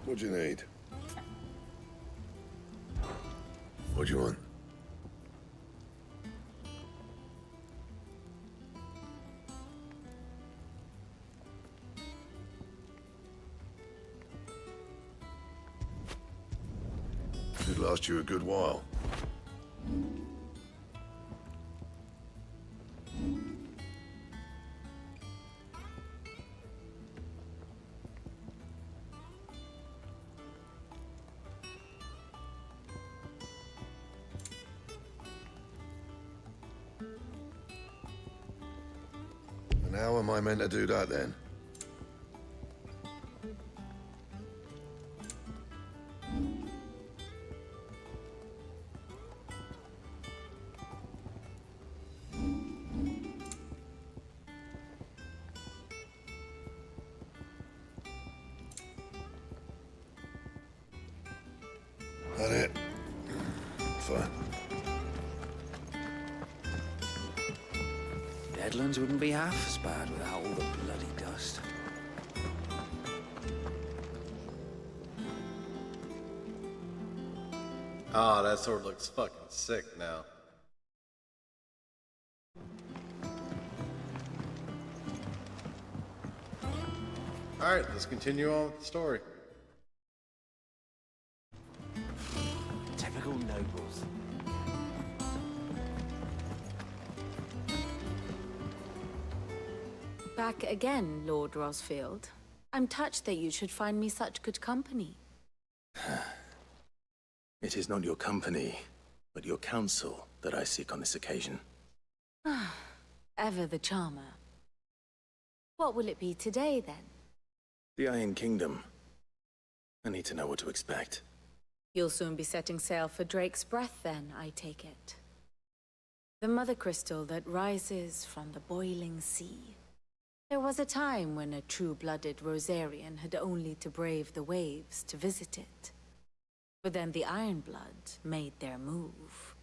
What do you need? What do you want? Could last you a good while. And how am I meant to do that then? That it? Fine. Deadlands wouldn't be half as bad without all the bloody dust. Ah, that sword looks fucking sick now. Alright, let's continue on with the story. Typical nobles. Back again, Lord Rosfield. I'm touched that you should find me such good company. It is not your company, but your counsel that I seek on this occasion. Ever the charmer. What will it be today, then? The Iron Kingdom. I need to know what to expect. You'll soon be setting sail for Drake's Breath, then, I take it. The mother crystal that rises from the boiling sea. There was a time when a true-blooded Rosarian had only to brave the waves to visit it. But then the Ironblood made their move.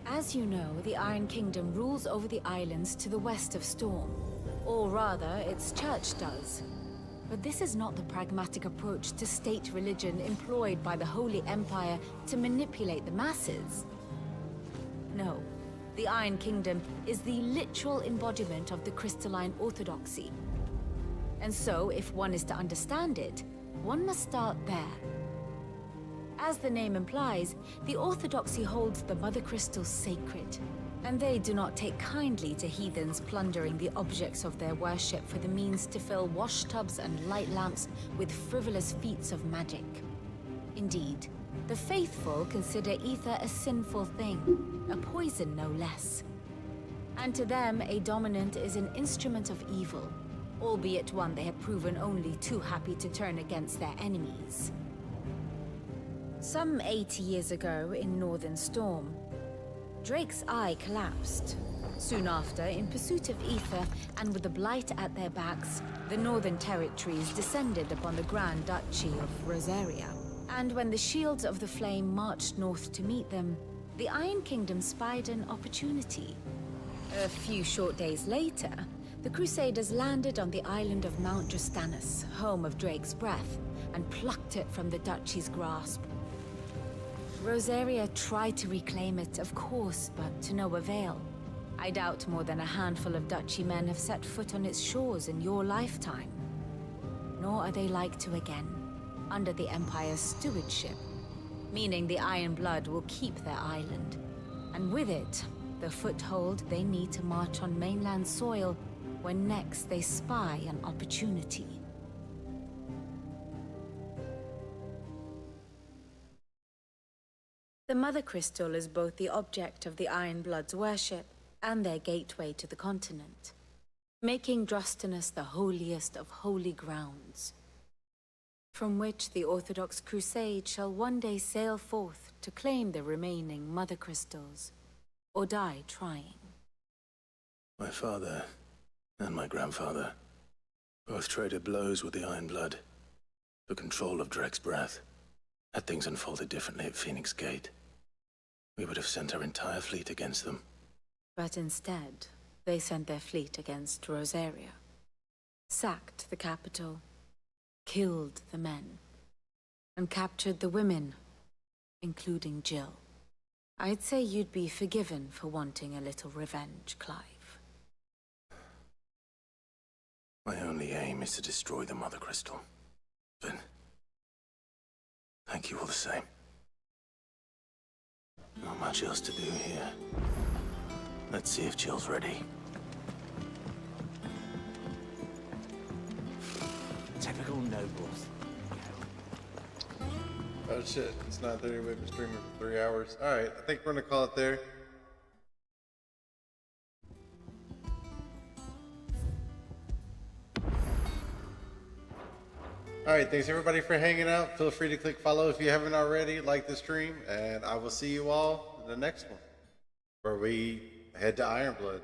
As you know, the Iron Kingdom rules over the islands to the west of Storm. Or rather, its church does. But this is not the pragmatic approach to state religion employed by the Holy Empire to manipulate the masses. No, the Iron Kingdom is the literal embodiment of the crystalline orthodoxy. And so, if one is to understand it, one must start there. As the name implies, the Orthodoxy holds the Mother Crystals sacred, and they do not take kindly to heathens plundering the objects of their worship for the means to fill washtubs and light lamps with frivolous feats of magic. Indeed, the faithful consider ether a sinful thing, a poison no less. And to them, a dominant is an instrument of evil, albeit one they have proven only too happy to turn against their enemies. Some 80 years ago in Northern Storm, Drake's eye collapsed. Soon after, in pursuit of ether and with the Blight at their backs, the Northern Territories descended upon the Grand Duchy of Rosaria. And when the Shields of the Flame marched north to meet them, the Iron Kingdom spied an opportunity. A few short days later, the Crusaders landed on the island of Mount Justanus, home of Drake's breath, and plucked it from the Duchy's grasp. Rosaria tried to reclaim it, of course, but to no avail. I doubt more than a handful of Duchy men have set foot on its shores in your lifetime. Nor are they like to again, under the Empire's stewardship, meaning the Iron Blood will keep their island, and with it, the foothold they need to march on mainland soil when next they spy an opportunity. The Mother Crystal is both the object of the Iron Blood's worship and their gateway to the continent, making Drustinus the holiest of holy grounds, from which the Orthodox Crusade shall one day sail forth to claim the remaining Mother Crystals, or die trying. My father and my grandfather both traded blows with the Iron Blood for control of Drake's breath. Had things unfolded differently at Phoenix Gate, we would have sent our entire fleet against them. But instead, they sent their fleet against Rosaria, sacked the capital, killed the men, and captured the women, including Jill. I'd say you'd be forgiven for wanting a little revenge, Clive. My only aim is to destroy the Mother Crystal. But thank you all the same. Not much else to do here. Let's see if Jill's ready. Typical nobles. Oh shit, it's 9:30, we've been streaming for 3 hours. Alright, I think we're gonna call it there. Alright, thanks everybody for hanging out. Feel free to click follow if you haven't already, like the stream, and I will see you all in the next one, where we head to Ironblood.